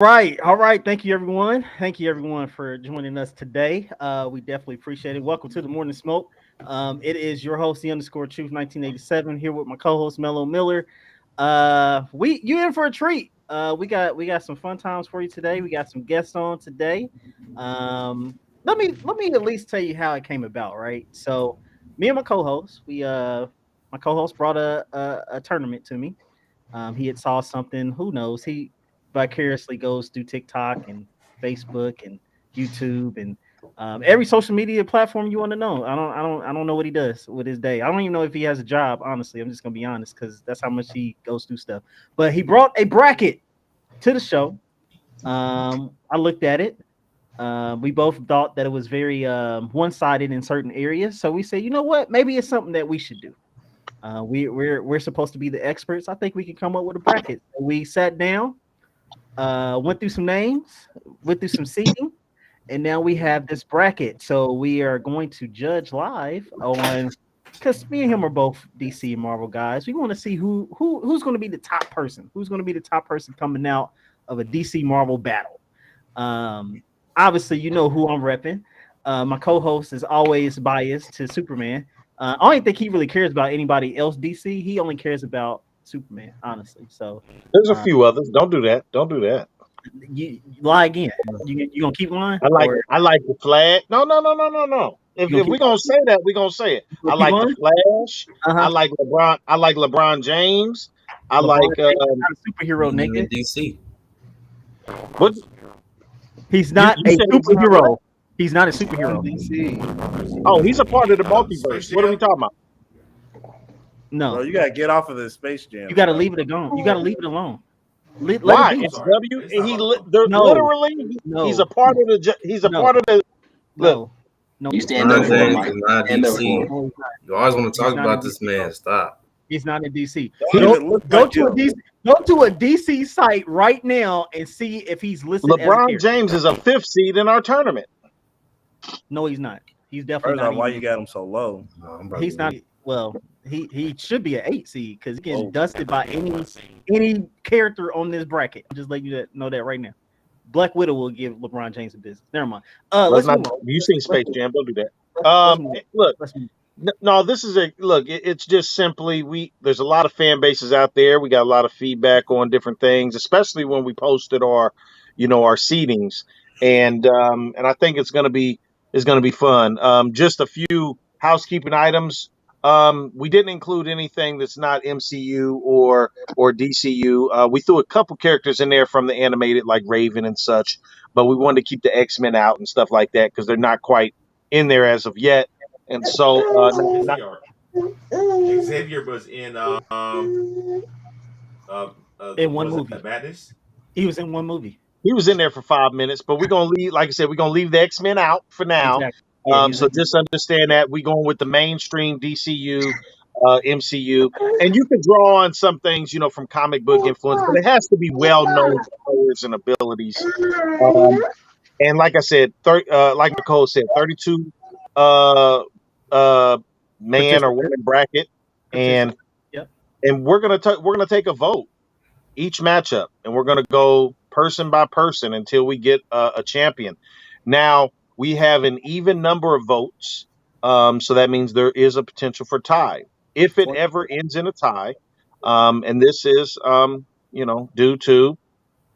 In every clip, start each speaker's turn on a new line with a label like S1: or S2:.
S1: Right. All right. Thank you, everyone. Thank you, everyone, for joining us today. We definitely appreciate it. Welcome to the Morning Smoke. It is your host, the underscore truth 1987, here with my co-host Mello Miller. We you in for a treat. We got some fun times for you today. We got some guests on today. Let me at least tell you how it came about. Right. So me and my co-host, we my co-host brought a tournament to me. He had saw something. Who knows? He vicariously goes through TikTok and Facebook and YouTube and every social media platform you want to know. I don't know what he does with his day. I don't even know if he has a job. Honestly, I'm just gonna be honest because that's how much he goes through stuff. But he brought a bracket to the show. I looked at it. We both thought that it was very one-sided in certain areas. So we said, you know what? Maybe it's something that we should do. We're supposed to be the experts. I think we can come up with a bracket. So we sat down, went through some names, went through some seating, and now we have this bracket. So we are going to judge live on because me and him are both DC and Marvel guys. We want to see who's going to be the top person. Who's going to be the top person coming out of a DC Marvel battle. Um, Obviously, you know who I'm repping. My co-host is always biased to Superman. I don't think he really cares about anybody else DC. He only cares about Superman, honestly. So
S2: There's a
S1: uh,
S2: few others. Don't do that. Don't do that.
S1: you lie again. You gonna keep lying,
S2: I like
S1: or
S2: I like the Flash. No, no, no, no, no, no.
S1: you
S2: If
S1: gonna
S2: we're
S1: keep
S2: gonna say that, we're gonna say it.
S1: you
S2: I
S1: gonna keep
S2: like the
S1: lying?
S2: Flash.
S1: Uh
S2: I
S1: huh.
S2: like LeBron. I like LeBron James. I
S1: LeBron
S2: like
S1: James is not a superhero,
S3: He ain't
S1: nigga.
S3: in DC.
S2: what
S1: He's
S2: you,
S1: not
S2: you
S1: a
S2: said he's not what?
S1: superhero. He's not a
S4: On
S1: superhero.
S4: DC.
S2: Oh, he's a part of the multiverse.
S4: Space
S2: What are we
S4: Jam.
S2: talking about?
S4: Bro,
S1: No,
S4: you gotta get off of this Space Jam
S1: you got to
S4: stuff,
S1: leave
S4: bro.
S1: it alone. You got to leave it alone. Let it
S2: Why?
S1: be.
S4: I'm
S2: It's
S4: sorry.
S2: W.
S4: It's not about
S1: No,
S2: Literally he's a
S1: no,
S2: part of the. He's a
S1: no,
S2: part of the. Look,
S1: no, no.
S5: You
S1: He's not.
S5: stand up
S3: LeBron
S5: for him,
S3: James
S5: Mike.
S3: is not
S5: Stand up
S3: DC.
S5: for him.
S1: No, he's not.
S3: You always want to
S1: He's
S3: talk
S1: not in
S3: about this
S1: DC, bro.
S3: man. Stop.
S1: He's not in DC.
S4: don't
S1: Go
S4: even look
S1: go
S4: like
S1: to a
S4: him.
S1: DC. Go to a DC site right now and see if he's listed as a
S2: LeBron
S1: character.
S2: James is a fifth seed in our tournament.
S1: No, he's not. He's definitely
S4: First
S1: not
S4: off, why
S1: even.
S4: you got him so low?
S3: No, I'm about
S1: He's
S3: to
S1: not.
S3: leave.
S1: Well, he should be an 8 seed because he getting
S4: Whoa.
S1: dusted by any character on this bracket. I'm just letting you know that right now. Black Widow will give LeBron James a business. Never mind.
S2: Let's
S1: Let's
S2: not.
S1: move on.
S2: You seen
S1: Let's
S2: Space
S1: move.
S2: Jam? Don't do that.
S1: Let's move.
S2: Look.
S1: Let's move.
S2: No, this is a look. It's just simply there's a lot of fan bases out there. We got a lot of feedback on different things, especially when we posted our seedings, and I think it's gonna be fun. Just a few housekeeping items. We didn't include anything that's not MCU or DCU. We threw a couple characters in there from the animated, like Raven and such, but we wanted to keep the X-Men out and stuff like that because they're not quite in there as of yet. And so,
S6: Yes, they are. Xavier was in uh,
S1: In one
S6: was
S1: movie.
S6: that Madness?
S1: He was in one movie.
S2: he was in there for 5 minutes, but we're gonna leave. Like I said, we're gonna leave the X Men out for now.
S1: Exactly. Yeah, he was
S2: So
S1: in.
S2: just understand that we're going with the mainstream DCU, MCU, and you can draw on some things, from comic book influence, but it has to be well known powers and abilities. Um, and like I said, like Nicole said, 32 uh, uh, man or
S1: Participant.
S2: woman bracket, and
S1: Participant. Yep.
S2: we're gonna take a vote each matchup, and we're going to go person by person until we get a champion. Now we have an even number of votes, so that means there is a potential for tie. If it
S1: For-
S2: ever ends in a tie, and this is due to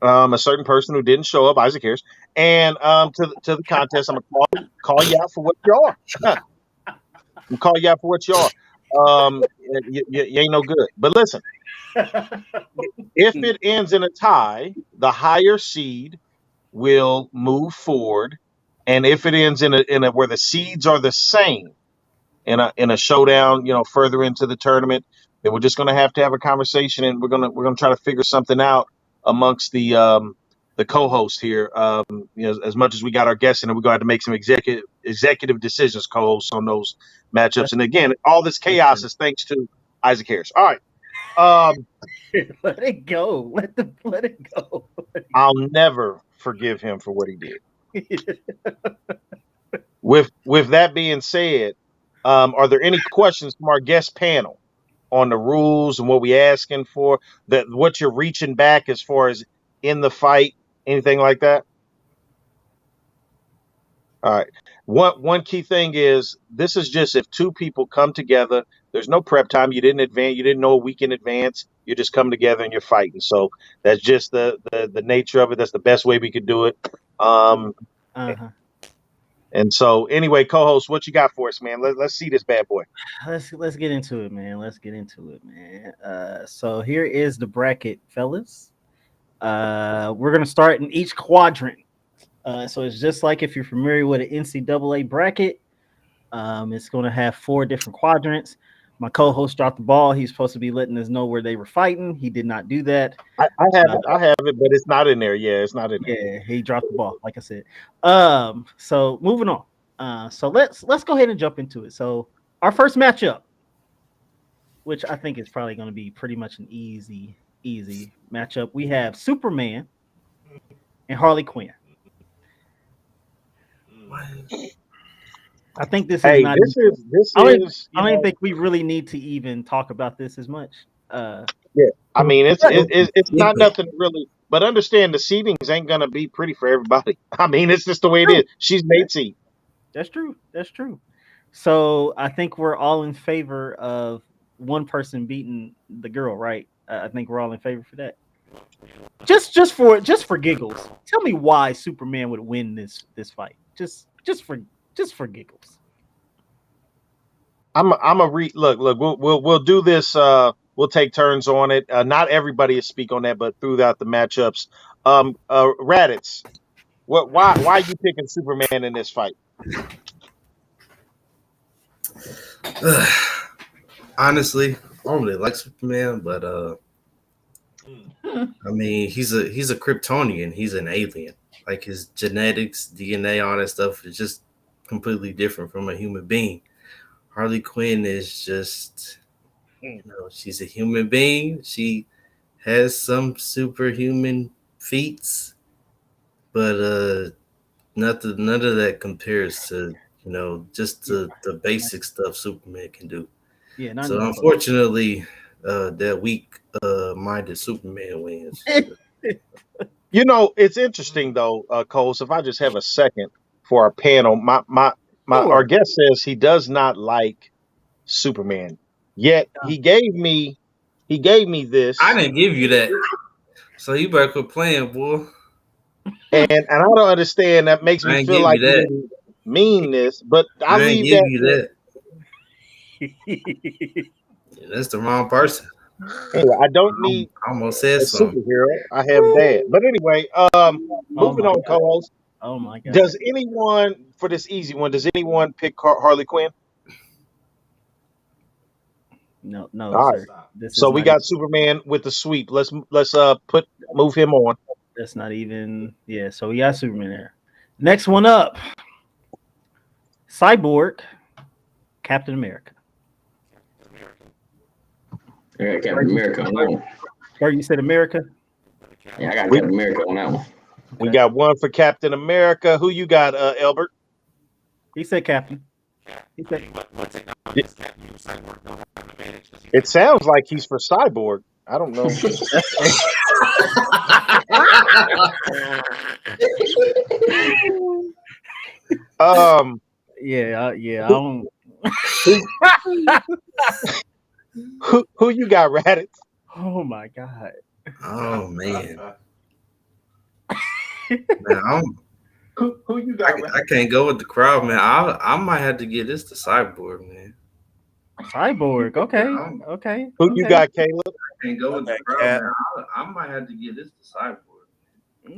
S2: a certain person who didn't show up, Isaac Harris, and to the contest, I'm gonna call you out for what you are. I'm call you out for what you are. You ain't no good. But listen, if it ends in a tie, the higher seed will move forward, and if it ends in a where the seeds are the same in a showdown, further into the tournament, then we're just going to have a conversation, and we're gonna try to figure something out amongst the co-host here. As much as we got our guests in, and we're going to have to make some executive decisions, co-hosts on those matchups.
S1: That's,
S2: And again, all this
S1: that's
S2: chaos
S1: true.
S2: is thanks to Isaac Harris. All right. Um,
S1: Let it go. Let it go.
S2: I'll never forgive him for what he did. With that being said, are there any questions from our guest panel on the rules and what we asking for? That what you're reaching back as far as in the fight? Anything like that? All right. One key thing is this is just if two people come together. There's no prep time. You didn't advance. You didn't know a week in advance. You just come together and you're fighting. So that's just the nature of it. That's the best way we could do it.
S1: Uh-huh.
S2: And so anyway, co-host, what you got for us, man? Let's see this bad boy.
S1: Let's get into it, man. Let's get into it, man. So here is the bracket, fellas. We're gonna start in each quadrant. So it's just like if you're familiar with an NCAA bracket. It's going to have four different quadrants. My co-host dropped the ball. He's supposed to be letting us know where they were fighting. He did not do that.
S2: I have it. I have it, but it's not in there. Yeah, it's not in there.
S1: Yeah, he dropped the ball, like I said. So moving on. So let's go ahead and jump into it. So our first matchup, which I think is probably going to be pretty much an easy matchup. We have Superman and Harley Quinn. I think this is
S2: Hey,
S1: not.
S2: this
S1: I don't,
S2: is
S1: I don't even think we really need to even talk about this as much.
S2: yeah. I mean, it's
S3: Yeah.
S2: not nothing really. But understand the seedings ain't gonna be pretty for everybody. I mean, it's just the way it is. She's made seed.
S1: That's true. That's true. So I think we're all in favor of one person beating the girl, right? I think we're all in favor for that. Just for giggles. Tell me why Superman would win this fight. Just for giggles.
S2: I'm a look. We'll do this. We'll take turns on it. Not everybody will speak on that, but throughout the matchups. Raditz, why are you picking Superman in this fight?
S3: Honestly, I don't really like Superman, but I mean, he's a Kryptonian. He's an alien. Like his genetics, DNA, all that stuff is just completely different from a human being. Harley Quinn is just, she's a human being. She has some superhuman feats, but none of that compares to just the basic stuff Superman can do.
S1: Yeah, not
S3: So
S1: even close.
S3: unfortunately, that weak minded Superman wins.
S2: You know, it's interesting though, Cole. So if I just have a second for our panel, our
S1: Sure.
S2: guest says he does not like Superman. Yet he gave me
S3: I
S2: this,
S3: didn't give you that, so you better quit playing, boy.
S2: and I don't understand. That makes
S3: I
S2: me
S3: ain't
S2: feel
S3: give you
S2: like he
S3: that.
S2: didn't mean this, but I
S3: I ain't
S2: leave
S3: give
S2: that
S3: you
S2: to
S3: that. That's the wrong person.
S2: anyway. I don't need
S3: I almost said
S2: a
S3: something.
S2: superhero. I have dad. But anyway,
S1: Oh
S2: moving
S1: my
S2: on,
S1: god.
S2: co-host.
S1: Oh my god.
S2: Does anyone for this easy one? Does anyone pick Harley Quinn?
S1: No,
S2: All right.
S1: sir. This
S2: So
S1: is
S2: we
S1: not even.
S2: got Superman with the sweep. Let's move him on.
S1: That's not even. Yeah. So we got Superman there. Next one up, Cyborg, Captain America.
S5: I got Captain America on that one.
S1: Or you said America?
S5: Yeah, I got
S2: We
S5: Captain America on that one.
S2: we got one for Captain America. Who you got, Albert?
S1: He said Captain. He said.
S2: It sounds like he's for Cyborg. I don't know. Um,
S1: Yeah. I
S2: who
S1: don't.
S2: who, who you got, Raditz?
S1: Oh my god.
S3: Oh man, man,
S2: Who you got, Raditz?
S3: I can't go with the crowd, man. I might have to get this to Cyborg, man.
S1: Cyborg. Okay.
S3: I'm-
S1: Okay.
S2: Who you
S1: Okay.
S2: got, Caleb?
S3: I can't go with the
S4: Okay,
S3: crowd,
S4: Cap.
S3: man. I might have to get this to Cyborg.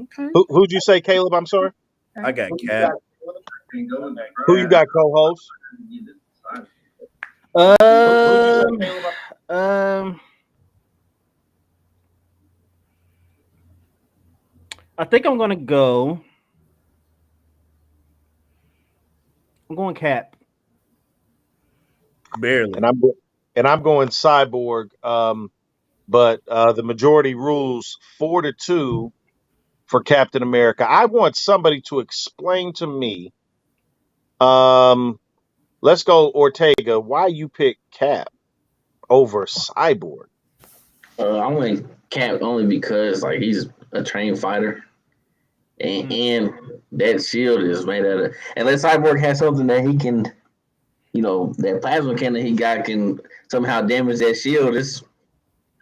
S1: Okay.
S2: Who'd you say, Caleb? I'm sorry.
S4: I got
S2: Who you
S4: Cap.
S2: got?
S3: I can't go with the crowd.
S2: Who you got, co-host?
S3: I have to get this to Cyborg.
S2: Who'd you say, Caleb?
S1: I think I'm gonna go. I'm going Cap.
S4: Barely.
S2: And I'm going Cyborg. But the majority rules 4-2 for Captain America. I want somebody to explain to me. Let's go Ortega. Why you pick Cap over Cyborg?
S5: I went Cap only because like he's a trained fighter. and that shield is made out of. Unless Cyborg has something that he can, that plasma cannon he got can somehow damage that shield. It's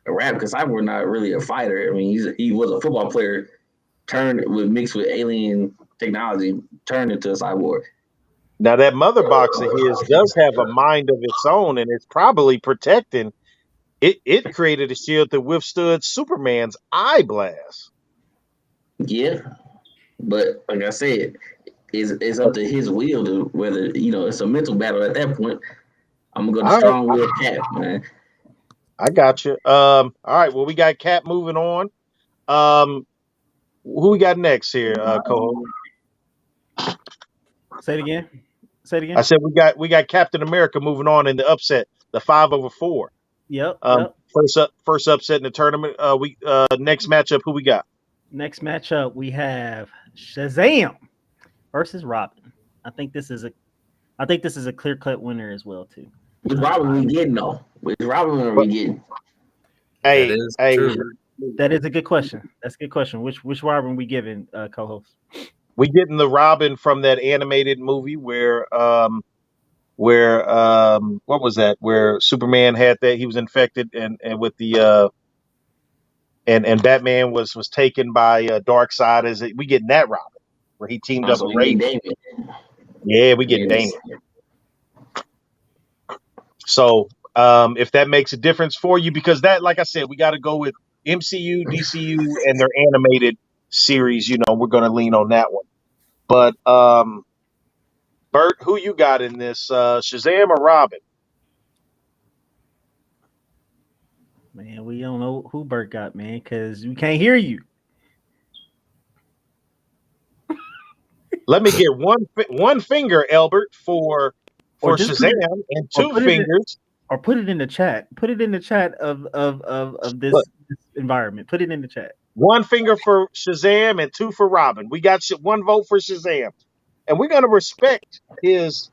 S5: a wrap because Cyborg not really a fighter. I mean, he was a football player turned with mixed with alien technology, turned into a cyborg.
S2: Now that mother box of his does have a mind of its own, and it's probably protecting. It created a shield that withstood Superman's eye blast.
S5: Yeah, but like I said, it's up to his will to whether it's a mental battle at that point. I'm gonna go to
S2: All right,
S5: strong will Cap, man.
S2: I got you. All right, well we got Cap moving on. Who we got next here, Cole?
S1: Say it again. Say it
S2: I
S1: again.
S2: said we got Captain America moving on in the upset, the 5/4.
S1: Yep. Yep.
S2: First upset in the tournament. We next matchup, who we got?
S1: Next matchup we have Shazam versus Robin. I think this is a clear cut winner as well too.
S5: Which Robin we getting though? Which Robin are we getting?
S3: That
S2: Hey,
S3: is
S2: hey,
S3: true.
S1: That is a good question. That's a good question. Which Robin we giving, co-host?
S2: we getting the Robin from that animated movie where what was that? Where Superman had that he was infected and with the and Batman was taken by Darkseid. As we getting that Robin where he teamed up
S5: So
S2: with
S5: we getting
S2: Raven.
S5: Damien.
S2: Yeah, we getting
S5: Yes.
S2: Damien. So if that makes a difference for you, because that, like I said, we got to go with MCU, DCU, and their animated series. We're going to lean on that one. But Bert, who you got in this? Shazam or Robin?
S1: Man, we don't know who Bert got, man, because we can't hear you.
S2: Let me get one finger, Albert, for
S1: Or just
S2: Shazam, and two fingers.
S1: Or put it in the chat. Put it in the chat of this,
S2: Look,
S1: this environment. Put it in the chat.
S2: one finger for Shazam and two for Robin. We got one vote for Shazam, and we're going to respect his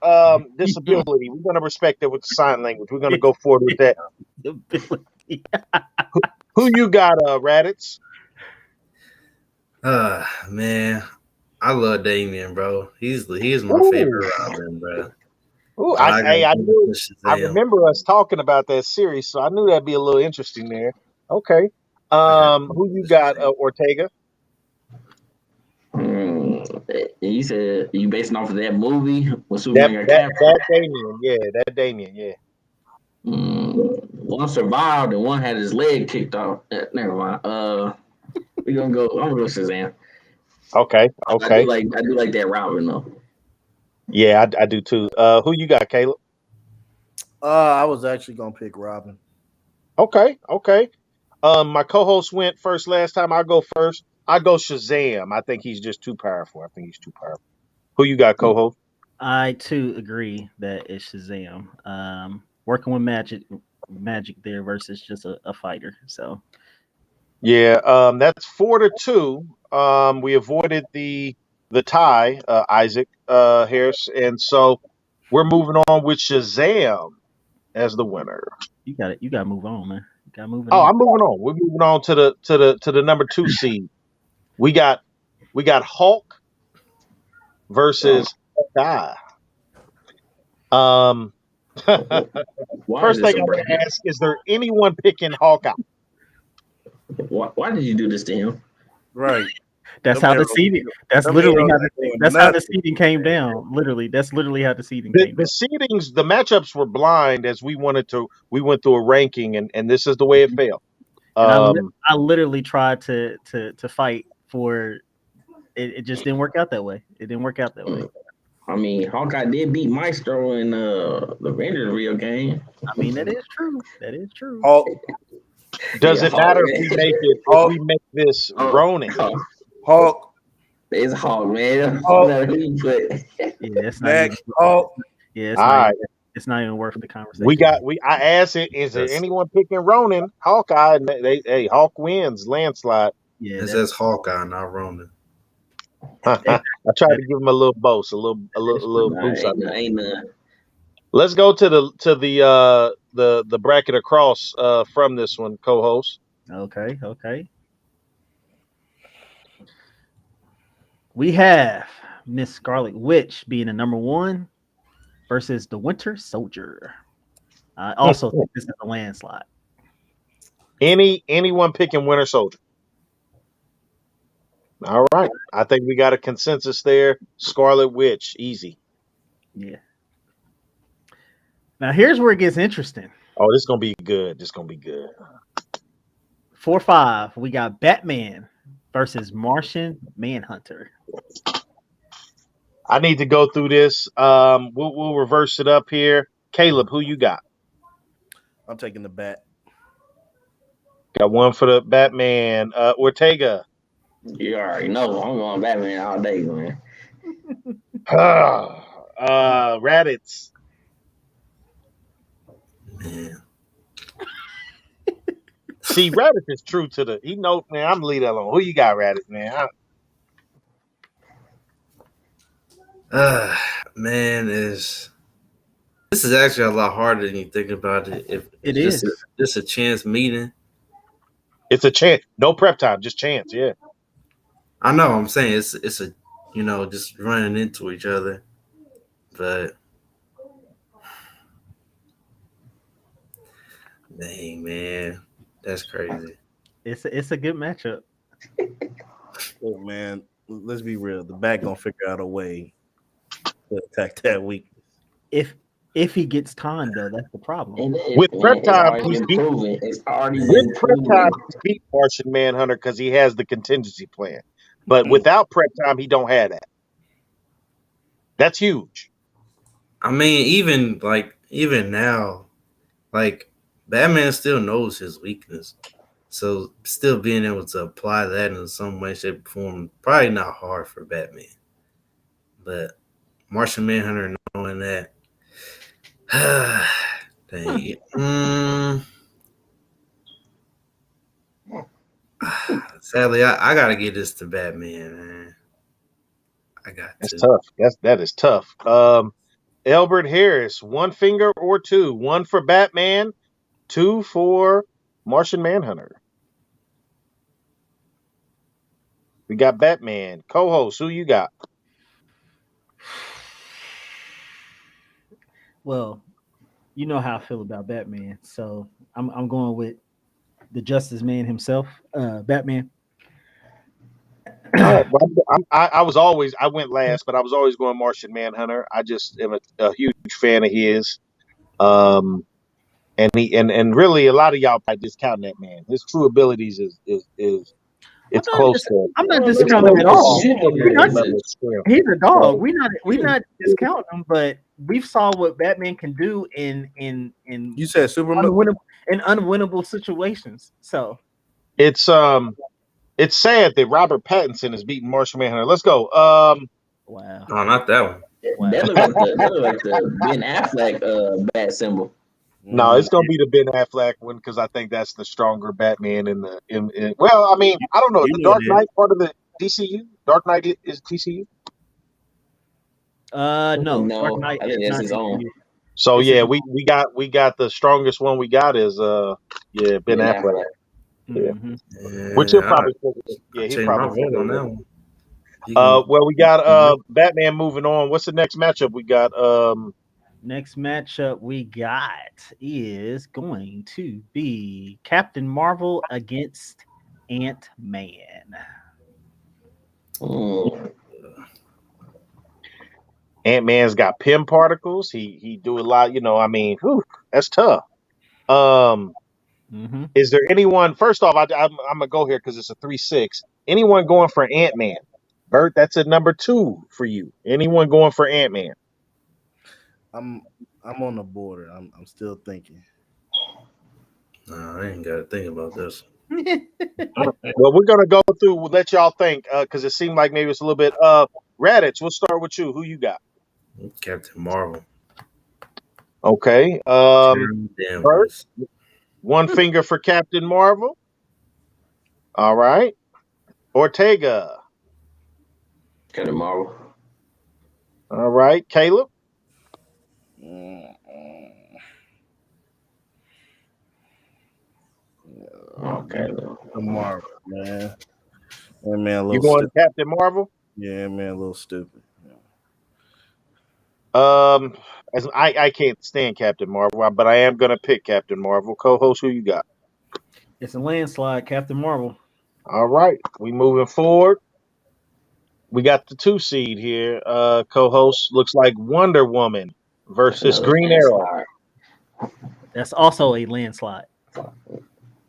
S2: disability. We're going to respect it with sign language. We're going to go forward with that. Who you got, Raditz?
S3: Man, I love Damien, bro. He's my favorite Robin, bro.
S2: Ooh,
S3: But I got
S2: I
S3: Shazam.
S2: remember us talking about that series, so I knew that'd be a little interesting there. Okay. Who you got, Ortega?
S5: You said you basing off of that movie when
S2: That
S5: Superman got
S2: that
S5: captured.
S2: that Damien, yeah, that Damien, yeah.
S5: One survived and one had his leg kicked off. Never mind. We gonna go. I'm gonna go Shazam.
S2: Okay.
S5: I do like that Robin though.
S2: Yeah, I do too. Who you got, Caleb?
S4: I was actually gonna pick Robin.
S2: Okay. My co-host went first last time. I go first. I go Shazam. I think he's just too powerful. Who you got, co-host?
S1: I too agree that it's Shazam. Working with magic there versus just a fighter. So
S2: Yeah, that's 4-2. We avoided the tie, Isaac Harris, and so we're moving on with Shazam as the winner.
S1: you got it. You got to move on, man. You got to move it
S2: Oh,
S1: on.
S2: I'm moving on. We're moving on to the number 2 seed. We got Hulk versus Hawkeye.
S5: Why is
S2: First
S5: this
S2: thing
S5: so
S2: I'm
S5: bright?
S2: going to ask: is there anyone picking Hawkeye?
S5: Why did you do this to him?
S4: Right.
S1: That's how the seating. That's
S4: them
S1: literally
S4: heroes
S1: how
S4: ain't doing
S1: that's how the
S4: nothing.
S1: seating came down. Literally, that's literally how the seating
S2: The
S1: came
S2: the
S1: down.
S2: seedings, the matchups were blind as we went through a ranking, and this is the way it fell.
S1: And I literally tried to fight for it. It just didn't work out that way. It didn't work out that way.
S5: I mean, Hawkeye did beat Maestro in the Rangers Rio game.
S1: I mean, that is true. That is true.
S4: Hulk.
S2: Does it matter
S5: Hulk,
S2: if we make this Ronin?
S4: Hulk.
S5: It's Hulk, man.
S4: Hulk.
S5: No matter who you put.
S1: Yeah, it's not
S4: Next.
S1: even.
S4: Hulk.
S1: Yeah, it's not even worth the conversation.
S2: I asked it, is there anyone picking Ronin? Hawkeye, and Hawk wins landslide.
S1: Yeah,
S3: It says Hawkeye, not Ronin.
S2: I tried to give him a little boost, a little boost.
S5: Ain't none.
S2: Let's go to the bracket across from this one, co-host.
S1: Okay. We have Miss Scarlet Witch being the number one versus the Winter Soldier. I also think this is a landslide.
S2: Anyone picking Winter Soldier? All right. I think we got a consensus there. Scarlet Witch, easy.
S1: Yeah. Now here's where it gets interesting.
S2: Oh, this is gonna be good. This is gonna be good.
S1: 4-5. We got Batman versus Martian Manhunter.
S2: I need to go through this. We'll reverse it up here. Caleb, who you got?
S4: I'm taking the bat.
S2: Got one for the Batman. Ortega.
S5: You already know I'm going Batman all day, man.
S2: Raditz.
S3: Man.
S2: See, Raditz is true to the. He knows, man. I'm leave that alone. Who you got, Raditz, man?
S3: Man, this is actually a lot harder than you think about it. If
S1: It
S3: it's
S1: is.
S3: just a chance meeting.
S2: It's a chance. No prep time, just chance. Yeah.
S3: I know. I'm saying it's a just running into each other, but dang man, that's crazy.
S1: It's a good matchup.
S4: Oh, man, let's be real. The bat gonna figure out a way to attack that weakness.
S1: If he gets time though, that's the problem.
S5: And
S2: With prep
S5: it's
S2: time,
S5: already
S2: he's
S5: been
S2: beat.
S5: proven. It's already
S2: With
S5: been
S2: prep time,
S5: proven.
S2: he's beat Martian Manhunter because he has the contingency plan. But without prep time, he don't have that. That's huge.
S3: I mean, even now, like Batman still knows his weakness. So still being able to apply that in some way, shape, or form, probably not hard for Batman. But Martian Manhunter knowing that, dang it. Sadly, I gotta get this to Batman, man. I got
S2: That's
S3: to.
S2: tough. That is tough. Albert Harris, one finger or two. One for Batman, two for Martian Manhunter. We got Batman. Co-host, who you got?
S1: Well, you know how I feel about Batman, so I'm going with the Justice Man himself, Batman.
S2: All right, well, I went last, but I was always going Martian Manhunter. I just am a huge fan of his. Um, and really a lot of y'all probably discounting that man. His true abilities is
S1: I'm
S2: it's
S1: not,
S2: close to
S1: I'm not
S2: it's
S1: discounting him
S2: close
S1: at
S2: to
S1: all. We're not.
S2: superhero level skill.
S1: He's a dog.
S2: So
S1: We're not discounting him, but we've saw what Batman can do in
S4: You said Superman.
S1: unwinnable situations. So
S2: it's sad that Robert Pattinson is beating Martian Manhunter. Let's go.
S1: wow,
S3: Oh, not that one.
S1: wow.
S5: That look like the Ben Affleck bat symbol.
S2: No, it's gonna be the Ben Affleck one because I think that's the stronger Batman in well, I mean, I don't know. Is
S3: You
S2: the
S3: know
S2: Dark
S3: that.
S2: Knight part of the DCU? Dark Knight is DCU?
S1: No, Dark
S5: No,
S1: Knight
S5: I
S1: is
S5: think that's
S1: not.
S5: his own.
S2: So
S1: It's a
S2: yeah, we got the strongest one we got is Ben
S5: Ben
S2: Affleck.
S5: Affleck.
S2: Yeah.
S1: mhm.
S2: Which he'll
S3: Yeah,
S2: probably
S3: I
S2: he'll
S3: changed my
S2: probably
S3: vote on that one.
S2: well we got Batman moving on. What's the next matchup we got?
S1: Next matchup we got is going to be Captain Marvel against Ant Man.
S5: Mm.
S2: Ant-Man's got Pym particles. He do a lot, I mean, whew, that's tough. Um
S1: Mm-hmm.
S2: is there anyone first off, I'm gonna go here because it's a 3-6. Anyone going for Ant-Man? Bert, that's a number 2 for you. Anyone going for Ant-Man?
S4: I'm on the border. I'm still thinking.
S3: Nah, I ain't got to think about this.
S2: Well, we're gonna go through. We'll let y'all think because it seemed like maybe it's a little bit. Raditz, we'll start with you. Who you got?
S3: Captain Marvel.
S2: Okay.
S3: Carolyn
S2: Bert,
S3: Danvers.
S2: one finger for Captain Marvel. All right. Ortega.
S5: Captain Marvel.
S2: All right. Caleb.
S4: Mm,
S5: Okay.
S4: the Marvel, man. That man, a
S2: You
S4: little
S2: going
S4: stiff.
S2: Captain Marvel?
S4: Yeah, man, a little stupid.
S2: Um, as I can't stand Captain Marvel, but I am gonna pick Captain Marvel. Co-host, who you got?
S1: It's a landslide, Captain Marvel.
S2: All right, we moving forward. We got the 2 seed here. Co-host looks like Wonder Woman
S5: That's
S2: versus
S5: another
S2: Green Arrow.
S5: landslide.
S1: That's also a landslide.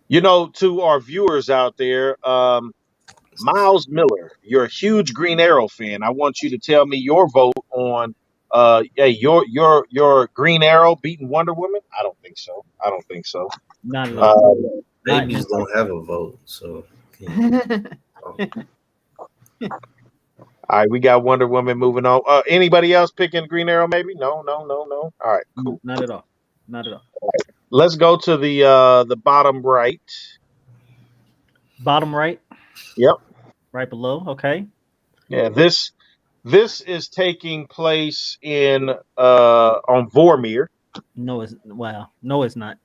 S2: You know, to our viewers out there, Miles Miller, you're a huge Green Arrow fan. I want you to tell me your vote on hey, your Green Arrow beating Wonder Woman? I don't think so. I don't think so.
S1: Not at
S2: Uh,
S1: all. Not in
S3: Babies
S1: this
S3: don't have a vote, so yeah. Oh,
S2: all right, we got Wonder Woman moving on. Anybody else picking Green Arrow? Maybe no, no, no, no. All right, cool.
S1: Not at all. Not at all.
S2: Let's go to the bottom right.
S1: Bottom right,
S2: Yep.
S1: right below. Okay.
S2: Yeah, this is taking place in on Vormir.
S1: No, it's wow. No, it's not.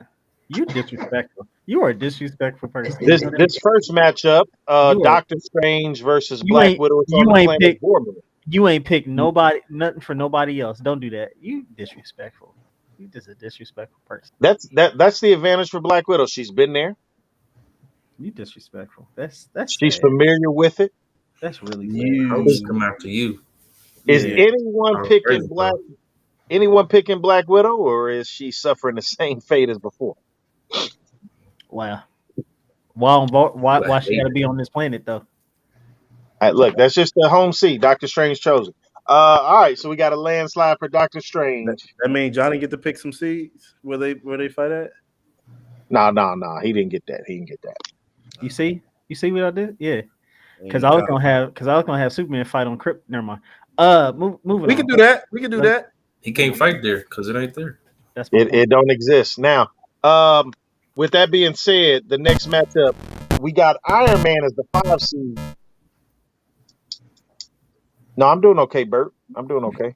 S1: You disrespectful. You are a disrespectful person. You
S2: This
S1: know that.
S2: this first matchup,
S1: You are.
S2: Doctor Strange versus
S1: You
S2: Black
S1: ain't.
S2: Widow. It's on
S1: You
S2: the
S1: ain't
S2: planet
S1: pick.
S2: Vormir.
S1: You ain't pick nobody. Nothing for nobody else. Don't do that. You disrespectful. You just a disrespectful person.
S2: That's the advantage for Black Widow. She's been there.
S1: You disrespectful. That's
S2: She's
S1: sad.
S2: familiar with it.
S1: That's really sad.
S3: I'll
S2: Is,
S4: You,
S3: come after you.
S2: is
S4: yeah,
S2: anyone
S3: Already,
S2: picking
S3: bro.
S2: Black Widow, or is she suffering the same fate as before?
S1: Wow. Why?
S3: You a
S1: Why she got to
S3: hater.
S1: be on this planet though?
S2: All right, look, that's just the home seat. Doctor Strange chose it. All right, so we got a landslide for Doctor
S4: that,
S2: Strange.
S4: that mean Johnny get to pick some seeds where they fight at.
S2: No, no, no, he didn't get that. He didn't get that.
S1: You see? You see what I did? Yeah. Because
S4: And Johnny,
S1: I was gonna have Superman fight on Crypt. Never mind. Moving
S4: we
S1: on.
S4: can do that. We can do
S1: Let-
S4: that.
S3: He can't fight there because it ain't there.
S1: That's my point.
S2: It don't exist now. With that being said, the next matchup we got Iron Man as the 5 seed. No, I'm doing okay, Bert. I'm doing okay.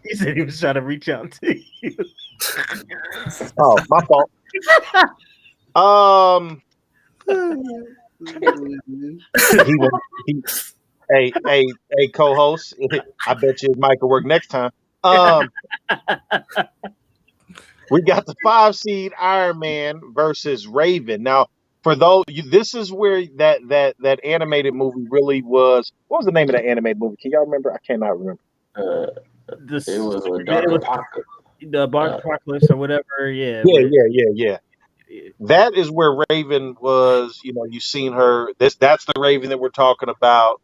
S1: He said he was trying to reach out to you.
S2: Oh, my fault. Um, he was he. Hey, co-host. I bet you his mic will work next time. Um, we got the 5 seed Iron Man versus Raven. Now, for those, this is where that animated movie really was. What was the name of that animated movie? Can y'all remember? I cannot remember.
S5: Uh,
S1: This
S5: it was a
S1: it
S5: dark
S1: was
S5: apocalypse.
S1: the
S5: Uh,
S1: apocalypse or whatever. Yeah,
S2: Yeah,
S1: but
S2: yeah. That is where Raven was. You know, you've seen her. That's the Raven that we're talking about.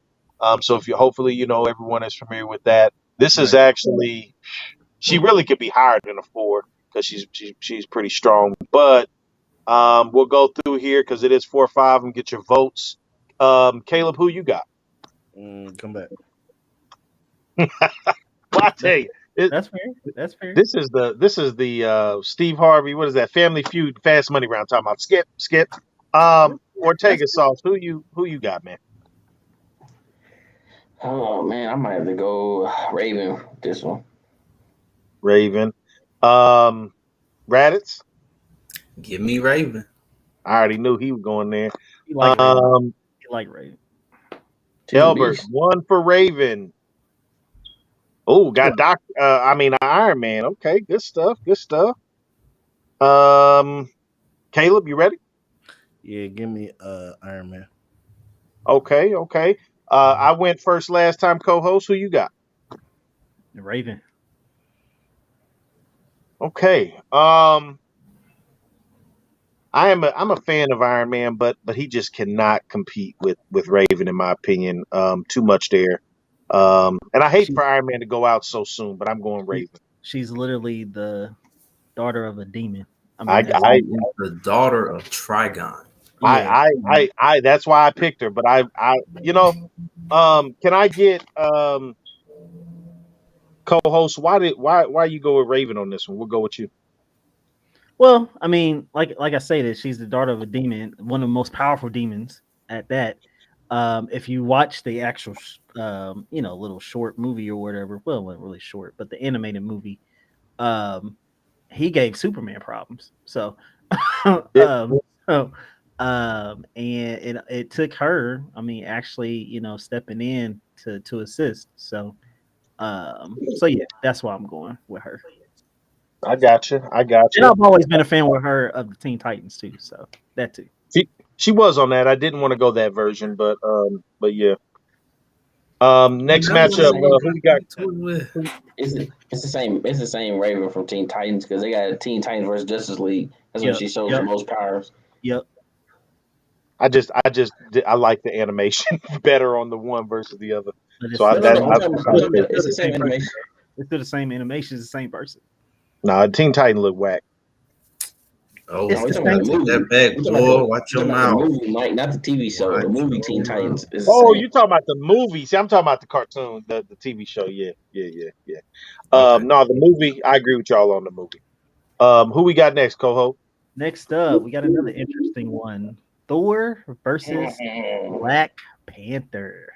S2: So if you hopefully everyone is familiar with that. This is
S1: right.
S2: actually she really could be higher than a 4 because she's pretty strong. But we'll go through here because it is 4 or 5 and get your votes. Caleb, who you got?
S4: Come back.
S2: Well, I tell you,
S1: That's fair. That's fair.
S2: this is the Steve Harvey. What is that? Family Feud, Fast Money Round. Talking about Skip.
S1: That's
S2: Ortega sauce. Who you got, man?
S5: oh man, I might have to go Raven this one.
S2: Raven. Raditz.
S3: Give me Raven.
S2: I already knew he was going there.
S1: you like Raven.
S2: Um,
S1: You like Raven.
S5: She's a
S2: Elbert,
S5: beast.
S2: 1 for Raven. Oh,
S1: Well,
S2: got Iron Man. Okay, good stuff. Good stuff. Um, Caleb, you ready?
S4: Yeah, give me Iron Man.
S2: Okay. I went first last time. Co-host, who you got?
S1: Raven.
S2: Okay. I'm a fan of Iron Man, but he just cannot compete with Raven in my opinion. Too much there. And I hate
S1: She,
S2: for Iron Man to go out so soon, but I'm going
S1: she
S2: Raven.
S1: she's literally the daughter of a demon. I
S2: I
S1: mean, that's
S2: I
S3: She is the daughter of Trigon.
S1: yeah.
S2: I that's why I picked her. But can I get co-host? Why you go with Raven on this one? We'll go with you.
S1: Well, I mean, like I say that she's the daughter of a demon, one of the most powerful demons at that. If you watch the actual, little short movie or whatever, well, it wasn't really short, but the animated movie, um, he gave Superman problems. So,
S2: Yeah.
S1: um, so And it took her, I mean, actually, stepping in to assist. So yeah, that's why I'm going with her.
S2: I got you. I got
S1: And
S2: you.
S1: I've always been a fan with her of the Teen Titans too, so that too.
S2: She was on that. I didn't want to go that version, but yeah.
S3: And
S2: Next
S3: that
S5: It's the
S2: matchup.
S3: one
S5: same.
S2: Who we got?
S3: with.
S2: Who,
S5: It's the same. It's the same Raven from Teen Titans because they got a Teen Titans versus Justice League. That's when
S1: Yep,
S5: she shows the
S1: yep,
S5: most powers.
S1: yep.
S2: I like the animation better on the one versus the other.
S1: But
S2: So
S1: it's
S2: I
S5: No,
S1: the
S5: no,
S2: that
S5: no.
S1: same.
S2: I
S1: It's
S2: kind of
S1: still,
S2: stay.
S1: it's
S5: It's
S1: still
S5: the
S1: the
S5: same
S1: same person.
S5: animation.
S1: It's still the same animation. It's the same person.
S2: Nah, Teen Titan look whack.
S3: Oh,
S1: It's
S5: No, we
S1: the
S5: talking
S3: I
S5: about the
S1: same.
S3: take
S5: movie.
S3: that back,
S5: We talking about
S3: boy.
S5: the
S3: Watch
S5: we
S3: your
S5: talking about the
S3: mouth.
S5: movie, Mike, not the TV show. The
S3: Watch
S5: movie
S3: your
S5: Teen Titans
S3: mouth.
S5: is the
S2: Oh,
S5: same.
S2: you talking about the movie? See, I'm talking about the cartoon, the TV show. Yeah, yeah, yeah, yeah.
S3: Okay.
S2: No, the movie. I agree with y'all on the movie. Who we got next, Coho?
S1: Next up, we got another interesting one: Thor versus Black Panther.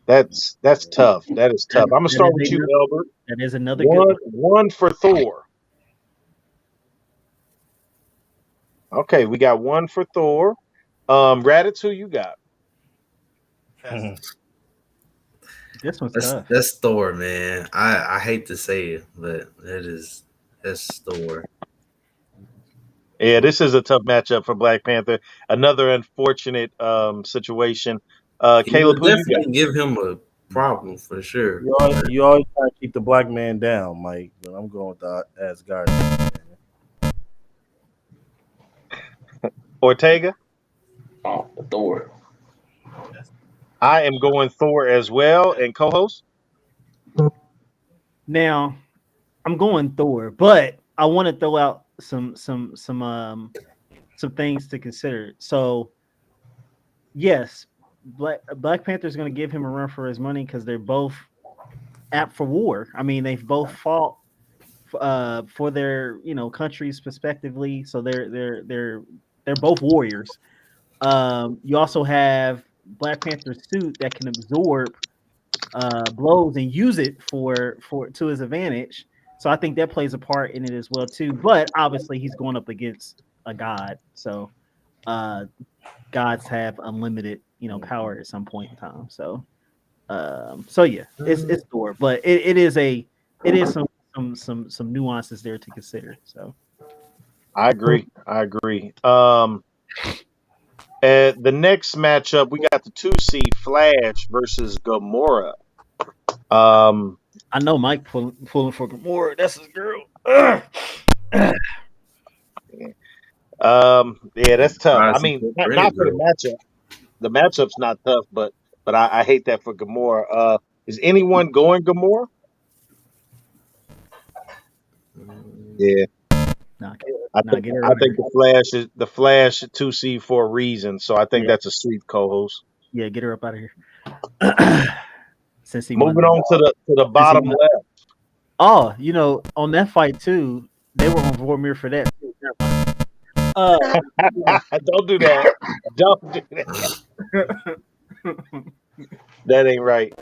S2: That's tough. That is
S1: That
S2: tough. I'm gonna
S1: that
S2: start
S1: is
S2: with you,
S1: another
S2: Albert.
S1: that is another good
S2: One
S1: one.
S2: one for Thor. Okay, we got one for Thor. Raditz, who you got?
S6: That's
S1: This one's
S3: That's
S1: tough.
S3: that's Thor, man. I hate to say it, but that's Thor.
S2: Yeah, this is a tough matchup for Black Panther. Another unfortunate situation.
S3: He
S2: Caleb,
S3: would
S2: who you got?
S3: definitely give him a problem for sure.
S4: You always try to keep the black man down, Mike, but I'm going with the Asgardian.
S2: Ortega?
S5: Oh, Thor.
S2: I am going Thor as well. And co-host?
S1: Now I'm going Thor, but I want to throw out some things to consider. So yes, Black Panther is going to give him a run for his money because they're both apt for war. I mean, they've both fought for their countries respectively, so they're both warriors. You also have Black Panther's suit that can absorb blows and use it for to his advantage. So I think that plays a part in it as well too. But obviously he's going up against a god, so uh, gods have unlimited power at some point in time. So yeah, it's Thor, but it is some nuances there to consider. So
S2: I agree. I agree. The next matchup, we got the 2 seed Flash versus Gamora. Um,
S1: I know Mike pulling for Gamora. That's his girl. Ugh.
S2: yeah, that's tough. I
S3: Surprised he
S2: mean,
S3: put
S2: not,
S3: for any
S2: not for the
S3: girl.
S2: matchup. The matchup's not tough, but I hate that for Gamora. Is anyone going Gamora?
S3: Mm,
S2: Yeah,
S1: Nah,
S2: I
S1: nah,
S2: think
S1: get her
S2: I
S1: out of
S2: think
S1: here.
S2: the Flash 2 seed for a reason. So I think
S1: Yeah,
S2: that's a sweet co-host.
S1: yeah, get her up out of here. Since he won
S2: Moving
S1: the
S2: on to the
S1: since he
S2: bottom
S1: won.
S2: left.
S1: Oh, on that fight too, they were on Vormir for that too. Never mind.
S2: Don't do that. Don't do that. That ain't right.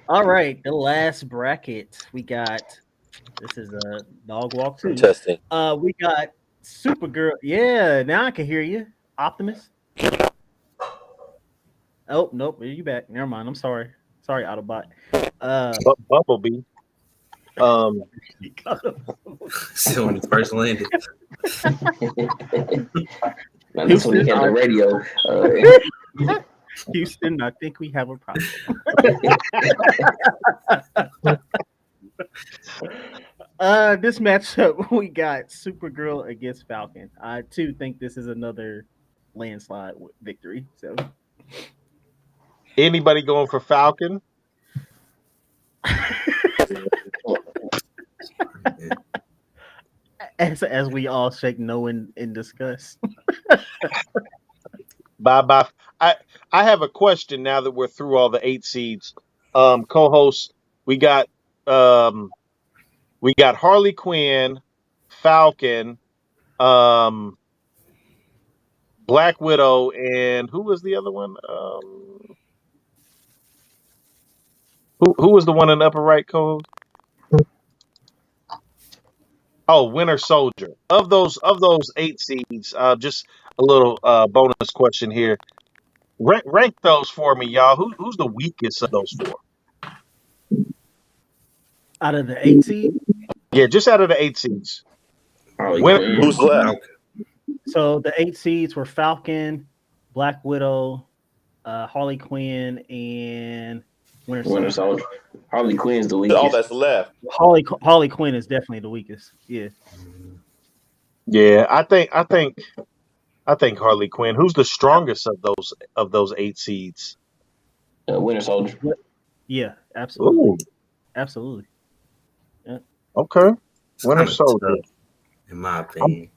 S1: All right, the last bracket we got. This is a dog walk too.
S7: Testing.
S1: We got Supergirl. Yeah, now I can hear you, Optimus. Oh nope, are you back? Never mind. I'm sorry. Sorry, Autobot. Uh,
S2: But Bumblebee. Um,
S3: so when he first landed,
S5: Now this one he
S1: Houston,
S5: had the radio.
S1: Houston, I think we have a problem. This matchup we got Supergirl against Falcon. I too think this is another landslide victory. So
S2: anybody going for Falcon?
S1: as we all shake no in disgust.
S2: Bye bye. I I have a question now that we're through all the 8 seeds. Co-host, we got um we got Harley Quinn, Falcon, um, Black Widow, and who was the other one? Who was the one in the upper right, co-host? Oh, Winter Soldier. Of those 8 seeds, just a little bonus question here. Rank those for me, y'all. Who's the weakest of those four?
S1: Out of the 8 seed,
S2: Yeah, just out of the 8 seeds.
S5: Harley
S2: Winter
S6: Who's
S5: Quinn,
S6: left?
S3: Okay.
S1: so the 8 seeds were Falcon, Black Widow, Harley Quinn, and Winter
S5: Winter
S1: Soldier.
S5: Soldier. Harley Quinn's the
S6: All
S5: weakest.
S6: that's left.
S1: Harley Quinn is definitely the weakest. Yeah.
S2: Yeah, I think Harley Quinn. Who's the strongest of those 8 seeds?
S5: Winter Soldier.
S1: What- Yeah, absolutely.
S2: Ooh,
S1: Absolutely. Yeah.
S2: okay.
S3: It's
S2: Winter
S3: kind of
S2: Soldier.
S3: tough, in my
S2: I'm,
S3: opinion.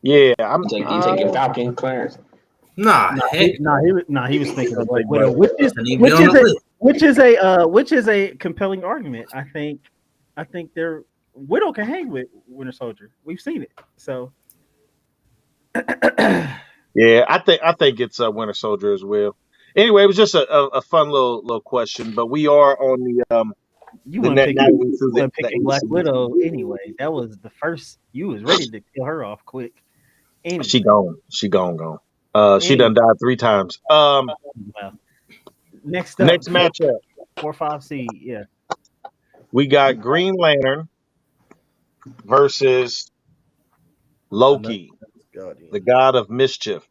S2: yeah, I'm.
S5: You taking Falcon, Clarence?
S3: Nah, heck,
S1: He was thinking of
S4: I'll
S1: Black
S4: take
S1: Widow,
S4: Black
S1: which
S4: Widow.
S1: is
S3: shouldn't even be
S1: which
S3: on
S1: is
S3: the
S1: a
S3: list.
S1: which is a compelling argument. I think they're Widow can hang with Winter Soldier. We've seen it. So
S2: Yeah, I think it's Winter Soldier as well. Anyway, it was just a fun little question, but we are on
S1: you
S2: the
S1: weren't
S2: net now
S1: picking
S2: that we through the 8
S1: Black
S2: seeds.
S1: Widow anyway. That was the first. You was ready to kill her off quick
S2: She
S1: anyway.
S2: gone. She gone. She
S1: Anyway,
S2: done died 3 times.
S1: well, next up,
S2: Next matchup,
S1: 4 5 seed. Yeah,
S2: we got Green Lantern versus
S4: Another
S2: Loki,
S4: Guardian.
S2: the god of mischief.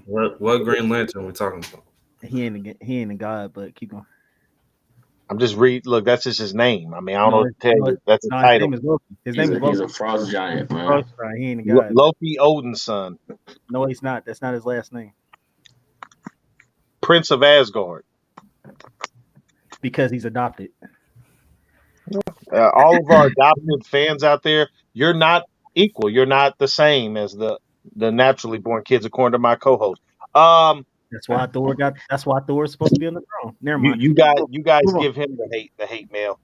S3: What Green Lantern we talking about?
S1: he ain't a god, but keep going.
S2: I'm just read. Look, that's just his name. I mean, I don't know
S1: No,
S2: what to tell you. That's a
S1: no, his
S2: title.
S1: name is Loki. His
S5: He's
S1: name
S5: a
S1: is
S5: he's
S1: Loki.
S5: a frost giant, man.
S1: Oh, sorry, he ain't a god.
S2: Loki Odin's son,
S1: No, he's not. That's not his last name
S2: Prince of Asgard.
S1: because he's adopted.
S2: All of our adopted fans out there, you're not equal. You're not the same as the naturally born kids, according to my co-host. Um,
S1: That's why Thor got. That's why Thor is supposed to be on the throne. Never
S2: you
S1: mind.
S2: you guys
S1: Move on.
S2: give him the hate mail.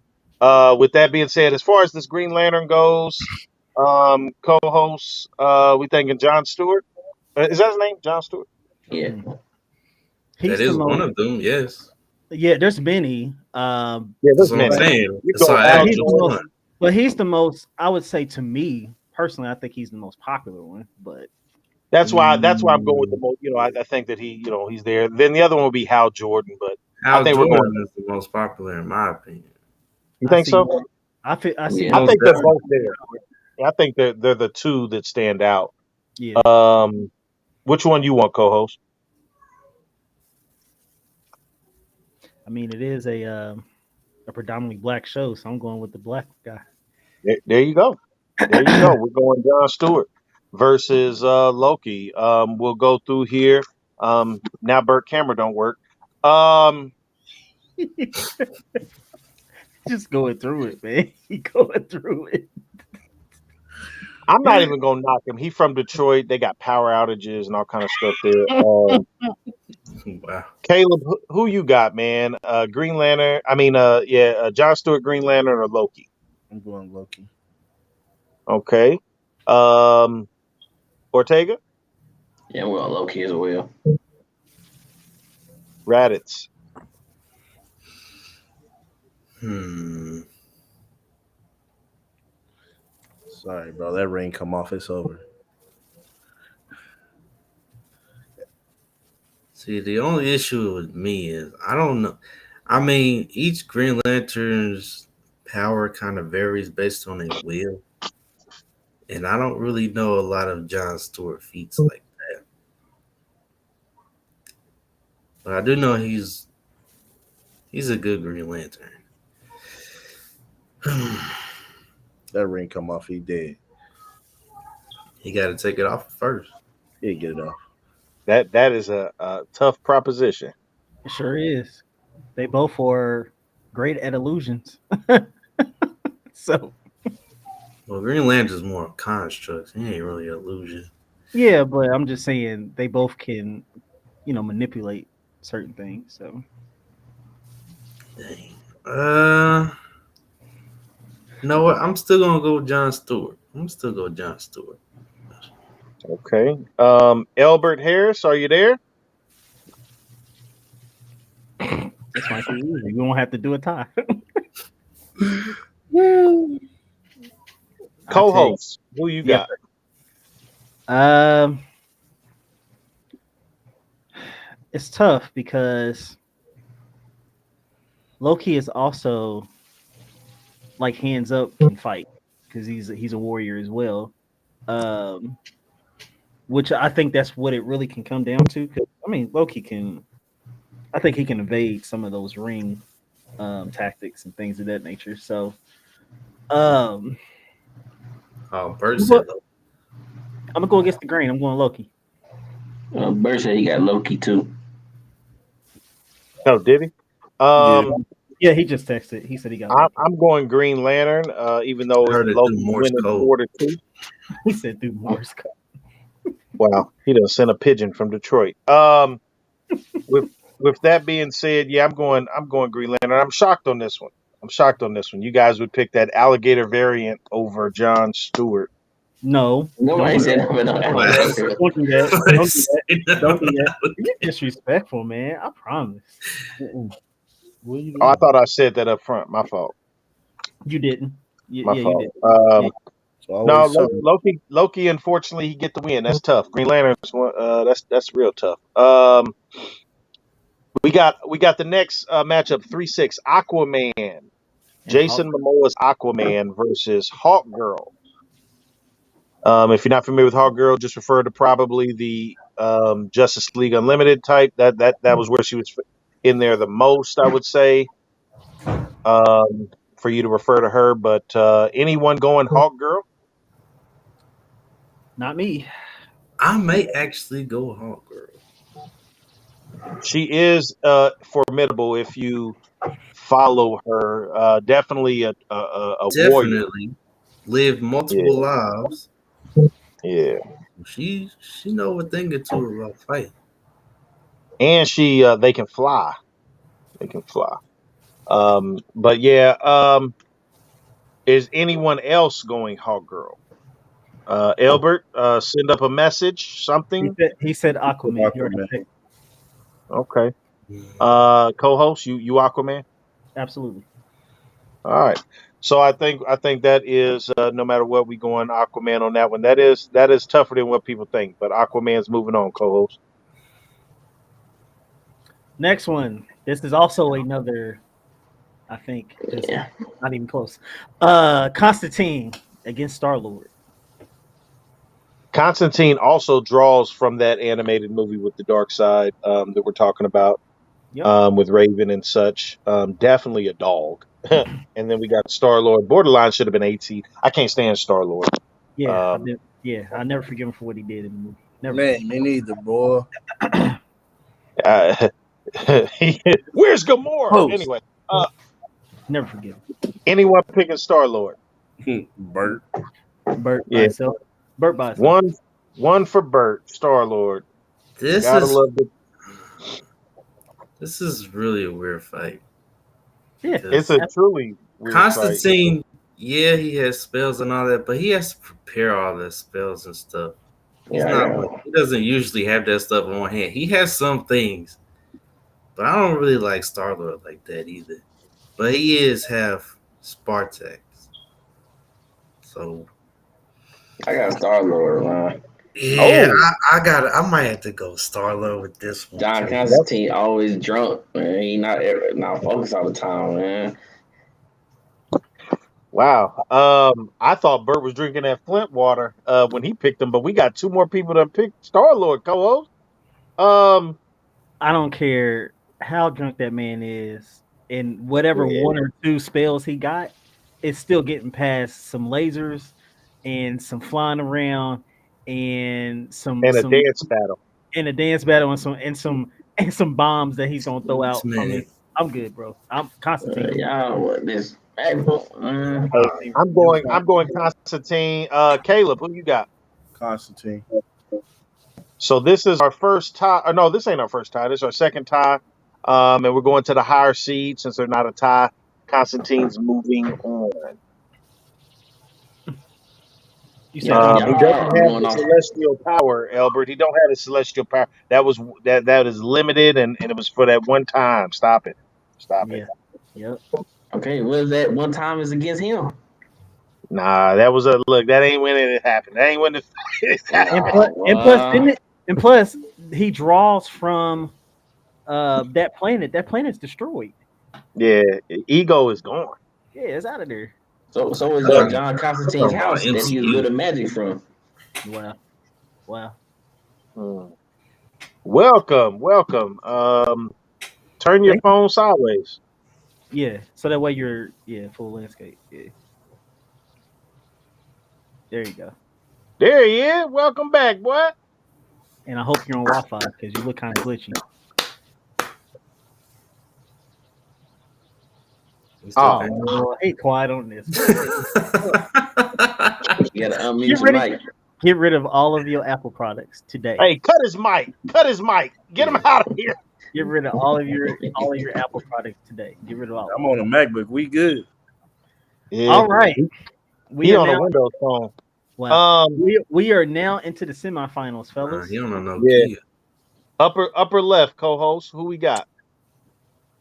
S2: With that being said, as far as this Green Lantern goes, co-host, we thinking John Stewart. Is that his name, John Stewart?
S5: Yeah,
S1: Mm.
S3: That
S1: He's the
S3: is one
S1: most.
S3: of them. Yes,
S1: Yeah, there's many.
S2: Yeah,
S3: that's
S2: there's
S3: what I'm
S2: many.
S1: But
S3: saying.
S2: You
S3: That's
S2: go
S3: why I
S1: but
S2: Al
S3: asked
S1: he's the
S3: which
S2: Jordan.
S1: most.
S3: one.
S1: But he's the most. I would say to me personally, I think he's the most popular one. But
S2: That's why I'm going with the
S3: Mm,
S2: most. I think that he's there. Then the other one would be Hal Jordan, but I
S3: Al
S2: think we're going.
S3: Jordan is the most popular in my opinion.
S2: You
S1: I
S2: think
S1: see.
S2: so?
S1: I see
S5: yeah.
S2: I
S3: Most
S2: think they're
S1: Jordan.
S2: both
S3: definitely.
S2: there. I think they're the two that stand out.
S1: Yeah.
S2: Um, which one you want, co-host?
S1: I mean, it is a predominantly black show, so I'm going with the black guy.
S2: There you go. There you go. We're going John Stewart versus Loki. We'll go through here. Now Burt camera don't work. Um,
S1: Just going through it, man. He going through it.
S2: I'm not even gonna knock him. He from Detroit. They got power outages and all kind of stuff there.
S3: Wow.
S2: Caleb, who you got, man? Green Lantern. I mean, yeah, John Stewart, Green Lantern, or Loki?
S4: I'm going Loki.
S2: Okay. Um, Ortega,
S5: Yeah, I'm going low key as well.
S2: Raditz.
S3: Hmm.
S4: Sorry, bro. That ring come off. It's over.
S3: See, the only issue with me is I don't know. I mean, each Green Lantern's power kind of varies based on their will, and I don't really know a lot of John Stewart feats like that. But I do know he's a good Green Lantern.
S4: That ring come off. He dead.
S3: He got to take it off first.
S4: He get it off.
S2: That is a tough proposition.
S1: It sure is. They both are great at illusions. So
S3: Well, Green Lantern's more constructs. He ain't really an illusion.
S1: yeah, but I'm just saying they both can, manipulate certain things. So
S3: Dang. You know what? I'm still gonna go with John Stewart. I'm still go with John Stewart.
S2: Okay. Elbert Harris, are you there?
S1: this might be easy. You won't have to do a tie.
S3: I
S1: tell you.
S2: Co-host, who you
S1: Yes,
S2: got?
S1: sir. It's tough because Loki is also like hands up can fight because he's a warrior as well. Um, which I think that's what it really can come down to. 'Cause, I mean, Loki can. I think he can evade some of those ring tactics and things of that nature. So, um,
S3: Oh, Bert
S1: I'm gonna
S3: said Loki.
S1: I'm gonna go against the grain. I'm going Loki.
S5: Bert said he got Loki too.
S2: No, did he?
S4: Yeah.
S1: Yeah, he just texted. He said he got
S2: I'm,
S1: Loki.
S2: I'm going Green Lantern, even though
S3: I heard it through
S2: Loki's
S3: Morse
S2: winning
S3: code.
S2: 4-2.
S1: He said through Morse code.
S2: Wow, he done sent a pigeon from Detroit. With with that being said, yeah, I'm going Green Lantern. I'm shocked on this one. I'm shocked on this one. You guys would pick that alligator variant over John Stewart.
S1: No, don't
S5: Nobody
S1: do
S5: said
S1: that.
S5: nothing on
S1: Don't do that.
S5: alligator.
S1: Don't do that.
S3: Somebody
S1: Don't do that.
S3: say that
S1: Don't
S3: on
S1: do that.
S3: that.
S1: You're disrespectful, man. I promise.
S4: Mm-mm. What are you
S2: Oh, I
S4: doing?
S2: thought I said that up front. My fault.
S1: You didn't.
S2: My
S1: Yeah, you
S2: fault.
S1: did. Yeah.
S4: It's
S2: No,
S4: always something.
S2: Loki. Unfortunately, he get the win. That's tough. Green Lantern's one. That's real tough. We got the next matchup 3-6 Aquaman.
S1: And Hawk.
S2: Jason Momoa's Aquaman versus Hawk Girl. If you're not familiar with Hawk Girl, just refer to probably the Justice League Unlimited type. That was where she was in there the most, I would say, for you to refer to her. But anyone going Hawk Girl?
S1: Not me.
S3: I may actually go Hawk Girl.
S2: She is formidable if you follow her. Definitely a warrior.
S3: Definitely lived
S2: Yeah,
S3: multiple lives.
S2: yeah.
S3: She know a thing or two about fighting.
S2: And they can fly. They can fly. But yeah. Is anyone else going Hawk Girl? Albert, send up a message, something.
S1: He said Aquaman. He already
S4: Aquaman.
S1: picked.
S2: Okay. Co-host, you Aquaman.
S1: Absolutely.
S2: All right. So I think that is no matter what we going Aquaman on that one. That is tougher than what people think. But Aquaman's moving on, co-host.
S1: Next one. This is also another. I think just
S5: Yeah.
S1: not even close. Constantine against Star Lord.
S2: Constantine also draws from that animated movie with the dark side that we're talking about
S1: Yep.
S2: with Raven and such. Definitely a dog. And then we got Star Lord. Borderline should have been 18. I can't stand Star Lord.
S1: Yeah, I
S2: Um,
S1: did. Yeah, I never forgive him for what he did in the movie. Never.
S4: Man, me neither, boy.
S2: uh, where's Gamora?
S1: Post.
S2: Anyway,
S1: Never forgive him.
S2: anyone picking Star Lord?
S4: Bert.
S1: Bert by
S2: Yeah,
S1: himself. Bert by himself.
S2: one for Bert, Star Lord.
S3: This
S2: Gotta
S3: is
S2: love it.
S3: this is really a weird fight.
S1: Yeah.
S2: It's
S3: Because
S2: a truly weird fight.
S3: Constantine, yeah, he has spells and all that, but he has to prepare all the spells and stuff. He's
S5: Yeah,
S3: not
S5: yeah.
S3: like he doesn't usually have that stuff on hand. He has some things, but I don't really like Star Lord like that either. But he is half Spartax. So
S5: I got Star Lord, man.
S3: yeah,
S2: Oh,
S3: I might have to go Star Lord with this one
S5: John
S3: too.
S2: that's
S5: Constantine always drunk, man. He not focused all the time, man.
S2: wow. I thought Bert was drinking that Flint water when he picked him, but we got two more people that picked Star Lord co-host. Um,
S1: I don't care how drunk that man is, and whatever
S2: yeah,
S1: one or two spells he got, it's still getting past some lasers and some flying around and
S2: and a
S1: some
S2: dance battle.
S1: in a dance battle and some bombs that he's gonna throw
S3: This
S1: out from
S3: man,
S1: his. I'm good, bro. I'm Constantine.
S5: Y'all, what this? Mm,
S2: Hey,
S1: Constantine
S2: I'm
S1: do
S2: going.
S1: it.
S2: I'm going Constantine. Caleb, who you got?
S4: Constantine.
S2: So this is our first tie. Or no, this ain't our first tie. This is our second tie. And we're going to the higher seed since they're not a tie. Constantine's moving on.
S1: You said
S2: He
S1: Constantine.
S2: doesn't
S5: y'all
S2: have
S5: going
S2: the
S5: off.
S2: celestial power, Albert. He don't have the celestial power. That is limited, and it was for that one time. Stop it. Stop it.
S1: Yeah. Yep.
S5: Okay, what is that? One time is against him.
S2: Nah, that was a look. That ain't when it happened. That ain't when it happened.
S1: And plus, he draws from that planet. That planet's destroyed.
S2: Yeah, ego is gone.
S1: Yeah, it's out of there.
S5: So is
S2: But
S5: John
S3: Talking
S5: Constantine's
S3: about
S5: house that he was
S3: MCU.
S5: building magic from.
S1: Wow, wow.
S2: mm, welcome. Turn your
S1: Thank you.
S2: phone sideways.
S1: Yeah, so that way full landscape. Yeah, there you go.
S2: There he is. Welcome back, boy.
S1: And I hope you're on Wi-Fi because you look kind of glitchy.
S3: We still
S2: Oh,
S3: back.
S1: Oh, hey, quiet on this.
S5: You gotta unmute
S1: Get
S5: your
S1: rid of
S5: mic.
S1: get rid of all of your Apple products today.
S2: hey, cut his mic. Cut his mic. Get him out of here.
S1: Get rid of all of your Apple products today. Get rid of all.
S4: I'm on a MacBook. We good.
S2: Yeah,
S1: All right. We
S2: he
S1: are
S2: on a
S1: now.
S2: Windows phone.
S1: Wow. We are now into the semifinals, fellas.
S3: He don't know no
S2: Yeah.
S3: kid.
S2: Upper left co-host. Who we got?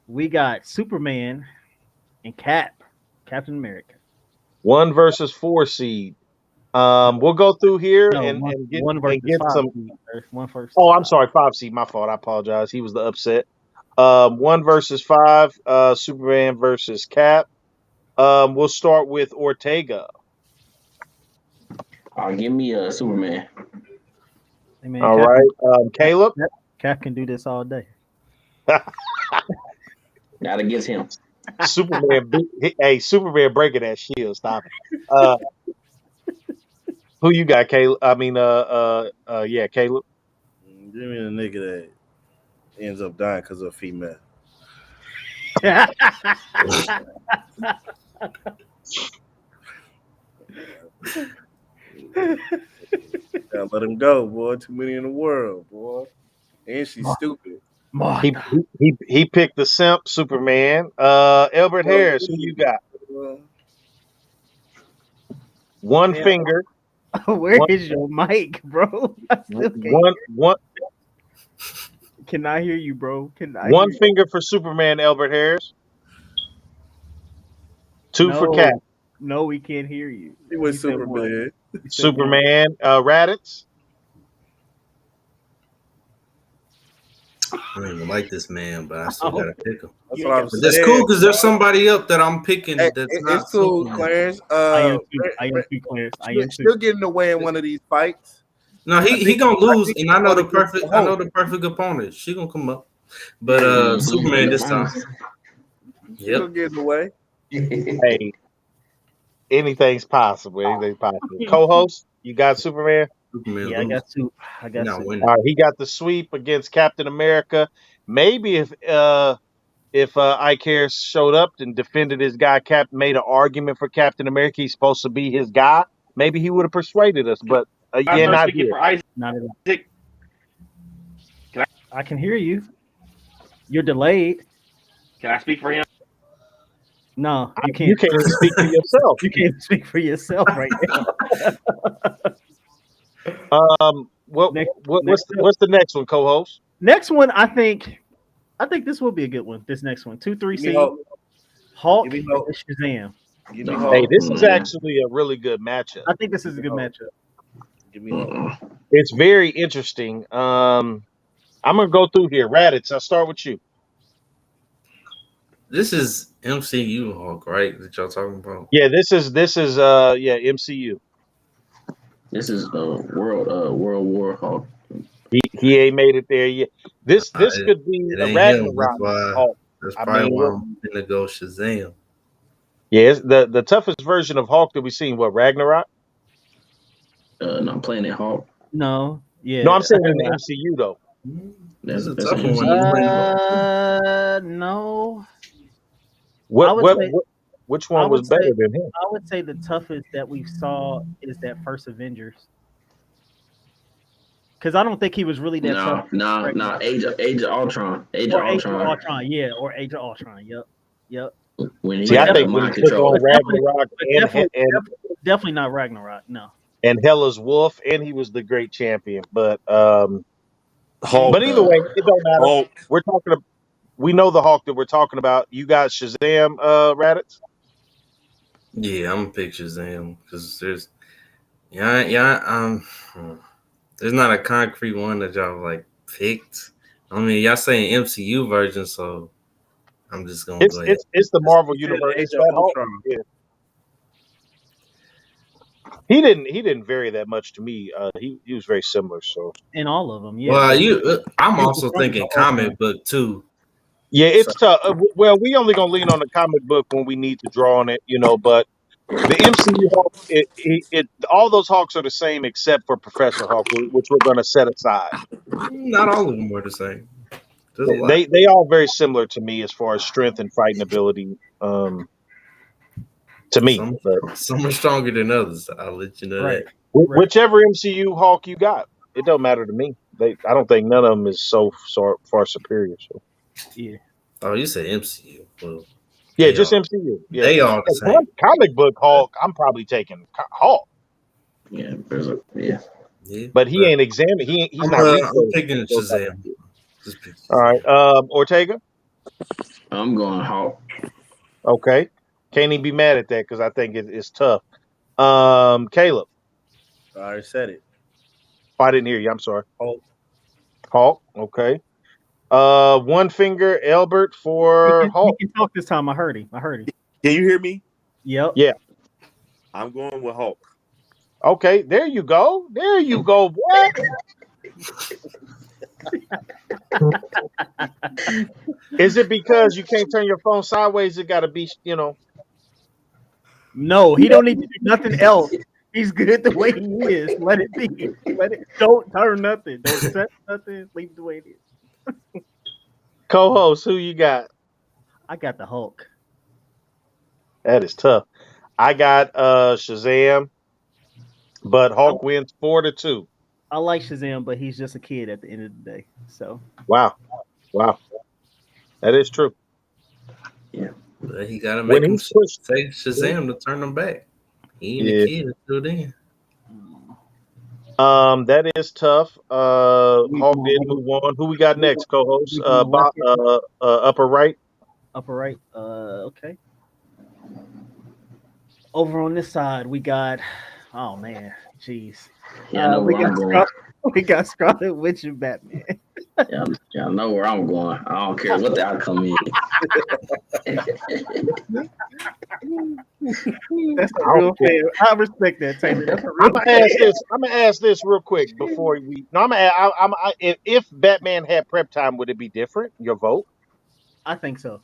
S1: We got Superman and Captain America.
S2: 1 versus 4 seed. We'll go through here
S1: No,
S2: and
S1: one versus
S2: get
S1: five.
S2: some.
S1: One versus
S2: Oh, I'm
S1: five.
S2: sorry, 5 seed. My fault. I apologize. He was the upset. 1 versus 5. Superman versus Cap. We'll start with Ortega.
S5: Give me a Superman.
S1: Hey man,
S2: All right. Caleb.
S1: Cap can do this all day.
S5: Not against him.
S2: Superman. Hey, Superman breaking that shield. Stop it. Who you got, Caleb? I mean, yeah, Caleb.
S4: Give me the nigga that ends up dying because of a female. Gotta let him go, boy. Too many in the world, boy. And she's stupid.
S2: He picked the simp Superman. Albert Harris. Who you got? One
S1: Yeah.
S2: finger.
S1: Where is your mic, bro? I still can't cannot hear you, bro.
S2: One finger for Superman, Albert Harris. 2 for Cap.
S1: No, we can't hear you.
S4: He was
S1: He said one.
S4: Superman.
S1: He said one.
S2: Superman, Raditz.
S3: I don't even like this man, but I still gotta pick him.
S4: That's what I'm
S3: But that's
S4: saying.
S3: cool because there's somebody up that I'm picking.
S4: Hey,
S3: That's not
S4: it's cool,
S3: Superman.
S4: Clarence.
S1: I am too, Clarence. I am too.
S4: Still getting away in one of these fights.
S3: No, he gonna lose, and I know the
S4: perfect
S3: perfect opponent. She gonna come up, but Superman this time.
S4: Still getting away.
S2: Hey, anything's possible. Anything's possible. Co-host, you got Superman.
S3: Superman
S1: Yeah, I
S3: lose.
S1: got two.
S3: Not winning.
S2: All right, he got the sweep against Captain America. Maybe if Ike Harris showed up and defended his guy, made an argument for Captain America, he's supposed to be his guy. Maybe he would have persuaded us, but again, not here.
S1: Not at all. I can hear you. You're delayed.
S6: Can I speak for him?
S1: No, you can't.
S2: You can't even speak for yourself.
S1: You can't speak for yourself right now.
S2: What's the next one, co-host?
S1: Next one, I think this will be a good one. This next one, 2-3 seed, Hulk and Shazam.
S2: Hey, this is actually a really good matchup.
S1: I think this is a good matchup.
S4: Give me Hulk.
S2: It's very interesting. I'm gonna go through here. Raditz, I'll start with you.
S3: This is MCU Hulk, right? That y'all talking about?
S2: Yeah, this is MCU.
S5: This is World War Hulk.
S2: He ain't made it there yet. This could be a Ragnarok Hulk.
S3: That's probably why I'm gonna go Shazam.
S2: Yeah, it's the toughest version of Hulk that we've seen. What, Ragnarok?
S5: No, Planet Hulk.
S1: No, yeah.
S2: No, I'm saying in the MCU though.
S3: That's a
S5: that's
S3: tough
S5: an
S3: one.
S1: No.
S2: Which one was better than him?
S1: I would say the toughest that we saw is that first Avengers. Because I don't think he was really that tough.
S5: No. Age of Ultron. Age of Ultron.
S1: Yeah, or Age of Ultron. Yep.
S5: When he
S2: See, I think
S5: mind
S2: when he took
S5: control.
S2: on Ragnarok
S1: Definitely not Ragnarok. No.
S2: and Hela's Wolf, and he was the great champion. But
S4: Hulk,
S2: but either way, it don't matter.
S4: Hulk.
S2: We know the Hulk that we're talking about. You got Shazam, Raditz?
S3: Yeah, I'm gonna pick Shazam because there's not a concrete one that y'all like picked. I mean, y'all saying MCU version, so I'm just gonna
S2: It's
S3: go ahead.
S2: it's it's the
S4: It's
S2: Marvel
S4: said
S2: universe.
S4: Age
S2: It's
S4: of
S2: that Hulk.
S4: Ultron.
S2: Yeah. He didn't vary that much to me. He was very similar. So
S1: In all of them, yeah.
S3: Well,
S1: But
S3: I'm
S1: he was
S3: also
S1: from the
S3: thinking
S1: Ultron.
S3: comic book too.
S2: yeah,
S3: So
S2: it's tough. Well, we only gonna lean on the comic book when we need to draw on it, But the MCU Hulk, all those Hulks are the same except for Professor Hulk, which we're gonna set aside.
S3: not all of them are the same. There's a lot.
S2: They all very similar to me as far as strength and fighting ability. To me,
S3: Some
S2: but
S3: some are stronger than others. I'll let you know that.
S1: Right. Right.
S2: whichever MCU Hulk you got, it don't matter to me. I don't think none of them is so far superior. So
S1: Yeah.
S3: Oh, you said MCU. Well,
S2: yeah,
S3: they
S2: just
S3: all
S2: MCU. Yeah,
S3: they all the same.
S2: comic book Hulk, I'm probably taking Hulk,
S5: Yeah, there's a yeah.
S3: Yeah,
S2: but he
S3: but
S2: ain't examined. He's
S3: I'm
S2: not
S3: I'm
S2: researched.
S3: picking Shazam. Just pick
S2: All right,
S3: Shazam.
S2: Ortega.
S5: I'm going Hawk.
S2: Okay, can't even be mad at that because I think it's tough. Caleb.
S4: I already said it.
S2: Oh, I didn't hear you. I'm sorry.
S4: Hulk.
S2: Hulk. Okay. One finger, Albert
S1: He
S2: for
S1: can he
S2: Hulk.
S1: can talk this time. I heard him. I heard him.
S6: Can you hear me?
S1: Yep.
S2: Yeah.
S6: I'm going with Hulk.
S2: Okay. There you go. There you go, boy. Is it because you can't turn your phone sideways? It got to be.
S1: No, he don't need to do nothing else. He's good the way he is. Let it be. Let it. Don't turn nothing. Don't set nothing. Leave it the way it is.
S2: Co-host, who you got?
S1: I got the Hulk.
S2: That is tough. I got Shazam, but
S1: I,
S2: Hulk wins 4-2.
S1: I like Shazam, but he's just a kid at the end of the day. So
S2: Wow. Wow. That is true.
S5: Yeah.
S3: But he gotta
S2: When
S3: make him
S2: he's pushed.
S3: say Shazam to turn him back. He ain't a
S2: Yeah.
S3: kid until then.
S2: That is tough.
S1: we
S2: Hulk did
S1: going,
S2: move on. Who we got
S1: we
S2: next,
S1: going,
S2: co-host?
S1: we going left,
S2: Upper right.
S1: upper right. Okay. Over on this side, we got. Oh man, jeez.
S5: Yeah, I know
S1: We
S5: where
S1: got
S5: I'm going.
S1: We got Scarlet Witch and Batman.
S5: Y'all know where I'm going. I don't care what the outcome is.
S1: That's a
S2: I don't
S1: real
S2: care.
S1: fan. I respect that, Taylor. That's a
S2: I'm
S1: real
S2: gonna
S1: fan.
S2: ask this. I'm gonna ask this real quick before we. No, I'm gonna. If Batman had prep time, would it be different? Your vote?
S1: I think so.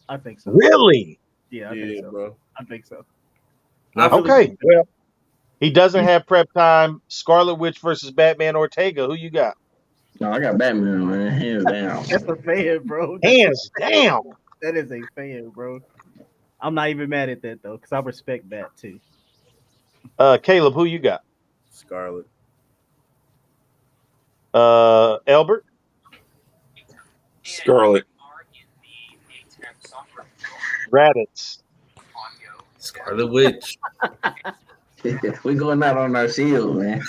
S1: I think so.
S2: Really?
S1: Yeah, I think
S4: Yeah,
S1: so.
S4: bro.
S1: I think so. I
S3: Not
S1: really
S2: Okay.
S1: think so.
S2: Well, he doesn't
S1: He's,
S2: have prep time. Scarlet Witch versus Batman Ortega. Who you got?
S5: No, I got Batman, man. Hands down.
S1: that's a fan, bro.
S2: Hands down.
S1: That is a fan, bro. I'm not even mad at that though, because I respect that too.
S2: Caleb, who you got?
S4: Scarlet.
S2: Albert.
S6: Scarlet.
S2: Raditz.
S3: Scarlet Witch.
S5: We going out on our shield, man.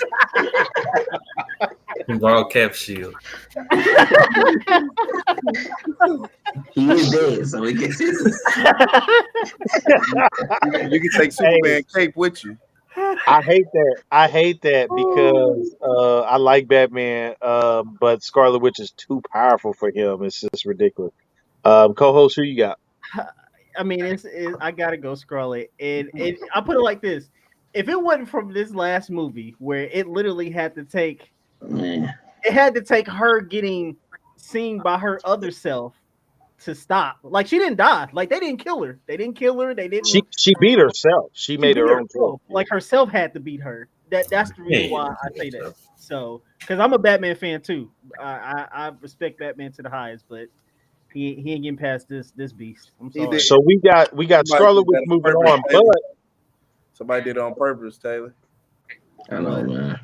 S3: Ball cap shield.
S5: He is dead, so we can.
S4: You can take Superman cape with you.
S2: I hate that. I hate that because I like Batman, but Scarlet Witch is too powerful for him. It's just ridiculous. Co-host, who you got?
S1: I mean, I gotta go Scarlet, and I put it like this: if it wasn't from this last movie where it literally had to take,
S5: Man.
S1: it had to take her getting seen by her other self to stop. Like she didn't die. Like they didn't kill her. They didn't kill her. They didn't.
S2: She beat herself. She
S1: She
S2: made
S1: beat
S2: her own choice.
S1: herself. Like herself had to beat her. That's the reason why I say that. So, because I'm a Batman fan too. I respect Batman to the highest, but he ain't getting past this beast. I'm
S4: He
S1: sorry.
S4: did.
S2: So we got
S4: Somebody
S2: Scarlet
S4: did
S2: Witch
S4: that
S2: moving
S4: purpose,
S2: on,
S4: Taylor. Somebody did it on purpose, Taylor.
S5: I know, man.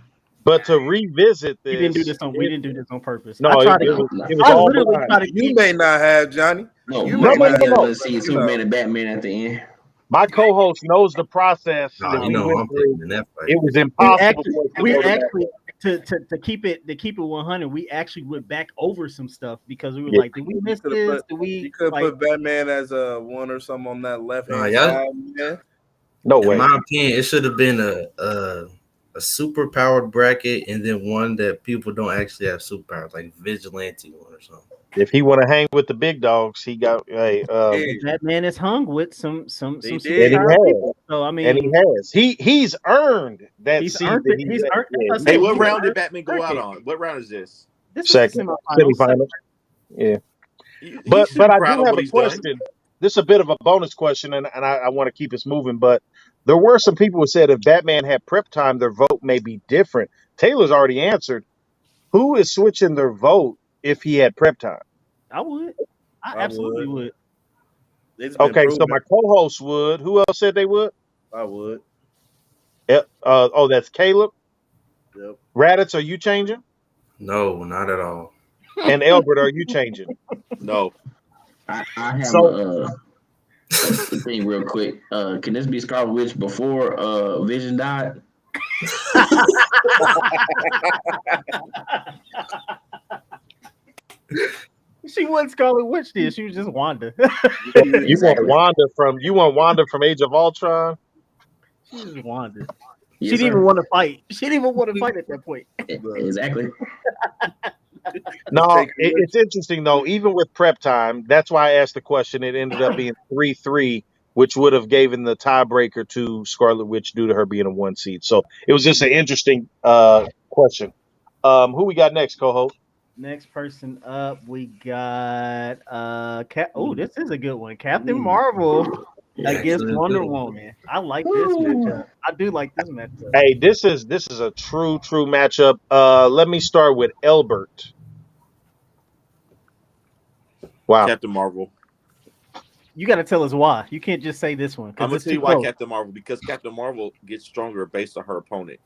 S2: but to revisit
S1: We didn't do
S2: this,
S1: this on. We didn't do this on purpose.
S2: no,
S1: I tried to.
S5: No, no.
S2: it was
S1: I
S2: all
S1: literally
S2: blind.
S1: try to
S4: You
S1: keep.
S4: may not have, Johnny.
S5: No,
S4: You
S2: No,
S4: may
S5: Mike
S2: no,
S4: not
S5: might
S2: no,
S5: just
S4: have,
S2: no.
S5: want to
S4: but
S5: see
S4: you know.
S5: Superman and Batman at the end.
S2: My co-host knows the process
S3: Oh,
S2: that
S3: you
S2: we
S3: know
S2: went
S3: I'm
S2: through.
S3: picking in that fight.
S2: It was
S1: We
S2: impossible
S1: actually,
S2: for us to
S1: we
S2: go to
S1: actually to keep it 100. We actually went back over some stuff because we were
S2: Yeah.
S1: like, did we
S4: You
S1: miss
S4: could have
S1: this?
S4: put
S1: Did we
S4: you could
S1: like?
S4: put Batman as a one or something on that left
S3: Nah,
S4: hand
S3: y'all,
S4: side, man.
S2: No
S3: In
S2: way.
S3: my opinion, it should have been a super powered bracket and then one that people don't actually have superpowers, like vigilante one or something.
S2: If he want to hang with the big dogs, he got
S4: Yeah,
S1: That man is hung with some
S4: he
S2: and he
S4: did.
S1: superpower
S2: has,
S1: people. So I
S2: and he
S1: mean,
S2: has. He's earned that
S1: he's
S2: seat
S1: earned
S2: that
S1: it.
S2: he's
S1: He's
S2: at.
S1: earned.
S2: Yeah,
S1: I
S2: he
S6: Hey,
S1: say
S2: has.
S6: what
S1: he's
S6: round did
S1: earned
S6: Batman go out
S1: bracket.
S6: on? What round is this?
S1: This is the
S2: Second,
S1: semifinals.
S2: semifinals. Yeah.
S6: He should
S2: But
S6: be
S2: I
S6: proud
S2: do
S6: of
S2: have
S6: what
S2: a
S6: he's done.
S2: question. This is a bit of a bonus question, and I want to keep us moving. But there were some people who said if Batman had prep time, their vote may be different. Taylor's already answered. Who is switching their vote if he had prep time?
S1: I would. I
S4: I
S1: absolutely
S4: would.
S1: would.
S4: It's been
S2: Okay, so
S4: proven.
S2: my co-host would. Who else said they would?
S4: I would.
S2: Oh, that's Caleb.
S4: Yep.
S2: Raditz, are you changing?
S3: No, not at all.
S2: And Albert, are you changing?
S6: No.
S5: I have
S2: So
S5: a thing real quick. Can this be Scarlet Witch before Vision died?
S1: She wasn't Scarlet Witch, did she? Was just Wanda.
S5: Exactly.
S2: you want Wanda from Age of Ultron?
S1: She was just Wanda. She
S5: Yes,
S1: didn't even
S5: sir.
S1: want to fight. She didn't even want to fight at that point.
S5: Exactly.
S2: No,
S4: Take it.
S2: it's interesting though. Even with prep time, that's why I asked the question. It ended up being 3-3, which would have given the tiebreaker to Scarlet Witch due to her being a one seed. So it was just an interesting question. Who we got next, co-host?
S1: Next person up, we got oh, this is a good one. Captain
S4: Ooh.
S1: Marvel
S5: Yeah.
S1: against
S3: Actually,
S1: Wonder
S3: good.
S1: Woman. I like this matchup. I do like this matchup.
S2: Hey, this is a true matchup. Let me start with Elbert. Wow.
S6: Captain Marvel.
S1: You got to tell us why. You can't just say this one
S6: I'm
S1: because
S6: gonna
S1: it's
S6: tell
S1: too
S6: you why
S1: close.
S6: Captain Marvel, because Captain Marvel gets stronger based on her opponent.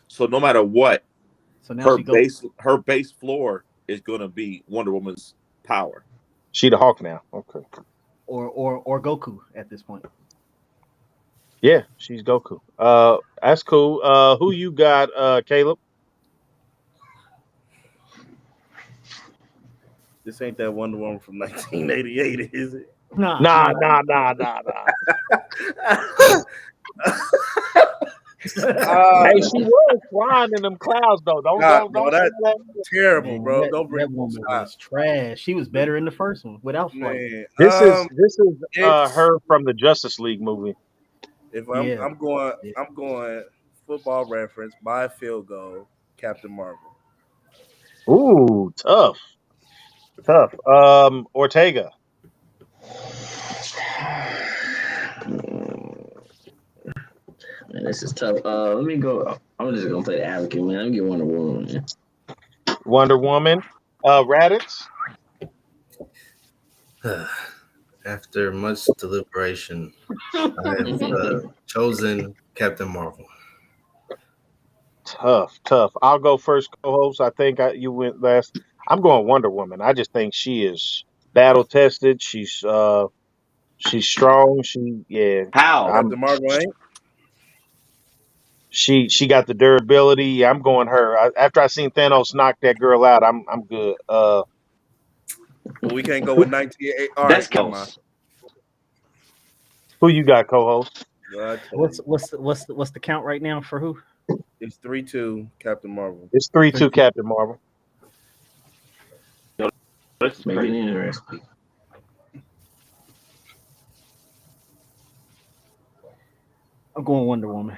S6: So no matter what,
S1: So now she goes,
S6: her base floor is gonna be Wonder Woman's power.
S2: She the Hawk now. Okay.
S1: or Goku at this point.
S2: Yeah, she's Goku. That's cool. Who you got, Caleb?
S4: This ain't that Wonder Woman from 1988, is it?
S1: Nah,
S2: Nah.
S4: Uh,
S2: Hey, she was flying in them clouds though.
S4: God, bro,
S2: Don't
S4: that's
S2: say that.
S4: terrible,
S1: Man,
S4: bro.
S1: that,
S4: Don't bring
S1: that woman
S4: stop,
S1: was trash. She was better in the first one without flight.
S4: man.
S2: This is
S4: It's
S2: her from the Justice League movie.
S4: if
S1: Yeah.
S4: I'm going football reference by a field goal, Captain Marvel.
S2: Ooh, tough. Ortega.
S5: Man, this is tough. Let me go. I'm just gonna play the advocate, man. Let me get Wonder Woman, man.
S2: Wonder Woman. Raditz.
S3: After much deliberation, I have chosen Captain Marvel.
S2: Tough. I'll go first, co-host. I think you went last. I'm going Wonder Woman. I just think she is battle tested. She's strong.
S6: How?
S2: I'm
S4: Captain Marvel ain't.
S2: she got the durability. I'm going her. After I seen Thanos knock that girl out, I'm good.
S4: But we can't go with 1988. All
S6: That's
S4: right, never mind.
S6: close.
S2: Who you got, co-host?
S4: Well, I tell
S1: What's
S4: you.
S1: what's the count right now for who?
S4: It's 3-2 Captain Marvel.
S2: It's 3-2 Captain Marvel.
S6: That's
S5: Make it
S6: crazy.
S5: interesting.
S1: I'm going Wonder Woman.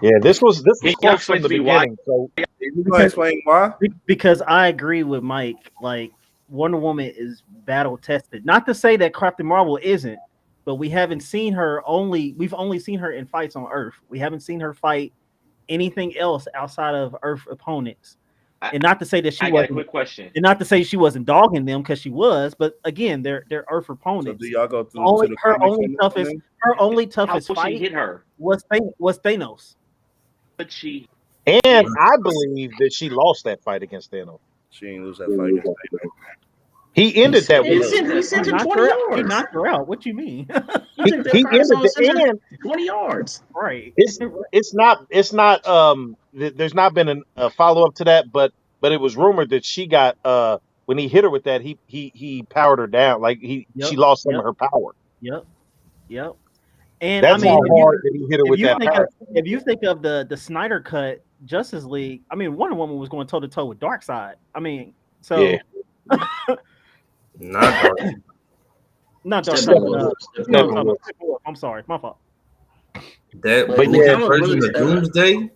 S2: Yeah, this was
S6: Can y'all
S2: close from
S6: explain
S2: the
S6: to me why?
S2: beginning. So
S4: You gonna explain why?
S1: Because I agree with Mike. Like Wonder Woman is battle tested. Not to say that Captain Marvel isn't, but we haven't seen her we've only seen her in fights on Earth. We haven't seen her fight anything else outside of Earth opponents. And not to say that she
S6: I got a
S1: wasn't
S6: quick question.
S1: and not to say she wasn't dogging them because she was, but again, they're Earth
S4: So
S1: opponents.
S4: do y'all go through
S1: Only
S4: to the
S1: her
S4: comics
S1: only
S4: on this
S1: toughest
S4: one?
S1: her only
S6: How
S1: toughest
S6: will she
S1: fight
S6: hit her?
S1: was Thanos.
S6: But she
S2: and I believe that she lost that fight against Thanos.
S4: She ain't lose that fight against Thanos.
S2: He ended that
S5: He
S2: with her.
S5: sent
S1: He
S5: her
S1: knocked
S5: 20
S1: her out. He
S5: yards.
S1: knocked her out. What you mean?
S5: He took that
S2: He
S5: Parasol
S2: ended
S5: and sent her
S2: and
S5: 20 yards.
S1: right.
S2: it's not there's not been a follow up to that, but it was rumored that she got when he hit her with that he powered her down, like she
S1: Yep.
S2: lost some
S1: Yep.
S2: of her power.
S1: Yep. Yep. And I
S2: That's
S1: mean,
S2: how hard that he hit her with that power.
S1: if you think of the Snyder cut Justice League, I mean, Wonder Woman was going toe to toe with Darkseid. I mean,
S2: Yeah.
S1: so
S3: Not dark.
S1: not
S5: Steppenwolf.
S1: you know what I'm talking
S2: Steppenwolf.
S1: about. Steppenwolf. I'm sorry, my fault.
S3: That
S5: But
S2: yeah,
S3: movie
S5: comic
S3: version
S5: books,
S3: of Doomsday,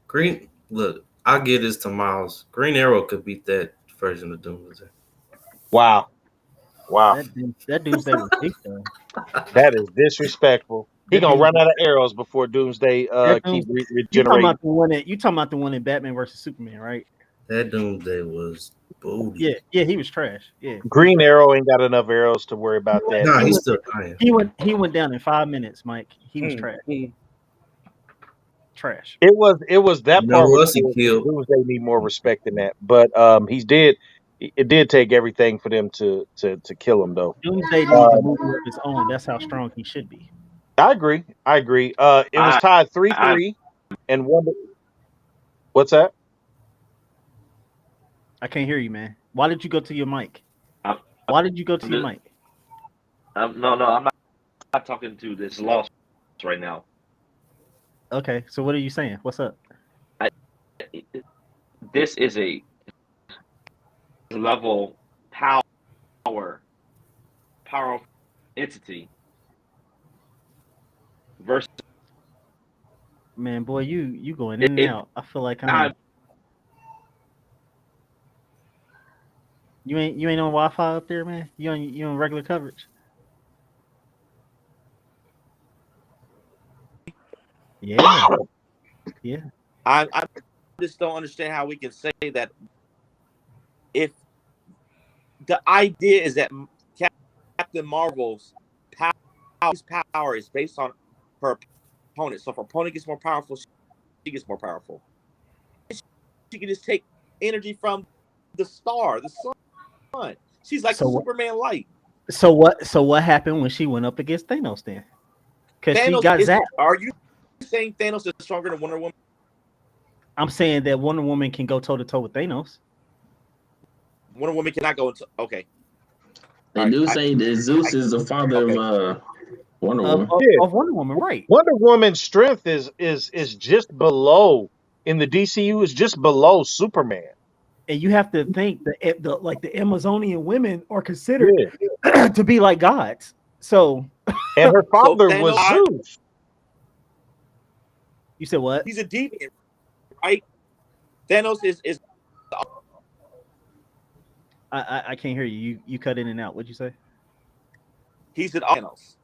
S3: Green. Look, I'll give this to Miles. Green Arrow could beat that version of Doomsday.
S2: Wow. Wow.
S1: That Doomsday was big though.
S2: That is disrespectful. He
S1: That
S2: gonna run
S1: Doomsday.
S2: out of arrows before Doomsday
S1: That
S2: keep
S1: Doomsday.
S2: regenerating.
S1: You talking about the one in Batman versus Superman, right?
S3: That Doomsday was booty.
S1: Yeah, he was trash. Yeah,
S2: Green Arrow ain't got enough arrows to worry about that.
S3: Nah,
S1: he
S3: he's
S1: went
S3: still dying.
S1: he went down in 5 minutes, Mike. He was trash. Trash.
S2: It was that
S3: You know
S2: part
S3: who
S2: was
S3: else he
S2: cool.
S3: killed?
S2: Doomsday need more respect than that. But it did take everything for them to kill him though.
S1: Doomsday needs a movie of his own. That's how strong he should be.
S2: I agree. I agree. It was
S6: I,
S2: tied
S6: I
S2: 3-3 and Wonder. What's that?
S1: I can't hear you, man. Why did you go to your mic?
S6: I'm,
S1: Why did you go to
S6: I'm,
S1: your
S6: just,
S1: mic?
S6: no, I'm not talking to this loss right now.
S1: Okay, so what are you saying? What's up?
S6: This is a level powerful entity versus
S1: Man, boy, you going in and
S6: it.
S1: out. I feel like
S6: I,
S1: you ain't on Wi-Fi up there, man. You on regular coverage. Yeah, yeah.
S6: I just don't understand how we can say that if the idea is that Captain Marvel's power is based on her opponent. So if her opponent gets more powerful, she gets more powerful. She can just take energy from the star, the sun. She's like
S1: So
S6: Superman light.
S1: So what happened when she went up against Thanos then? Because she got zapped.
S6: Are you saying Thanos is stronger than Wonder Woman?
S1: I'm saying that Wonder Woman can go toe to toe with Thanos.
S6: Wonder Woman cannot go into. Okay.
S5: They do say that Zeus is the father of Wonder Woman.
S1: Of Wonder Woman, right?
S2: Wonder Woman's strength is just below in the DCU is just below Superman.
S1: And you have to think the Amazonian women are considered
S2: Yeah.
S1: to be like gods. So
S2: And her father was Zeus.
S1: You said what?
S6: He's a deviant, right? Thanos is.
S1: I can't hear you. You cut in and out. What'd you say?
S6: He's an Thanos.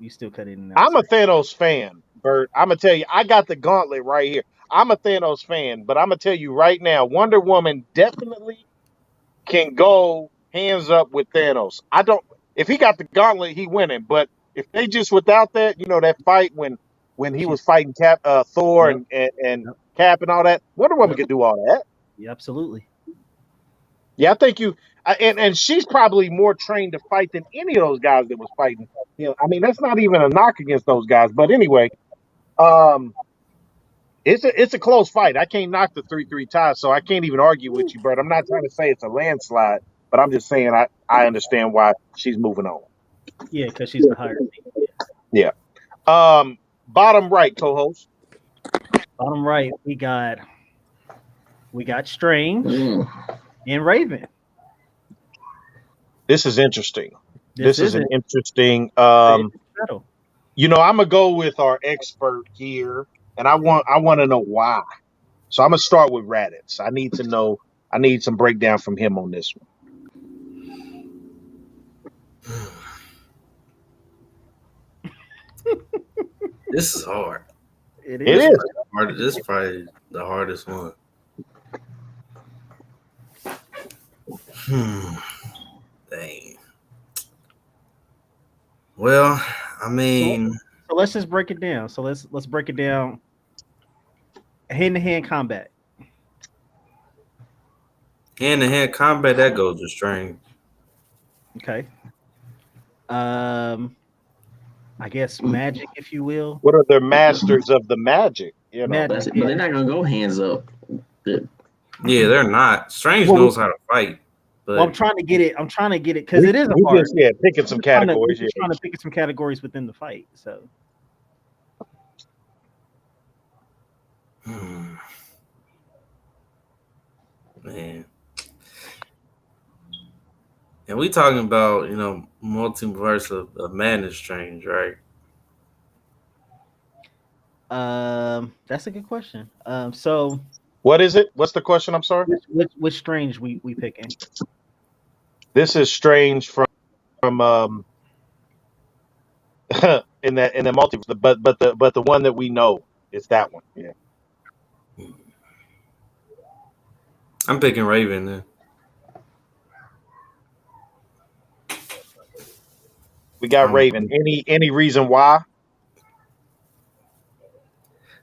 S1: You still cut in and out.
S2: I'm a Thanos fan, Bert. I'm gonna tell you, I got the gauntlet right here. I'm a Thanos fan, but I'm gonna tell you right now, Wonder Woman definitely can go hands up with Thanos. If he got the gauntlet, he winning. But if they just without that, that fight when he was fighting Thor and Cap and all that, Wonder Woman could do all that.
S1: Yeah, absolutely.
S2: Yeah, I think and she's probably more trained to fight than any of those guys that was fighting. I mean, that's not even a knock against those guys. But anyway, it's a close fight. I can't knock the 3-3 tie, so I can't even argue with you, Bert. I'm not trying to say it's a landslide, but I'm just saying I understand why she's moving on.
S1: Yeah, because she's the higher seed.
S2: Yeah. Bottom right, co-host.
S1: Bottom right, we got Strange and Raven.
S2: This is interesting. This is an interesting.
S1: battle.
S2: I'm gonna go with our expert here, and I want to know why. So I'm gonna start with Raditz. I need to know. I need some breakdown from him on this one.
S3: This is hard.
S1: It
S2: is.
S3: This is probably the hardest one. Dang. Well, I mean,
S1: so let's just break it down. So let's break it down. Hand-to-hand combat.
S3: Hand-to-hand combat, that goes to Strange.
S1: Okay. I guess magic, if you will.
S2: What are the masters of the magic?
S5: But they're not gonna go hands up.
S3: Yeah, they're not. Strange knows how to fight.
S1: Well, I'm
S3: But
S1: trying to get it. I'm trying to get it because it is a
S2: We
S1: part.
S2: just picking some
S1: We're
S2: categories.
S1: just trying to pick some categories within the fight. So
S3: man, and we talking about multiverse of Madness Strange, right?
S1: that's a good question. So
S2: What is it? What's the question? I'm sorry.
S1: which strange we picking?
S2: This is Strange from in the multi, but the one that we know is that one. Yeah,
S3: I'm picking Raven. Then.
S2: we got
S3: Um,
S2: Raven. Any reason why?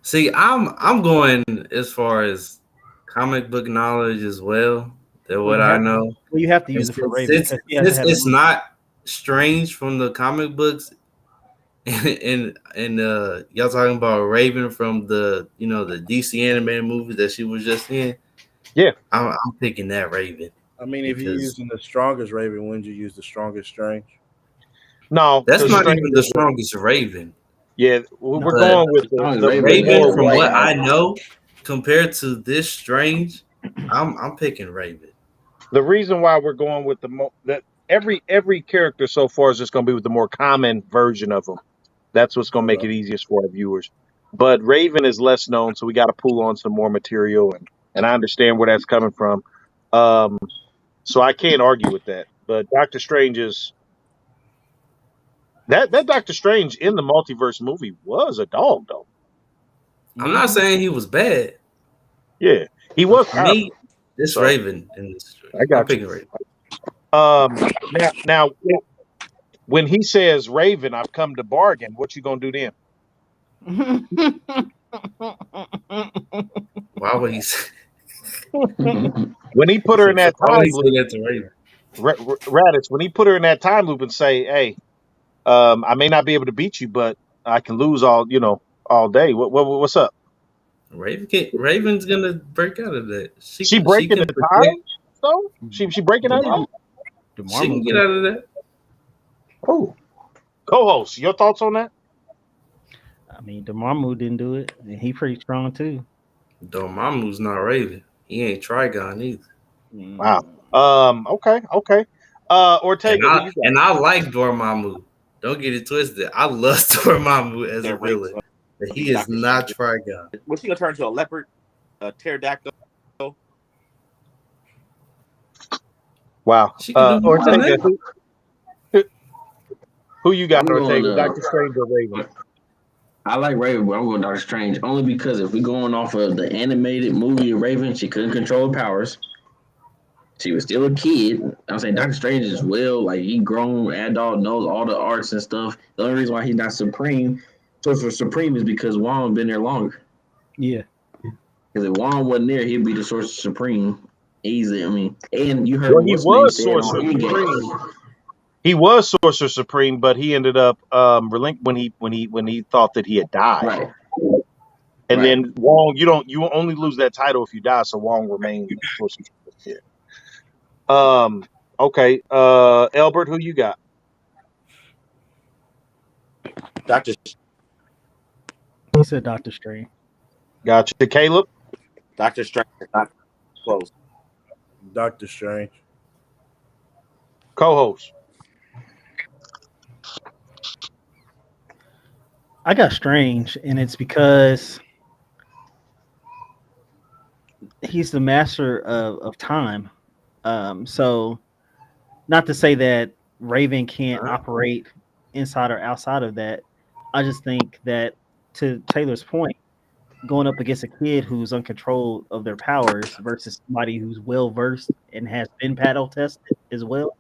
S3: See, I'm going as far as comic book knowledge as well. That
S1: Well,
S3: what I know.
S1: you have to use it for
S3: Since,
S1: Raven
S3: since
S1: because he hasn't
S3: since
S1: had a
S3: it's
S1: movie.
S3: not strange from the comic books, and y'all talking about Raven from the DC animated movies that she was just in.
S2: Yeah.
S3: I'm picking that Raven
S4: I mean, if you're
S3: because
S4: using the strongest Raven, wouldn't you use the strongest Strange?
S2: No,
S3: that's
S2: because
S3: not
S2: Strange.
S3: even the strongest Raven.
S2: Yeah, we're
S3: But
S2: going with the
S5: Raven
S3: Raven,
S2: more
S3: from
S5: is
S3: what
S2: white.
S3: I know, compared to this Strange, I'm picking Raven.
S2: The reason why we're going with that every character so far is just going to be with the more common version of them. That's what's going to make it easiest for our viewers. But Raven is less known, so we got to pull on some more material, and I understand where that's coming from. Um, so I can't argue with that. But Doctor Strange is that Doctor Strange in the multiverse movie was a dog, though.
S3: I'm not saying he was bad.
S2: Yeah, he
S3: But
S2: was
S3: for me,
S2: powerful.
S3: this
S2: So
S3: Raven in this Strange.
S2: I
S3: I'm
S2: got you.
S3: picking Raven.
S2: Now when he says Raven, I've come to bargain. What you gonna do then?
S3: Why would he say,
S2: When he put her in that
S3: why would
S2: time
S3: he say
S2: loop,
S3: that to Raven?
S2: Raditz, when he put her in that time loop and say, "Hey, I may not be able to beat you, but I can lose all day." What's up?
S3: Raven's gonna break out of that.
S2: She
S3: She
S2: breaking
S3: can
S2: the time
S3: protect.
S2: though? She breaking out of
S1: Demar-
S2: that?
S3: She can
S1: Demarmu
S3: get
S1: could.
S3: out of that.
S2: Oh, co-host, your thoughts on that?
S1: I mean, Demarmu didn't do it, and he pretty strong too.
S3: Dormammu's not Raven. He ain't Trigon either.
S2: Wow.
S1: Mm.
S2: Okay.
S3: And
S2: Ortega, who
S3: I
S2: you got?
S3: and I like Dormammu. Don't get it twisted. I love Dormammu as a
S6: That Raven's
S3: villain,
S6: gonna
S3: but
S6: be
S3: he is
S6: Doctor
S3: not
S6: Strange.
S3: Trigon.
S6: What's he gonna turn into, a leopard, a pterodactyl?
S2: Wow.
S3: She can do more than
S2: Ortega,
S3: that.
S2: who you got?
S5: I'm going.
S2: Ortega, Doctor Strange or Raven?
S5: I like Raven, but I'm going Doctor Strange only because if we're going off of the animated movie of Raven, she couldn't control her powers. She was still a kid. I'm saying Doctor Strange is like he grown adult, knows all the arts and stuff. The only reason why he's not Supreme, Sorcerer Supreme, is because Wong been there longer.
S1: Yeah.
S5: Because if Wong wasn't there, he'd be the Sorcerer Supreme easily. I mean, and you heard
S2: Well, he
S5: what's name
S2: was
S5: said on
S2: Sorcerer Supreme.
S5: Endgame.
S2: He was Sorcerer Supreme, but he ended up when he thought that he had died.
S5: Right.
S2: And
S5: Right.
S2: then Wong, you only lose that title if you die, so Wong remained Sorcerer Supreme. Yeah. Okay. Albert, who you got?
S6: Doctor
S1: He said Doctor Strange.
S2: Gotcha. Caleb,
S6: Strange is not close.
S4: Doctor Strange.
S2: co-host.
S1: I got Strange, and it's because he's the master of time. So not to say that Raven can't operate inside or outside of that. I just think that to Taylor's point, going up against a kid who's uncontrolled of their powers versus somebody who's well versed and has been paddle tested as well.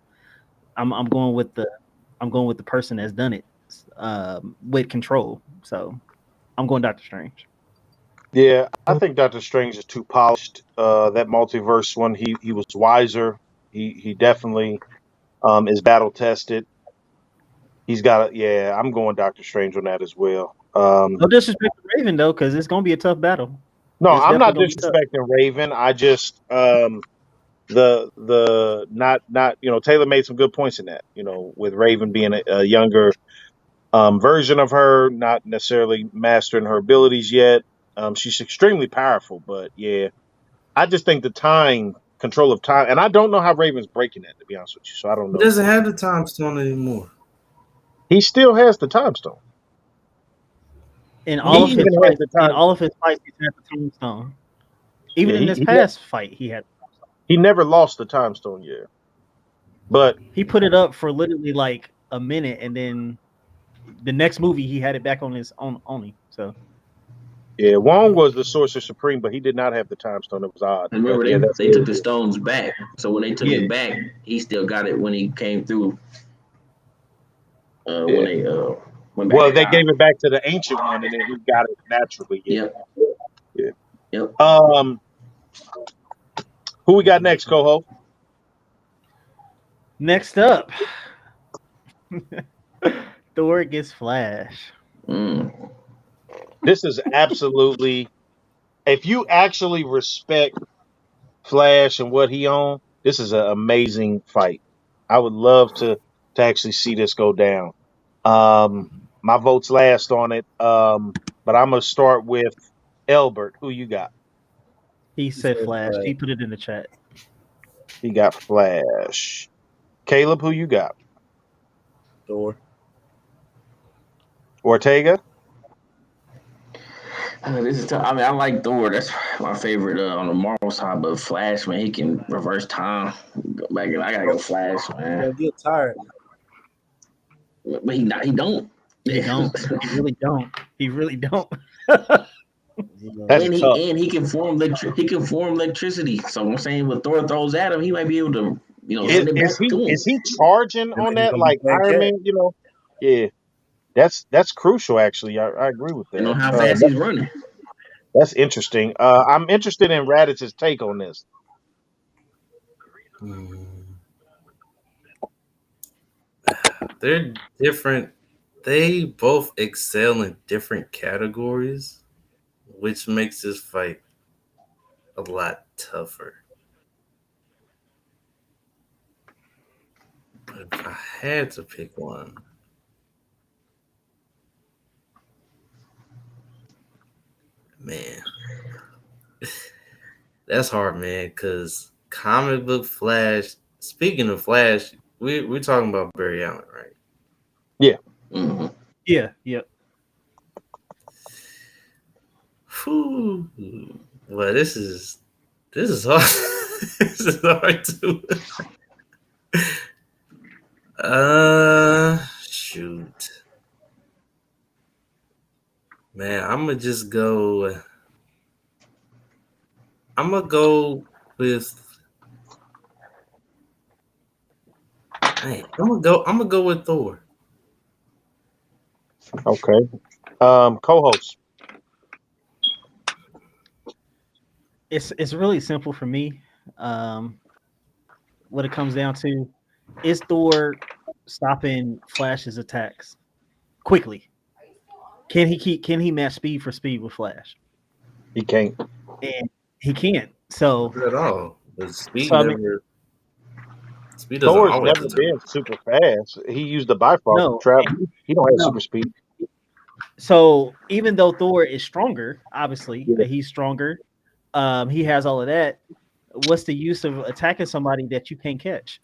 S1: I'm going with the person that's done it with control. So I'm going Doctor Strange.
S2: Yeah, I think Doctor Strange is too polished. That multiverse one, he was wiser. He definitely is battle tested. He's got a yeah. I'm going Doctor Strange on that as well.
S1: No disrespect to Raven though, because it's gonna be a tough battle.
S2: No,
S1: It's
S2: I'm
S1: definitely
S2: not
S1: gonna be tough.
S2: disrespecting Raven. I just the not Taylor made some good points in that, with Raven being a younger version of her, not necessarily mastering her abilities yet. She's extremely powerful, but yeah, I just think the time control of time, and I don't know how Raven's breaking that, to be honest with you. So I don't
S3: He
S2: know.
S3: doesn't have the time stone anymore.
S2: He still has the time stone.
S1: In
S2: He
S1: all of
S2: even
S1: his
S2: has
S1: fights,
S2: the time.
S1: he's had the tombstone. Even
S2: Yeah,
S1: in this past fight, he had.
S2: he never lost the time stone yet. But
S1: He put it up for literally like a minute, and then the next movie he had it back on his own only. So
S2: yeah, Wong was the Sorcerer Supreme, but he did not have the time stone. It was odd.
S5: And
S2: But
S5: remember,
S2: yeah, that's
S5: they
S2: very
S5: took the
S2: good.
S5: stones back. So when they took
S1: yeah,
S5: it back, he still got it when he came through. When
S2: Yeah.
S5: they went back
S2: Well,
S5: in
S2: they gave
S5: time.
S2: it back to the ancient one, and then he got it naturally. Yeah.
S5: Yep.
S2: Yeah.
S5: Yep.
S2: Who we got next, Coho?
S1: next up, Thor gets Flash.
S5: Mm.
S2: This is absolutely. If you actually respect Flash and what he owned, this is an amazing fight. I would love to actually see this go down. My vote's last on it. But I'm gonna start with Elbert. Who you got?
S1: He
S4: He
S1: said
S4: said
S1: Flash.
S4: Flash.
S1: He put it in the chat.
S2: He got Flash. Caleb, who you got?
S4: Thor.
S2: Ortega?
S5: This is tough. I mean, I like Thor. That's my favorite on the Marvel side. But Flash, man, he can reverse time. Go back. I gotta go Flash,
S4: He's gonna
S5: man.
S4: get tired.
S5: But he not. He don't.
S1: He don't. He really don't. He really don't.
S4: He gonna
S2: That's
S4: get
S2: tough.
S5: And he can form he can form electricity. So I'm saying, when Thor throws at him, he might be able to,
S2: Is,
S5: send it
S2: is
S5: back
S2: he
S5: to him.
S2: is he charging
S4: and
S2: on
S4: then he's
S2: that
S4: gonna be
S2: like
S4: playing
S2: Iron
S4: catch.
S2: Man? Yeah, that's crucial. Actually, I agree with
S5: And
S2: that.
S5: on how fast he's running.
S2: That's interesting. I'm interested in Raditz's take on this.
S3: Mm. They're different. They both excel in different categories, which makes this fight a lot tougher. But if I had to pick one, man, that's hard, man. Because comic book Flash. Speaking of Flash, we're talking about Barry Allen, right?
S2: Yeah,
S5: Hmm.
S1: yeah, yeah.
S3: Whew. Well, this is hard. This is hard to. Shoot, man. I'm gonna just go. I'm gonna go with. Man, I'm gonna go with Thor.
S2: okay. Co-host.
S1: It's really simple for me. Um, what it comes down to is Thor stopping Flash's attacks quickly. Can he match speed for speed with Flash?
S2: He can't.
S1: And he can't. So
S3: Not at all. But
S1: so I mean
S3: speed doesn't
S2: Thor's
S3: always
S2: never
S3: determine.
S2: been super fast. He used the Bifrost to
S1: no,
S2: travel. He don't have
S1: no.
S2: super speed.
S1: So even though Thor is stronger, obviously
S2: Yeah,
S1: he's stronger. He has all of that. What's the use of attacking somebody that you can't catch?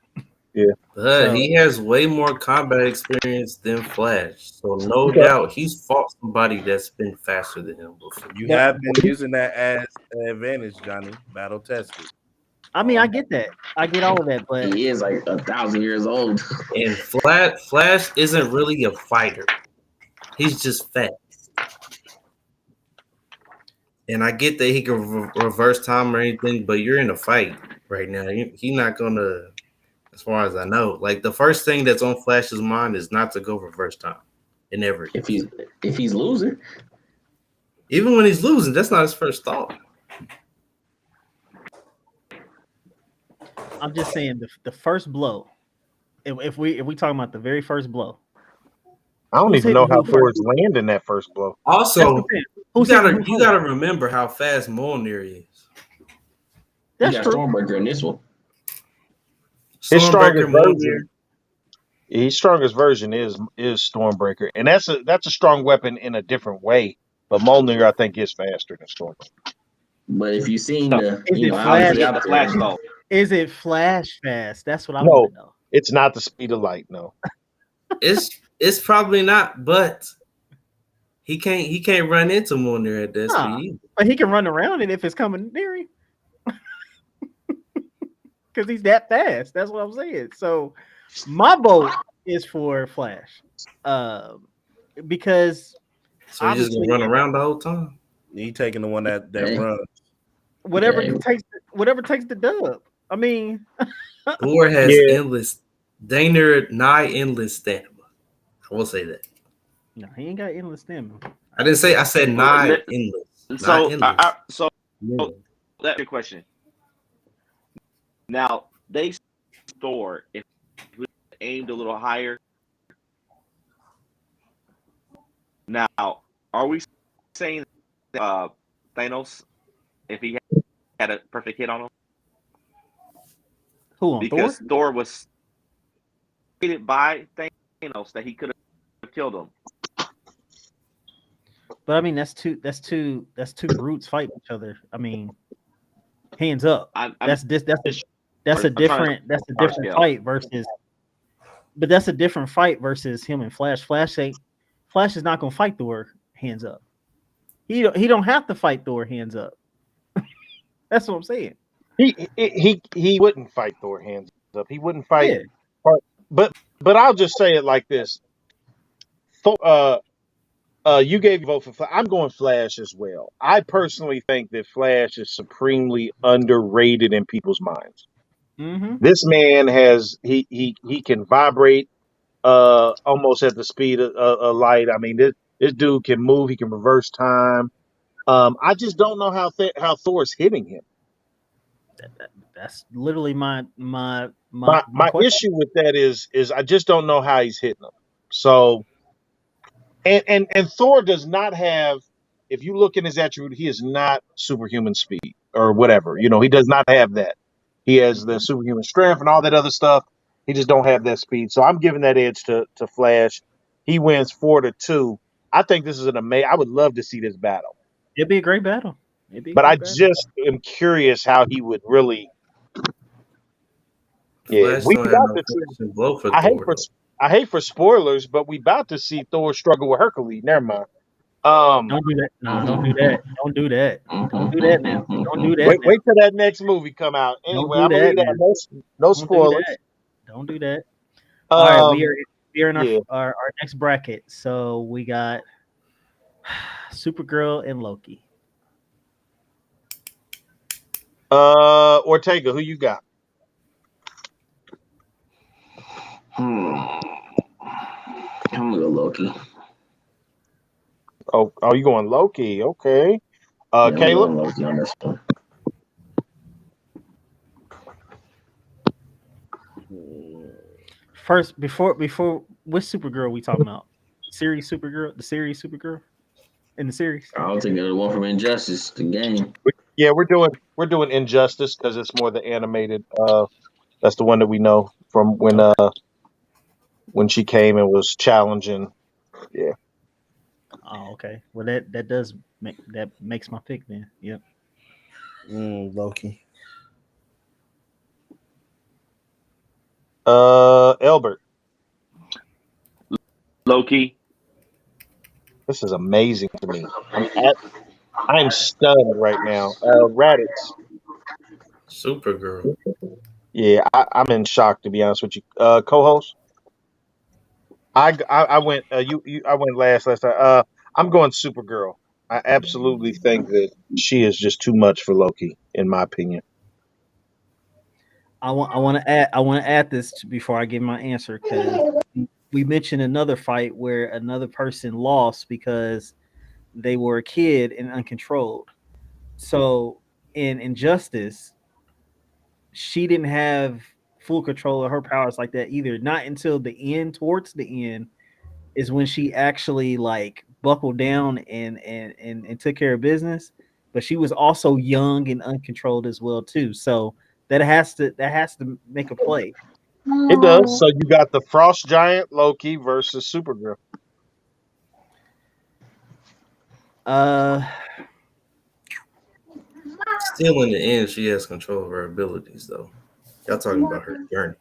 S2: yeah.
S3: But
S1: So
S3: he has way more combat experience than Flash. So no
S2: Okay.
S3: doubt he's fought somebody that's been faster than him before.
S4: You
S1: that,
S4: have been using that as an advantage, Johnny. Battle tested.
S1: I mean, I get that. I get all of that, but
S5: He is like 1,000 years old.
S3: And Flash isn't really a fighter. He's just fast. And I get that he can reverse time or anything, but you're in a fight right now. He's not gonna, as far as I know, like the first thing that's on Flash's mind is not to go reverse time. It never
S5: if
S3: is.
S5: he's losing,
S3: Even when he's losing, that's not his first thought.
S1: I'm just saying the first blow. If we talking about the very first blow,
S2: I don't
S1: who's
S2: even know
S1: hitting
S2: how
S1: who first?
S2: Thor's landing that first blow.
S1: That's the
S3: Also,
S1: thing.
S3: you
S1: Who's hitting
S3: gotta
S1: who
S3: you
S1: first?
S3: gotta remember how fast Mjolnir is.
S5: he
S1: That's
S5: got
S1: true.
S5: Stormbreaker in this one.
S2: His
S3: Stormbreaker,
S2: strongest
S3: Mjolnir.
S2: version, his strongest version is Stormbreaker, and that's a strong weapon in a different way. But Mjolnir, I think, is faster than Stormbreaker.
S5: But if you seen
S6: So
S5: the,
S1: Is it
S5: I'll
S6: we
S1: flash?
S5: put it
S6: forget
S5: out
S6: the Flash
S5: there.
S6: though.
S1: Is it flash fast? That's what I want
S2: No,
S1: to know.
S2: it's not the speed of light. No,
S3: It's probably not, but he can't run into Mjolnir at that
S1: Nah,
S3: speed.
S1: but he can run around it if it's coming near him because he's that fast. That's what I'm saying. So my vote is for Flash, because
S3: So he's just gonna
S1: obviously
S3: run around the whole time.
S4: He taking the one that
S5: Hey,
S4: runs.
S5: hey,
S1: whatever takes the dub. I mean,
S3: Thor has
S2: yeah,
S3: endless, Daner nigh endless stamina. I will say that.
S1: no, he ain't got endless stamina.
S3: I didn't say. I said nigh
S6: Let-
S3: endless, not
S6: So,
S3: endless.
S6: so
S3: Yeah.
S6: that's your question. Now they Thor if we aimed a little higher. Now, are we saying Thanos if he had a perfect hit on him?
S1: Who on Thor?
S6: Because Thor was hated by Thanos that he could have killed him.
S1: But I mean, that's two brutes fighting each other. I mean, hands up.
S6: I'm
S1: That's this. That's a
S6: I'm trying to
S1: different
S6: scale.
S1: fight versus. But that's a different fight versus him and Flash. Flash is not gonna fight Thor hands up. He don't have to fight Thor hands up. That's what I'm saying.
S2: he wouldn't fight Thor hands up. He wouldn't fight.
S1: Yeah.
S2: But I'll just say it like this. Thor, you gave your vote for Flash. I'm going Flash as well. I personally think that Flash is supremely underrated in people's minds.
S1: Mm-hmm.
S2: This man he can vibrate almost at the speed of light. I mean, this dude can move. He can reverse time. I just don't know how Thor's hitting him.
S1: That's literally my
S2: My
S1: question.
S2: issue with that is I just don't know how he's hitting them. So and Thor does not have. If you look in his attribute, he is not superhuman speed or whatever. You know, he does not have that. He has the superhuman strength and all that other stuff. He just don't have that speed. So I'm giving that edge to Flash. He wins 4-2. I think this is an amazing. I would love to see this battle,
S1: It'd be a great battle. It'd be a
S2: but I
S1: great battle.
S2: just am curious how he would really. Yeah,
S3: Flash
S2: we
S3: don't have
S2: about
S3: no
S2: to see.
S3: finishing blow for
S2: I hate
S3: Thor
S2: for
S3: though.
S2: I hate for spoilers, but we about to see Thor struggle with Hercules. Never mind. Um,
S1: Don't do that. No, don't do that. Don't do that. Don't do that now. Don't do that
S2: wait,
S1: now.
S2: wait till that next movie come out.
S1: Don't
S2: Anyway,
S1: do
S2: I'm gonna
S1: that
S2: leave that.
S1: now.
S2: No
S1: Don't do
S2: spoilers.
S1: that. Don't do that. All right,
S2: Um,
S1: we are in
S2: yeah.
S1: our next bracket. So we got Supergirl and Loki.
S2: Ortega, who you got?
S5: I'm gonna go Loki.
S2: Oh, you going Loki? Okay.
S5: Yeah, I'm
S2: Caleb.
S5: going Loki on this one.
S1: First, before which Supergirl we talking about? The series Supergirl in the series.
S5: I'll take the one from Injustice, the game.
S2: Yeah, we're doing Injustice because it's more the animated. That's the one that we know from
S1: Okay.
S2: when she came and was challenging. Yeah.
S1: Oh, okay. Well, that makes my pick then. Yep.
S4: Loki.
S2: Elbert.
S6: Loki.
S2: This is amazing to me. I'm stunned right now. Raditz.
S3: Supergirl.
S2: Yeah, I'm in shock to be honest with you. Co-host. I went I went last time. I'm going Supergirl. I absolutely think that she is just too much for Loki, in my opinion.
S1: I want to add this before I give my answer because we mentioned another fight where another person lost because they were a kid and uncontrolled. So in Injustice, she didn't have full control of her powers like that either. Not until the end, towards the end, is when she actually like buckled down and took care of business. But she was also young and uncontrolled as well too. So that has to make a play.
S2: It does. So you got the Frost Giant Loki versus Supergirl.
S1: Uh,
S3: Still, in the end, she has control of her abilities, though. Y'all talking about her journey.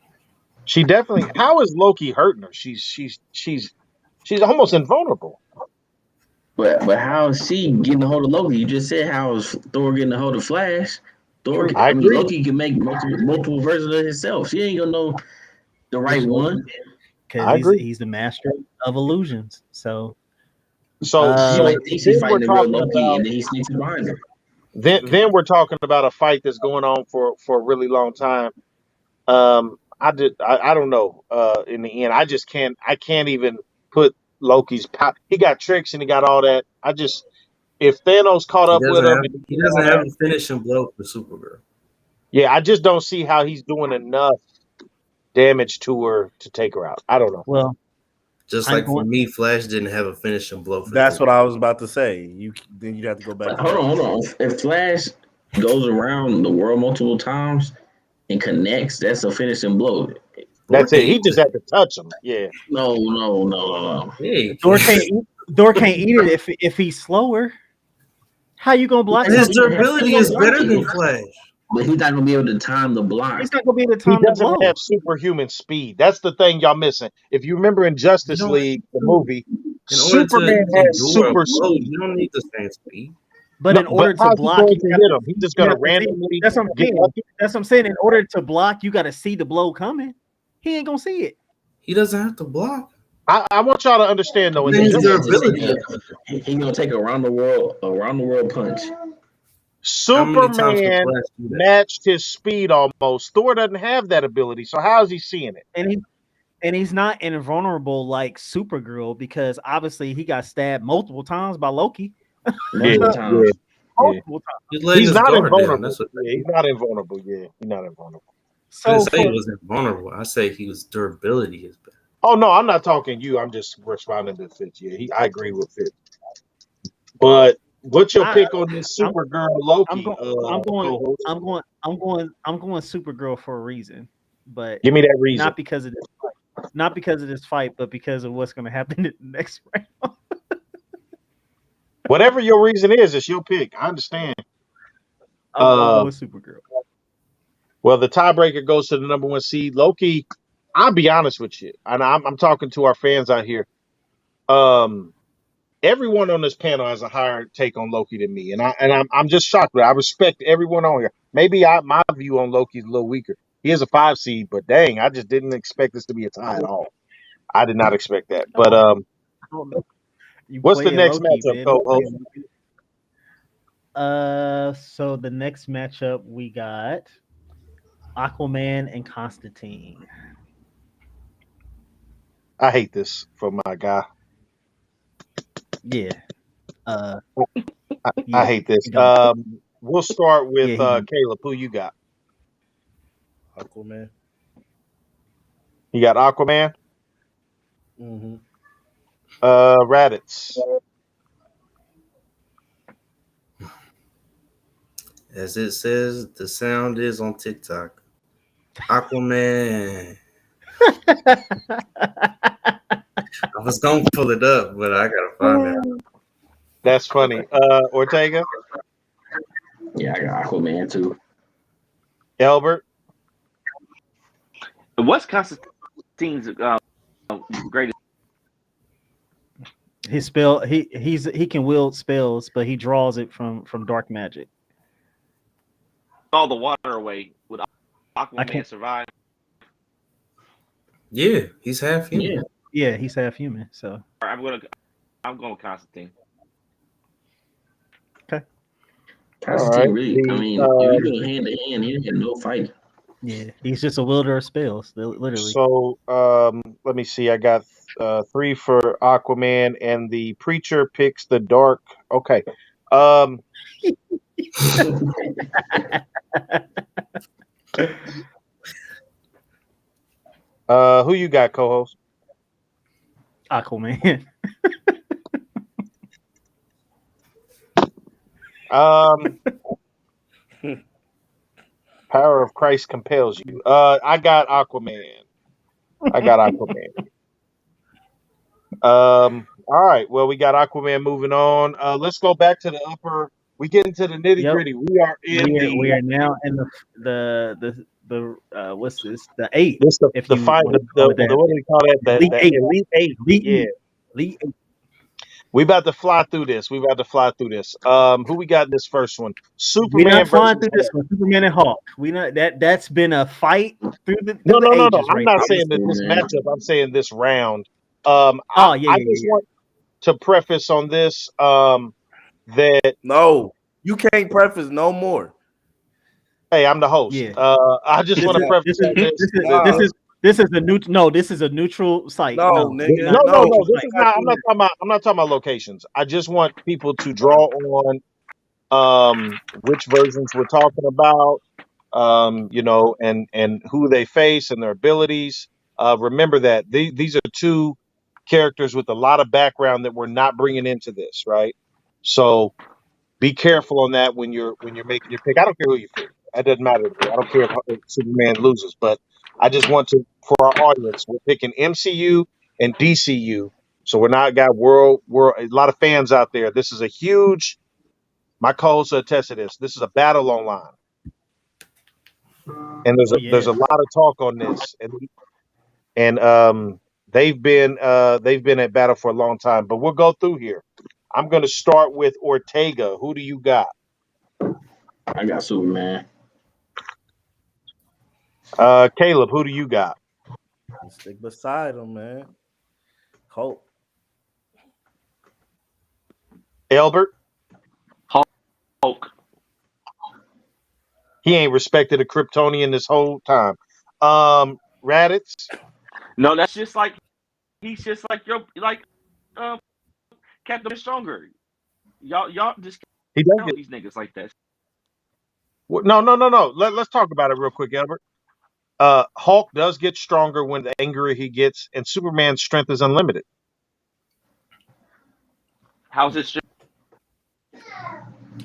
S2: She definitely. How is Loki hurting her? She's almost invulnerable.
S5: But how is she getting a hold of Loki? You just said how is Thor getting a hold of Flash? Thor,
S1: true.
S2: I
S5: I mean
S2: agree.
S5: Loki can make multiple versions of himself. She ain't gonna know the right
S1: Which
S5: one.
S1: Loki? Because
S2: I agree.
S1: he's the master of illusions. So,
S2: So
S5: She
S1: uh,
S5: might think she's
S2: then we're
S5: fighting the real
S2: talking
S5: Loki,
S2: about
S5: and then he sneaks behind her.
S2: then we're talking about a fight that's going on for a really long time. I don't know. In the end, I can't even put Loki's power. He got tricks and he got all that. If Thanos caught
S3: He
S2: up with
S3: doesn't
S2: him
S3: have
S2: and he
S3: he
S2: did all
S3: doesn't have
S2: that,
S3: a finishing blow for Supergirl.
S2: yeah, I just don't see how he's doing enough damage to her to take her out. I don't know.
S1: well,
S3: Just
S1: I'm
S3: like for
S1: going.
S3: me, Flash didn't have a finishing blow for
S4: That's
S3: Joker.
S4: what I was about to say. Then you'd have to go back
S5: But
S4: to that.
S5: hold on. If Flash goes around the world multiple times and connects, that's a finishing blow.
S3: Thor
S2: That's
S3: can
S2: it. He
S3: eat
S2: just
S3: it.
S2: had to touch him. Yeah.
S5: No.
S3: Yeah,
S1: Thor can't eat. Thor can't eat it if he's slower. How you gonna block
S3: and his
S1: something?
S3: durability
S5: He's gonna
S3: is
S5: block
S3: better than
S5: it,
S3: Flash.
S5: but he's not gonna be able to time the
S1: He's
S5: block.
S1: not gonna be able to
S2: He
S1: time the
S2: doesn't
S1: blow.
S2: have superhuman speed. That's the thing y'all missing. If you remember in
S3: You
S2: Justice
S3: don't
S2: League, the
S3: need
S2: movie,
S3: in order to
S2: Superman has
S3: endure a
S2: super
S3: blow.
S2: speed.
S3: You don't need the same speed.
S1: But
S2: No,
S1: in
S2: but
S1: order to
S2: how's he
S1: block,
S2: going to hit him? He's just
S1: you
S2: going to
S1: have to see.
S2: randomly
S1: That's what I'm
S2: get
S1: saying.
S2: lucky.
S1: That's what I'm saying. In order to block, you got to see the blow coming. He ain't gonna see it.
S3: He doesn't have to block.
S2: I want y'all to understand though. In the
S3: His
S5: Yeah,
S2: Justice
S5: just
S2: League,
S3: durability.
S5: yeah. He gonna take around the world punch.
S3: How many times can
S2: Superman
S3: Flash do that?
S2: matched his speed almost. Thor doesn't have that ability. So how is he seeing it?
S1: And he's not invulnerable like Supergirl because obviously he got stabbed multiple times by Loki.
S2: Yeah,
S5: Multiple
S2: yeah,
S5: times.
S2: yeah.
S1: Multiple times.
S3: He's letting
S2: He's
S3: his
S2: not
S3: guard down.
S2: invulnerable.
S3: That's what
S2: Yeah, he's not invulnerable. Yeah, he's not invulnerable.
S3: I didn't
S1: So
S3: say he
S1: for
S3: was invulnerable. I say he was durability is better.
S2: Oh no, I'm not talking you. I'm just responding to Fitz. Yeah, I agree with Fitz. But what's your
S1: I,
S2: pick on this
S1: I'm
S2: Supergirl
S1: I'm
S2: Loki
S1: going I'm going
S2: co-host?
S1: I'm going Supergirl for a reason, but
S2: Give me that reason.
S1: not because of this fight. Not because of this fight, but because of what's going to happen in the next round.
S2: Whatever your reason is, it's your pick. I understand.
S1: I'm
S2: Uh,
S1: going Supergirl.
S2: well, the tiebreaker goes to the number one seed, Loki. I'll be honest with you, and I'm talking to our fans out here. Um, Everyone on this panel has a higher take on Loki than me, and I'm just shocked. I respect everyone on here. Maybe my view on Loki is a little weaker. He is a 5 seed, but dang, I just didn't expect this to be a tie at all. I did not expect that. But
S1: I don't know. You
S2: what's the
S1: playing
S2: next
S1: Loki,
S2: matchup,
S1: man.
S2: co-host?
S1: So the next matchup we got Aquaman and Constantine.
S2: I hate this for my guy.
S1: Yeah. Uh
S2: I
S1: yeah.
S2: hate this.
S1: He gonna
S2: We'll start with
S1: yeah, he gonna
S2: Caleb. Who you got?
S4: Aquaman.
S2: You got Aquaman,
S4: Mm-hmm.
S2: Raditz.
S3: As it says, the sound is on TikTok. Aquaman. I was gonna pull it up, but I gotta find it.
S2: That's funny. Ortega,
S5: Yeah, I got Aquaman too.
S2: Elbert.
S6: What's Constantine's greatest?
S1: his spell he can wield spells, but he draws it from dark magic.
S6: All the water away. Would
S1: I
S6: Aquaman
S1: can't
S6: survive?
S3: Yeah, he's half
S5: Yeah.
S3: human.
S1: yeah, he's half human, so
S6: I'm going with Constantine.
S1: okay.
S2: All right.
S5: Constantine really, I
S2: The
S5: mean, if you go hand to hand, he didn't have no fight.
S1: Yeah, he's just a wielder of spells, literally.
S2: so let me see. I got 3 for Aquaman, and the preacher picks the dark. Okay. Um, who you got, co-host?
S1: Aquaman.
S2: Um, Power of Christ compels you. I got Aquaman. I got Aquaman. All right. Well, we got Aquaman moving on. Let's go back to the upper. We get into the nitty
S1: Yep.
S2: gritty. We are in
S1: We
S2: the
S1: are now in the what's this? The eight,
S2: this
S1: if
S2: the
S1: you
S2: fight
S1: want to
S2: the
S1: call it that.
S2: what do we call that?
S1: Elite
S2: The
S1: eight.
S2: elite eight.
S1: Elite
S2: Yeah.
S1: eight. Elite eight.
S2: We about to fly through this. We about to fly through this. Who we got in this first one?
S1: We're not
S2: Superman
S1: flying
S2: versus
S1: through this
S2: Hulk.
S1: one. Superman and Hulk. We not that's been a fight
S2: No,
S1: through the
S2: no, no, no.
S1: ages
S2: I'm
S1: right
S2: not
S1: there.
S2: saying that this
S5: man.
S2: matchup. I'm saying this round.
S1: Oh yeah,
S2: I
S1: yeah,
S2: just
S1: yeah.
S2: want to preface on this that
S4: No, you can't preface no more.
S2: hey, I'm the host.
S1: Yeah.
S2: I just
S1: This
S2: want to
S1: is
S2: preface
S1: this is
S2: on this.
S1: this
S4: Nah,
S1: is this is a neutral. No, this is a neutral site.
S4: no,
S1: No, we're
S4: nigga,
S2: No,
S1: not
S2: no,
S4: no.
S2: no.
S1: neutral
S2: This
S1: site.
S2: is not. I'm not talking about locations. I just want people to draw on which versions we're talking about. And who they face and their abilities. Remember that these are two characters with a lot of background that we're not bringing into this, right? So be careful on that when you're making your pick. I don't care who you pick. That doesn't matter to me. I don't care if Superman loses, but I just want to for our audience, we're picking MCU and DCU. So we're not got world a lot of fans out there. This is a huge. My co-hosts attest to this. This is a battle online, and
S1: Oh
S2: there's
S1: yeah.
S2: a lot of talk on this, and they've been at battle for a long time. But we'll go through here. I'm going to start with Ortega. Who do you got?
S5: I got Superman.
S2: Caleb. Who do you got?
S4: Stick beside him, man. Hope.
S2: Albert.
S6: Hulk.
S2: He ain't respected a Kryptonian this whole time. Raditz.
S6: No, that's just like he's just like your um Captain Stronger. Y'all just
S2: He does
S6: count
S2: get.
S6: these niggas like that.
S2: No, no, no, no. Let's talk about it real quick, Albert. Hulk does get stronger when the angrier he gets, and Superman's strength is unlimited.
S6: How's it?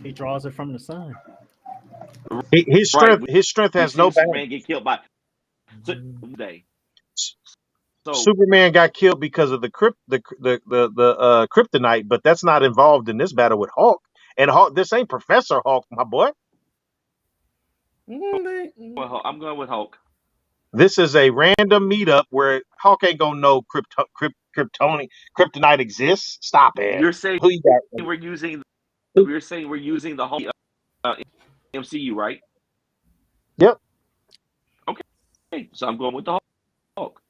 S1: He draws it from the sun.
S6: Right.
S2: His strength
S6: We
S2: has no
S6: seen
S2: bounds.
S6: Superman get killed by day. So
S2: Superman got killed because of the kryptonite, but that's not involved in this battle with Hulk. And Hulk, this ain't Professor Hulk, my boy.
S6: well, I'm going with Hulk.
S2: This is a random meetup where Hulk ain't gonna know kryptonite exists. Stop it.
S6: You're saying
S2: Who you got?
S6: we're using
S2: Who-
S6: the whole uh, MCU, right?
S2: Yep,
S6: Okay, so I'm going with the Hulk.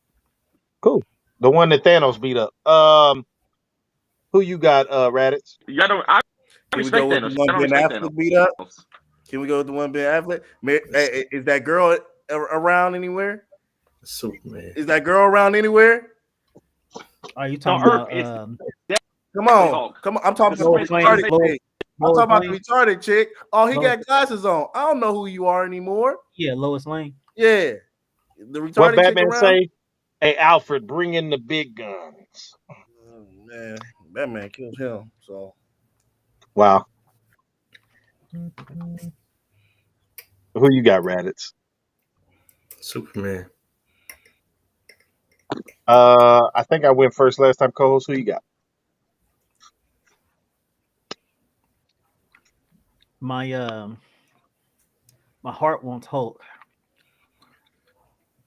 S2: cool. The one that Thanos beat up. Who you got, Raditz?
S6: Y'all don't. I
S4: Can we
S6: respect
S4: go with the
S6: Thanos.
S4: one
S6: I don't
S4: Ben
S6: respect
S4: Affleck beat up?
S6: Thanos.
S4: Can we go with the one Ben Affleck? Is that girl around anywhere?
S3: Superman.
S4: Is that girl around anywhere?
S1: Are you talking
S6: Earth,
S1: about
S6: it's
S4: Come on,
S6: Hulk.
S4: come on. I'm talking
S6: Because
S4: about the
S6: Superman's
S4: retarded
S1: Lois-
S4: chick. I'm
S1: Lois
S4: talking about the
S1: Lane?
S4: retarded chick. Oh, he
S1: Lois-
S4: got glasses on. I don't know who you are anymore.
S1: Yeah, Lois Lane.
S4: Yeah, the
S2: What
S4: retarded chick
S2: Batman
S4: around.
S2: say? Hey, Alfred, bring in the big guns.
S4: Oh, man, Batman killed him. So
S2: Wow. Who you got, Raditz?
S3: Superman.
S2: I think I went first last time, co-host. Who you got?
S1: My my heart wants Hulk,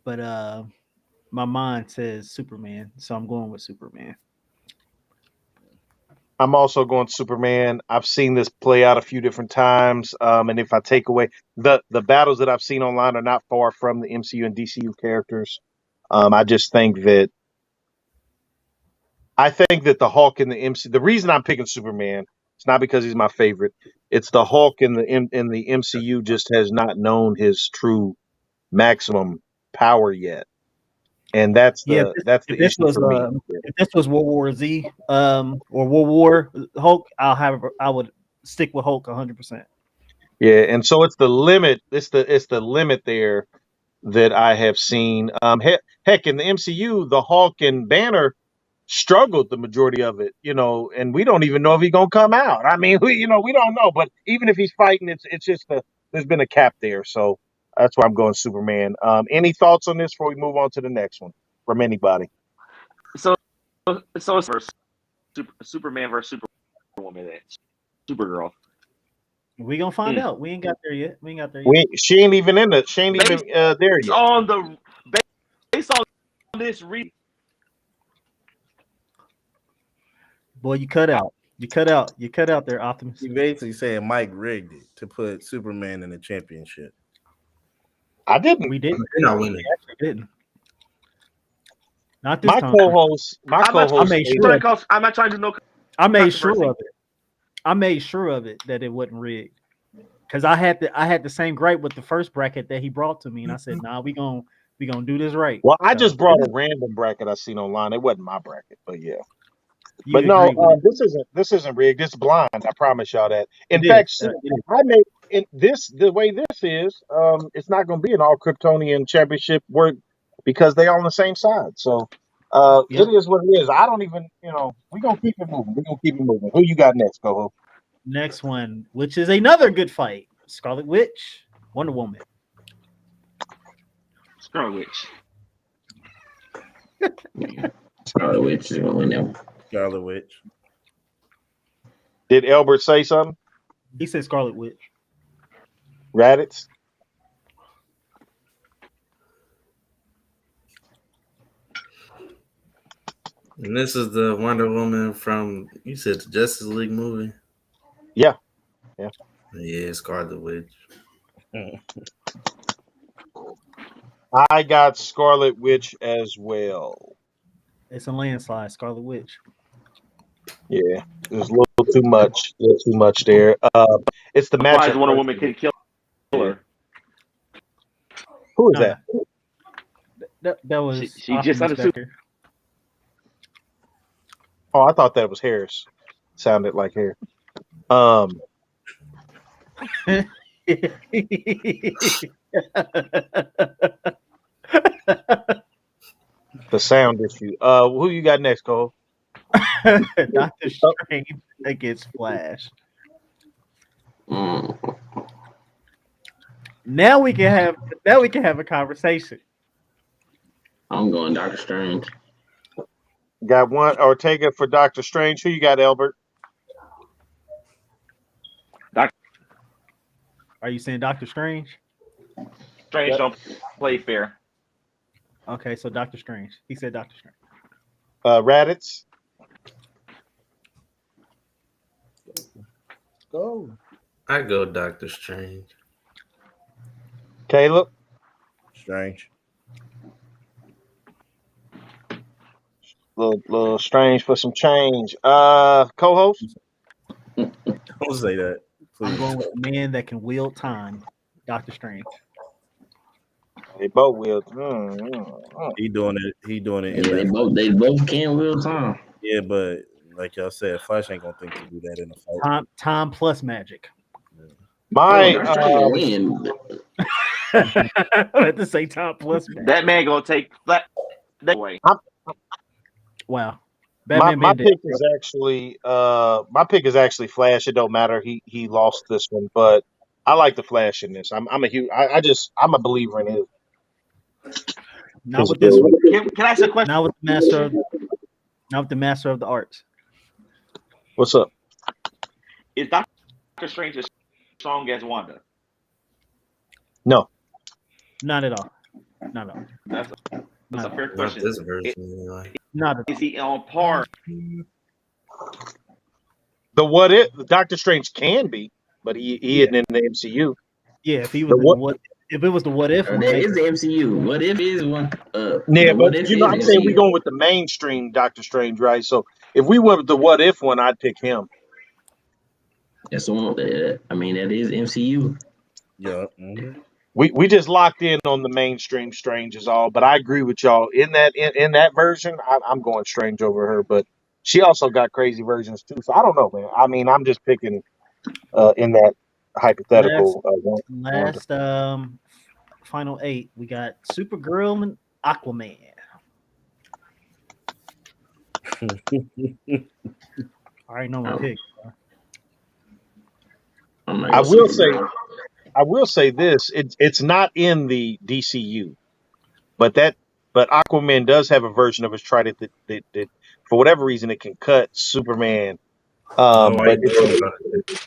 S1: but my mind says Superman, so I'm going with Superman.
S2: I'm also going Superman. I've seen this play out a few different times, and if I take away the battles that I've seen online are not far from the MCU and DCU characters. I just think that the Hulk in the MC. The reason I'm picking Superman, it's not because he's my favorite. It's the Hulk in the MCU just has not known his true maximum power yet, and that's
S1: Yeah,
S2: the
S1: if this
S2: issue
S1: was
S2: for me.
S1: if this was World War Z or World War Hulk, I would stick with Hulk 100%.
S2: Yeah, and so it's the limit. It's the limit there that I have seen. Heck, in the MCU, the Hulk and Banner struggled the majority of it, and we don't even know if he's gonna come out. I mean, we don't know. But even if he's fighting, it's just there's been a cap there, so that's why I'm going Superman. Any thoughts on this before we move on to the next one? from anybody.
S6: So it's versus Superman versus Superwoman. Then Supergirl.
S1: We gonna find out. We ain't got there yet.
S2: She ain't even in the. She ain't even there
S6: Based
S2: yet.
S6: on the based on this read.
S1: Boy, you cut out. You cut out there, Optimus.
S4: He basically saying Mike rigged it to put Superman in the championship.
S2: I didn't.
S1: We didn't.
S3: You're not winning.
S1: We actually didn't. Not this
S2: My
S1: time.
S2: co-host. My co-host.
S1: I made sure.
S6: I'm not trying to do no.
S1: I made sure
S6: controversy.
S1: of it. I made sure of it that it wasn't rigged. Because I had the same gripe with the first bracket that he brought to me, and I said, "Nah, we gonna do this right."
S2: Well, I
S1: So,
S2: just brought a random bracket I seen online. It wasn't my bracket, but yeah.
S1: you
S2: But no,
S1: agree with it.
S2: this isn't rigged. It's blind. I promise y'all that. In
S1: It
S2: fact,
S1: is.
S2: see,
S1: It is.
S2: I made the way this is. It's not going to be an all Kryptonian championship work because they on the same side. So,
S1: Yep.
S2: it is what it is. I don't even, we're gonna keep it moving. We're gonna keep it moving. Who you got next, Coho?
S1: Next one, which is another good fight: Scarlet Witch, Wonder Woman.
S6: Scarlet Witch.
S5: Scarlet Witch is gonna win that one.
S4: Scarlet Witch.
S2: Did Elbert say something?
S1: He said Scarlet Witch.
S2: Raditz?
S3: And this is the Wonder Woman from, you said, the Justice League movie?
S2: Yeah.
S3: Yeah, Scarlet Witch.
S2: I got Scarlet Witch as well.
S1: It's a landslide. Scarlet Witch.
S2: Yeah, there's a little too much there. It's the
S6: Surprised
S2: matchup.
S6: Wonder Woman can kill her.
S2: Who is that?
S1: That was
S6: She just
S1: Optimus
S6: understood.
S1: Becker.
S2: Oh, I thought that was Harris. Sounded like Harris. The sound issue. Who you got next, Cole?
S1: Doctor Strange against Flash. Now we can have a conversation.
S5: I'm going Doctor Strange.
S2: Got one Ortega for Doctor Strange. Who you got, Albert?
S1: Are you saying Doctor Strange?
S6: Strange don't play fair.
S1: Okay, so Doctor Strange. He said Doctor Strange.
S2: Raditz.
S4: Go.
S3: I go Doctor Strange.
S2: Caleb.
S4: Strange.
S2: Little strange for some change. Co-host.
S4: Don't say that.
S1: I'm
S4: Please.
S1: going with the man that can wield time, Doctor Strange.
S2: They both will.
S4: He doing it. He doing it.
S5: Yeah, they both can wield time.
S4: Yeah, but like y'all said, Flash ain't gonna think to do that in a fight.
S1: Time plus magic.
S2: My
S5: Doctor Strange gonna win.
S1: At the same time plus magic.
S6: That man gonna take that away.
S1: Wow.
S2: my
S1: Batman
S2: pick is actually Flash. It don't matter. He lost this one, but I like the Flash in this. I'm a believer in his.
S1: Not with this one.
S6: Can I ask a question?
S1: Not with the master of the arts.
S2: What's up?
S6: Is Doctor Strange as strong as Wanda?
S2: No.
S1: Not at all. Not at all.
S6: That's a fair
S3: Not
S6: question.
S3: this version, anyway.
S1: Not at all.
S6: Is he on par?
S2: The Doctor Strange can be, but he isn't in the MCU.
S1: Yeah, if he was if it was the what if one,
S5: That is the MCU. What if is one?
S2: Yeah,
S5: What
S2: but
S5: if
S2: I'm
S5: is
S2: saying we're
S5: MCU.
S2: going with the mainstream Doctor Strange, right? So if we went with the what if one, I'd pick him.
S5: That's the one. I mean, that is MCU.
S4: Yeah.
S2: We just locked in on the mainstream Strange is all, but I agree with y'all in that version. I'm going Strange over her, but she also got crazy versions too. So I don't know, man. I mean, I'm just picking in that hypothetical.
S1: last final 8, we got Supergirl and Aquaman. I already know my pick.
S2: I will say this: it's not in the DCU, but that But Aquaman does have a version of his trident that for whatever reason it can cut Superman.
S3: Oh, I
S2: But
S3: ain't
S2: it's
S3: thought about it.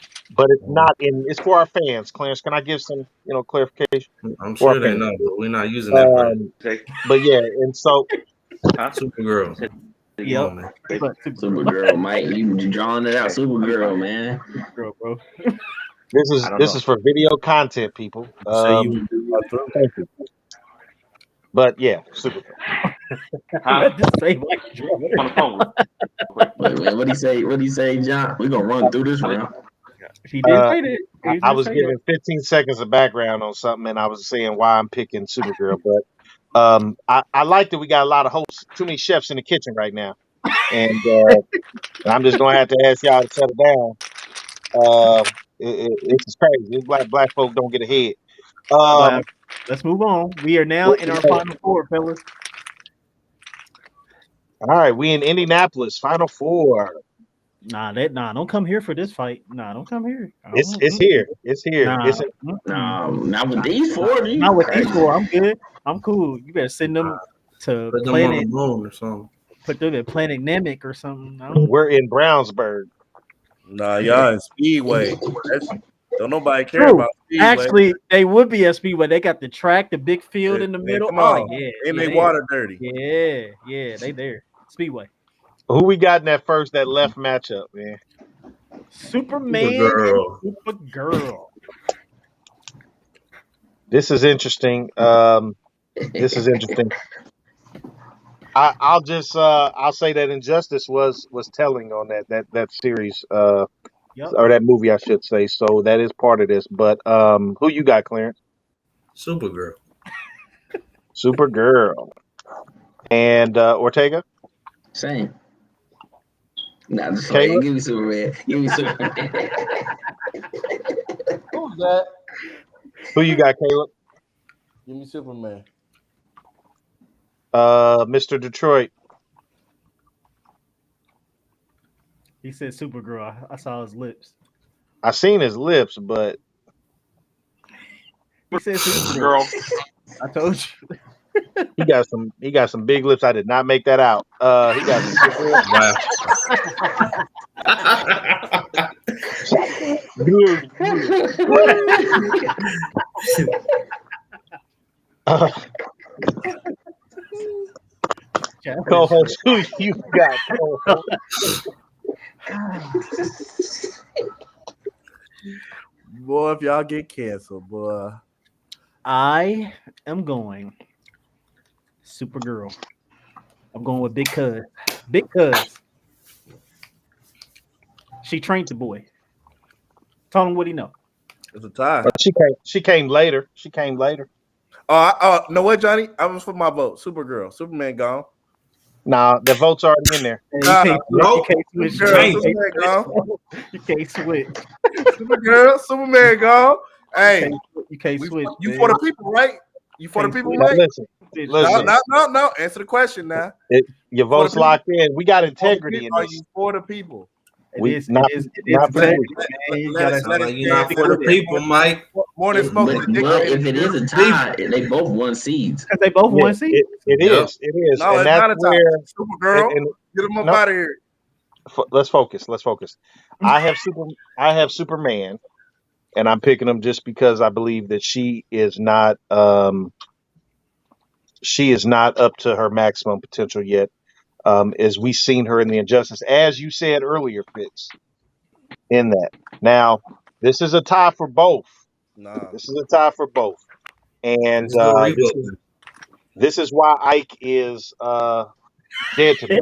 S2: not in. It's for our fans. Clarence, can I give some clarification
S3: I'm
S2: for our
S3: sure they
S2: fans?
S3: know, but we're not using that phrase.
S2: But yeah, and so
S3: Supergirl. Come
S1: Yep.
S3: on, man.
S1: But
S5: Supergirl, Mike, you drawing it out. Supergirl, man.
S1: Supergirl, bro.
S2: this is for video content, people.
S4: You say you would do my throat.
S2: Thank you. But yeah, Supergirl.
S1: Let this say like
S5: Wait, man, what do you say, John? We gonna run through this round.
S1: He did say that. He
S2: I
S1: did
S2: was
S1: say
S2: giving 15 seconds of background on something, and I was saying why I'm picking Supergirl. But I like that we got a lot of hosts, too many chefs in the kitchen right now, and I'm just gonna have to ask y'all to settle down. It's crazy. These black folk don't get ahead.
S1: Well, let's move on. We are now in our final four, fellas.
S2: All right, we in Indianapolis, Final Four.
S1: Nah, don't come here for this fight. Nah, don't come here.
S2: It's here. It's here.
S1: Nah,
S2: It's
S5: Not with these four.
S1: not with these four. I'm good. I'm cool. You better send them to
S3: Put them on the
S1: Planet.
S3: moon or something.
S1: Put them at Planet Namek or something. I don't know.
S2: we're in Brownsburg.
S4: Nah, y'all in Speedway. Don't nobody care
S1: True.
S4: about Speedway.
S1: Actually, they would be a Speedway. They got the track, the big field in the middle.
S4: Come
S1: Oh
S4: on.
S1: yeah,
S4: Ain't
S1: yeah,
S4: they water dirty?
S1: Yeah, they there. Speedway.
S2: Who we got in that left matchup, man?
S1: Superman
S3: Supergirl.
S1: and Supergirl.
S2: This is interesting. This is interesting. I'll say that Injustice was telling on that series
S1: Yep.
S2: or that movie I should say. So that is part of this. But who you got, Clarence?
S3: Supergirl.
S2: Supergirl. And Ortega?
S5: Same. Nah, just
S2: Caleb?
S5: like, give me Superman. Give me Superman.
S4: Who's that?
S2: Who you got, Caleb?
S4: Give me Superman.
S2: Mr. Detroit.
S1: He said Supergirl. I saw his lips.
S2: I seen his lips, but
S1: He said Supergirl. I told you.
S2: he got some big lips. I did not make that out. He got some big lips. Co-host, who you got?
S4: Boy, if y'all get canceled, boy.
S1: I am going Supergirl. I'm going with Big Cuz. Big Cuz. She trained the boy. Told him what he know.
S4: It's a tie.
S2: She came later. She came later.
S4: No what, Johnny? I was for my vote. Supergirl. Superman gone.
S2: Nah, the vote's already in there.
S1: Hey, you can't switch.
S4: Supergirl, Superman gone.
S1: You can't switch.
S4: Supergirl, Superman gone. Hey,
S1: you can't switch.
S4: You for the people, right? You for the people,
S2: Now,
S4: right?
S2: listen.
S4: No. Answer the question now.
S2: Your vote's locked in. We got integrity in
S4: Are
S2: this.
S4: you for the people?
S1: It is
S2: not for
S1: integrity,
S2: the
S1: man. You
S4: Let
S1: gotta-
S4: it
S3: You're not for the people, Mike.
S4: More than
S5: But
S4: smoking the dick.
S5: if it is a tie, they both won seeds.
S1: Because they both won seeds.
S2: It is. It is.
S4: No,
S2: and
S4: it's
S2: that's
S4: not a tie.
S2: where
S4: Supergirl, get them up out of here.
S2: let's focus. I have Superman, and I'm picking him just because I believe that she is not up to her maximum potential yet. As we've seen her in the Injustice, as you said earlier, Fitz, in that. Now, this is a tie for both.
S4: Nah.
S2: This is a tie for both. And
S3: There's no revote.
S2: this is why Ike is dead to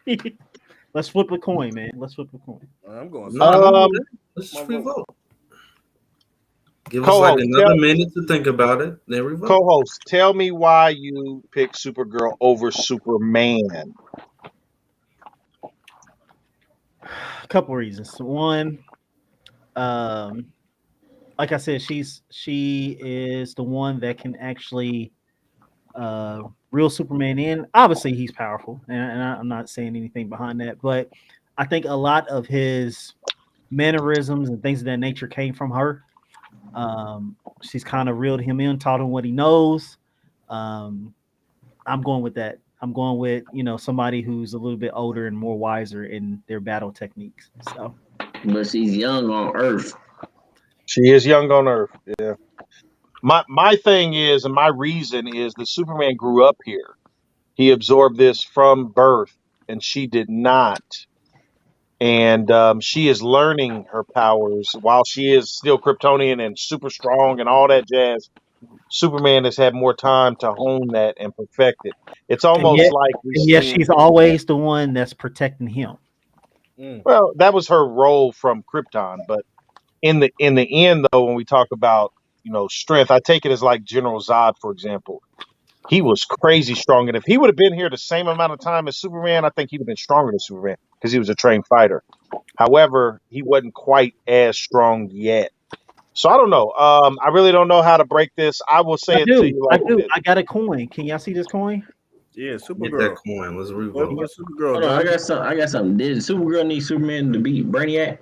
S2: me.
S1: Let's flip a coin, man. Let's flip a coin.
S4: I'm going.
S3: Let's just revote. Give us
S2: Co-host,
S3: like another minute to think about it. Then revote.
S2: Co-host, tell me why you picked Supergirl over Superman.
S1: A couple reasons. One, like I said, she is the one that can actually reel Superman in. Obviously, he's powerful, and I'm not saying anything behind that, but I think a lot of his mannerisms and things of that nature came from her. She's kind of reeled him in, taught him what he knows. I'm going with that. I'm going with somebody who's a little bit older and more wiser in their battle techniques. So
S5: But she's young on Earth.
S2: She is young on Earth. Yeah. My thing is, and my reason is that Superman grew up here. He absorbed this from birth, and she did not. And she is learning her powers while she is still Kryptonian and super strong and all that jazz. Superman has had more time to hone that and perfect it. It's
S1: and
S2: almost
S1: yet
S2: like we've
S1: and yet
S2: seen.
S1: she's always the one that's protecting him.
S4: Mm.
S2: Well, that was her role from Krypton, but in the end, though, when we talk about strength, I take it as like General Zod, for example. He was crazy strong, and if he would have been here the same amount of time as Superman, I think he'd have been stronger than Superman because he was a trained fighter. However, he wasn't quite as strong yet. So I don't know. I really don't know how to break this. I will
S1: I
S2: say it to
S1: do.
S2: you
S1: I
S2: like
S1: do.
S2: this.
S1: I got a coin. Can y'all see this coin?
S4: Yeah,
S3: Get that
S4: Supergirl.
S3: coin. Let's
S4: What,
S3: revote.
S4: what Supergirl,
S5: Hold on, I
S4: John?
S5: got some. I got something. Did Supergirl need Superman to beat Brainiac?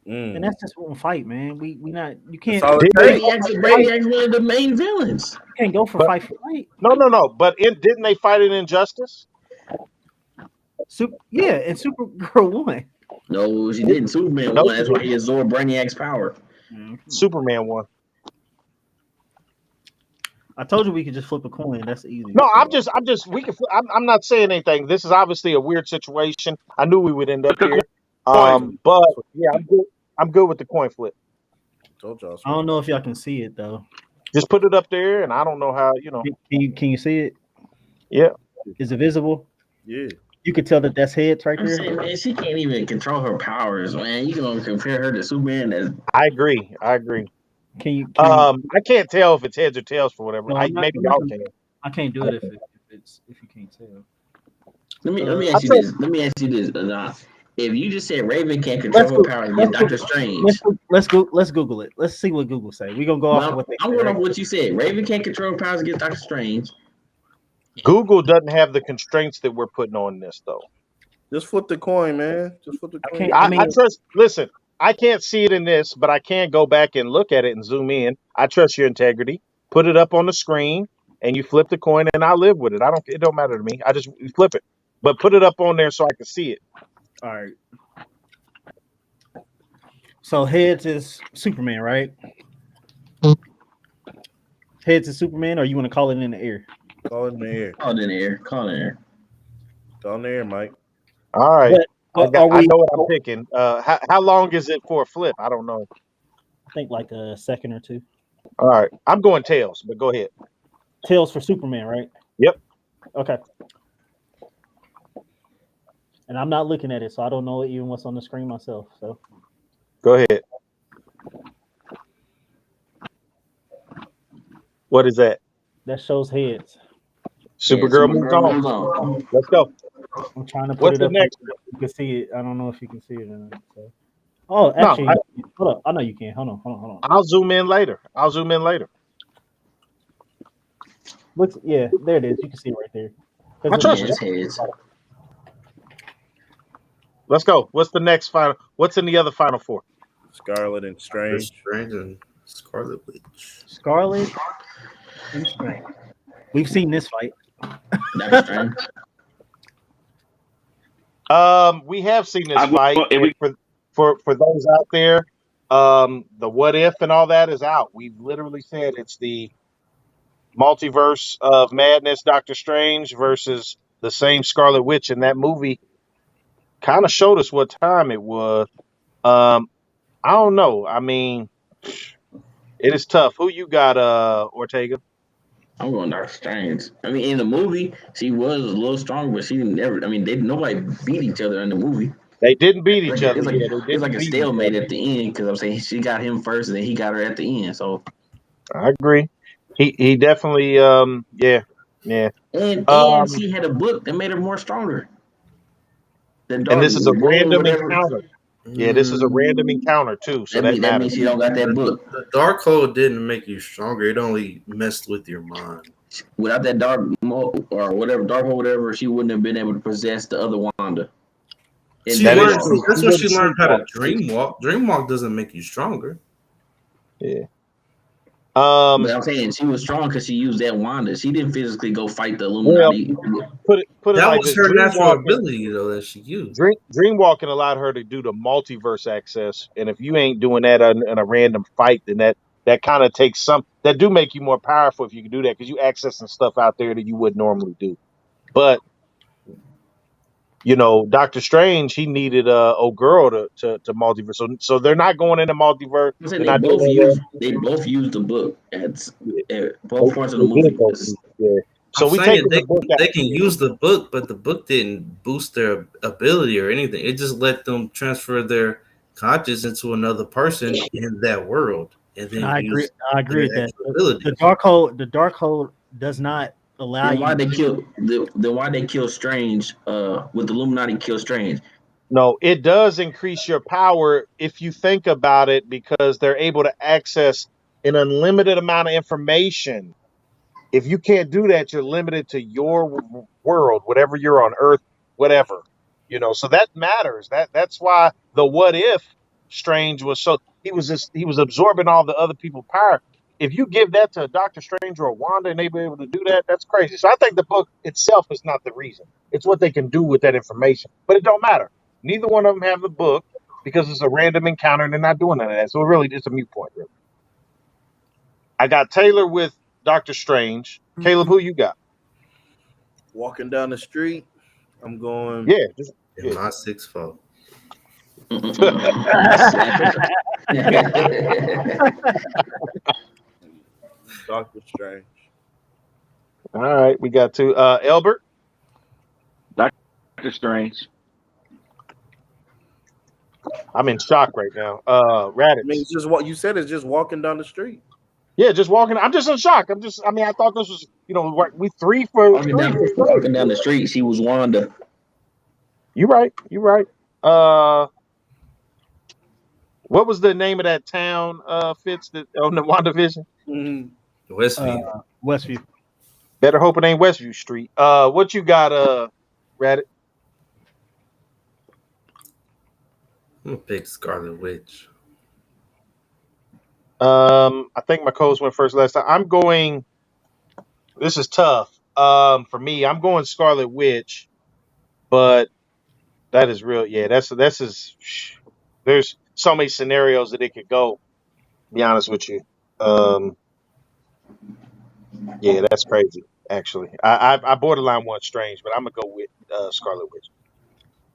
S1: And
S4: Mm.
S1: that's just one fight, man. We not. You
S4: That's
S1: can't.
S4: all it
S2: Did they?
S4: takes.
S5: Brainiac's one of the main villains.
S1: You can't go for
S2: But
S1: fight for fight.
S2: no, no, no. But didn't they fight in Injustice?
S1: Yeah, and Supergirl won.
S5: No, she didn't. Superman
S2: No,
S5: won.
S2: she
S5: That's why
S2: didn't.
S5: he absorbed Brainiac's power.
S1: Mhm.
S2: Superman won.
S1: I told you we could just flip a coin. That's easy.
S2: No,
S1: So
S2: we can. I'm not saying anything. This is obviously a weird situation. I knew we would end up here.
S4: Coin flip.
S2: But yeah, I'm good. I'm good with the coin flip.
S4: Told y'all.
S1: I don't know if y'all can see it though.
S2: Just put it up there, and I don't know how.
S1: Can you see it?
S2: Yeah,
S1: Is it visible?
S4: Yeah.
S1: You could tell that that's heads right
S5: I'm
S1: there.
S5: saying, man, she can't even control her powers, man. You gonna compare her to Superman? As
S2: I agree. I agree.
S1: Can
S2: I can't tell if it's heads or tails for whatever.
S1: no,
S2: Maybe
S1: I'm not
S2: y'all
S1: gonna,
S2: can.
S1: I can't do it if you can't tell.
S5: let me
S2: I
S5: ask you
S2: tell.
S5: this. Let me ask you this. If you just said Raven can't control
S1: Let's
S5: her
S1: go.
S5: powers
S1: Let's
S5: against
S1: go.
S5: Doctor Strange,
S1: Let's Google it. Let's see what Google say. We're gonna go off of
S5: well,
S1: what they
S5: I'm
S1: say,
S5: going
S1: right?
S5: off what you said. Raven can't control her powers against Doctor Strange.
S2: Google doesn't have the constraints that we're putting on this, though.
S4: Just flip the coin, man. Just flip the
S1: I
S4: coin.
S1: can't. I
S2: I
S1: mean,
S2: trust. Listen, I can't see it in this, but I can go back and look at it and zoom in. I trust your integrity. Put it up on the screen, and you flip the coin, and I live with it. I don't. It don't matter to me. I just flip it, but put it up on there so I can see it.
S1: all right. So heads is Superman, right? Heads is Superman, or you want to call it in the air?
S4: Call it in the air.
S5: Call it in the air. Call it in the air.
S4: Call it in the air, Mike.
S2: All right.
S1: But are
S2: I
S1: we?
S2: know what I'm picking. How long is it for a flip? I don't know.
S1: I think like a second or two.
S2: All right. I'm going tails, but go ahead.
S1: Tails for Superman, right?
S2: Yep.
S1: Okay. And I'm not looking at it, so I don't know even what's on the screen myself. So
S2: Go ahead. What is that?
S1: that shows heads.
S5: Yeah,
S2: Supergirl moves
S5: Supergirl
S2: on.
S5: moves on.
S2: Let's go.
S1: I'm trying to put
S2: What's
S1: it
S2: the
S1: up here
S2: next?
S1: so you can see it. I don't know if you can see it or not. So. Oh,
S2: No,
S1: actually, hold up. I know you can. Hold on.
S2: I'll zoom in later.
S1: Looks, yeah, there it is. You can see it right there.
S2: I
S1: Because
S2: trust
S5: Yeah,
S2: you.
S5: it's heads.
S2: Let's go. What's the next final? What's in the other final four?
S4: Scarlet and
S3: Doctor
S4: Strange.
S3: Strange and Scarlet Witch.
S1: Scarlet and Strange. We've seen this fight.
S5: Doctor Strange.
S2: We have seen this fight, and for those out there, the what if and all that is out. We've literally said it's the multiverse of madness, Doctor Strange versus the same Scarlet Witch, and that movie kind of showed us what time it was. Um, I don't know. I mean, it is tough. Who you got, Ortega?
S5: I'm going Doctor Strange. I mean, in the movie, she was a little stronger, but she never. I mean, nobody beat each other in the movie.
S2: They didn't beat each
S5: Like,
S2: other.
S5: it's like
S2: Yeah, they
S5: it's like
S2: didn't
S5: a
S2: beat each
S5: stalemate
S2: other.
S5: at the end because I'm saying she got him first, and then he got her at the end. So
S2: I agree. He definitely yeah.
S5: and
S2: Um
S5: she had a book that made her more stronger. The
S2: and
S5: dark
S2: this is a
S5: world,
S2: random
S5: whatever.
S2: encounter. Yeah, this is a random encounter too, so that
S5: That means
S2: matters.
S5: she don't got that book.
S3: The Darkhold didn't make you stronger. It only messed with your mind.
S5: Without that or whatever dark or whatever, she wouldn't have been able to possess the other Wanda. And
S3: She
S2: That is
S3: learned.
S2: true.
S3: That's
S2: She
S3: when she
S2: wouldn't
S3: learned how to
S2: sleepwalk.
S3: dream walk. Dream walk doesn't make you stronger.
S2: Yeah.
S5: But
S2: Um,
S5: I'm saying she was strong because she used that Wanda. She didn't physically go fight the
S2: well,
S5: Illuminati.
S2: put it
S3: That
S2: like
S3: was
S2: this:
S3: her natural ability though that she used.
S2: Dreamwalking allowed her to do the multiverse access, and if you ain't doing that in a random fight, then that kind of takes some that do make you more powerful if you can do that because you accessing stuff out there that you would normally do. But Doctor Strange, he needed old girl to multiverse, so they're not going into multiverse.
S5: I'm saying
S2: They're not doing that.
S5: they both used the book
S2: Yeah,
S5: at
S2: they,
S5: both parts of the
S2: they did
S5: movie.
S2: both. Yeah.
S3: I'm
S2: So we
S3: saying
S2: taking the book out.
S3: they can use the book, but the book didn't boost their ability or anything. It just let them transfer their conscious into another person in that world, and then
S1: I agree.
S3: use
S1: I agree
S3: their
S1: with that.
S3: actual abilities.
S1: The dark hole does not allow
S5: Then why
S1: you.
S5: they kill then why they kill Strange? With the Illuminati kill Strange?
S2: No, it does increase your power if you think about it because they're able to access an unlimited amount of information. If you can't do that, you're limited to your world, whatever you're on Earth, whatever. So that matters. That's why the what if Strange was so he was absorbing all the other people's power. If you give that to a Doctor Strange or a Wanda and they be able to do that, that's crazy. So I think the book itself is not the reason. It's what they can do with that information. But it don't matter. Neither one of them have the book because it's a random encounter and they're not doing none of that. So it really it's a mute point, really. I got Taylor with Doctor Strange. Caleb, who you got?
S4: Walking down the street, I'm going.
S2: Yeah, just
S3: In
S2: yeah.
S3: my 6'4".
S5: Slap it.
S4: Doctor Strange.
S2: All right, we got two. Elbert,
S6: Doctor Strange.
S2: I'm in shock right now.
S4: I mean,
S2: Raditz.
S4: it's just what you said. It's just walking down the street.
S2: Yeah, just walking. I'm just in shock. I mean, I thought this was, we three for three for
S5: Walking
S2: Strange.
S5: down the street, she was Wanda.
S2: You right. You right. Uh, what was the name of that town? Fitz that on the WandaVision.
S4: Mm-hmm.
S3: Westview.
S1: Westview.
S2: Better hope it ain't Westview Street. What you got? Raditz.
S3: I'm gonna pick Scarlet Witch.
S2: I think my coach went first last time. I'm going. This is tough. For me, I'm going Scarlet Witch, but that is real. Yeah, that's is. There's so many scenarios that it could go. Be honest with you. Um, yeah, that's crazy. Actually, I borderline want Strange, but I'm gonna go with Scarlet Witch.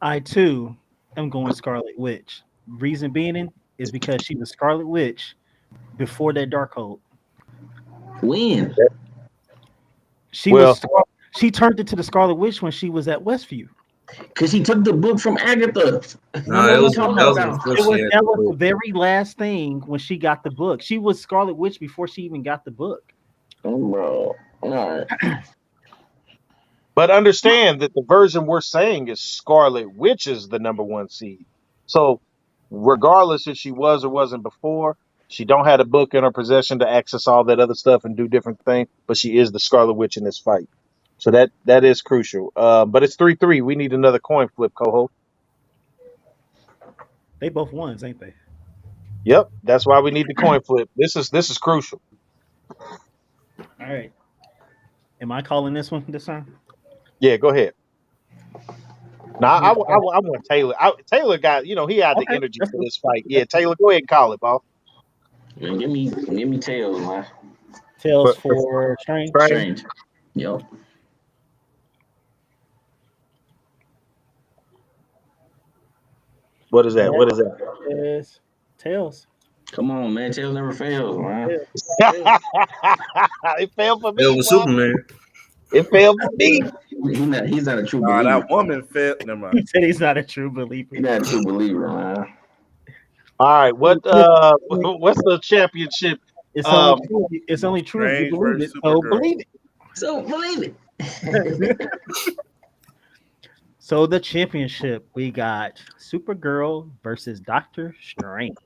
S1: I too am going Scarlet Witch. Reason being is because she was Scarlet Witch before that Darkhold.
S5: When?
S1: She
S2: Well,
S1: was she turned into the Scarlet Witch when she was at Westview.
S5: Because she took the book from Agatha.
S1: No,
S3: No,
S1: no,
S3: it
S1: no,
S3: was
S1: no,
S3: that
S1: no.
S3: was before
S1: It
S3: she
S1: was
S3: had
S1: that
S3: the
S1: was the
S3: book.
S1: very last thing when she got the book. She was Scarlet Witch before she even got the book.
S5: Oh, bro. All right.
S2: but understand that the version we're saying is Scarlet Witch is the number one seed. So, regardless if she was or wasn't before, she don't have a book in her possession to access all that other stuff and do different things. But she is the Scarlet Witch in this fight. So that is crucial. But it's 3-3. We need another coin flip, co-host.
S1: They both ones, ain't they?
S2: Yep, that's why we need the coin flip. This is crucial.
S1: All right. Am I calling this one this time?
S2: Yeah, go ahead. Now I want Taylor. Taylor got he had the
S1: Okay,
S2: energy
S1: that's
S2: for
S1: cool.
S2: this fight. Yeah, Taylor, go ahead and call it, boss.
S5: Man, give me tails, man.
S1: Tails
S2: For
S1: for Strange.
S2: Strange.
S5: Strange. Yep.
S2: What is that?
S1: That
S2: What is that?
S1: is Tails.
S5: Come on, man. Tails never fails, man.
S1: Tails. Tails.
S2: It failed for
S3: It
S2: me,
S3: was
S2: boy.
S3: Superman.
S2: It failed for me.
S5: He's not a true
S4: Nah,
S5: believer.
S4: that woman fed. Never
S1: He
S4: mind.
S1: said he's not a true believer.
S5: He's not a true believer, man.
S2: All right, what's the championship?
S1: It's only
S2: Um,
S1: true. It's only true if you
S4: Strange
S1: believe it.
S4: versus
S1: So
S4: Supergirl.
S1: believe
S5: So believe it.
S1: it. So the championship we got Supergirl versus Doctor Strange.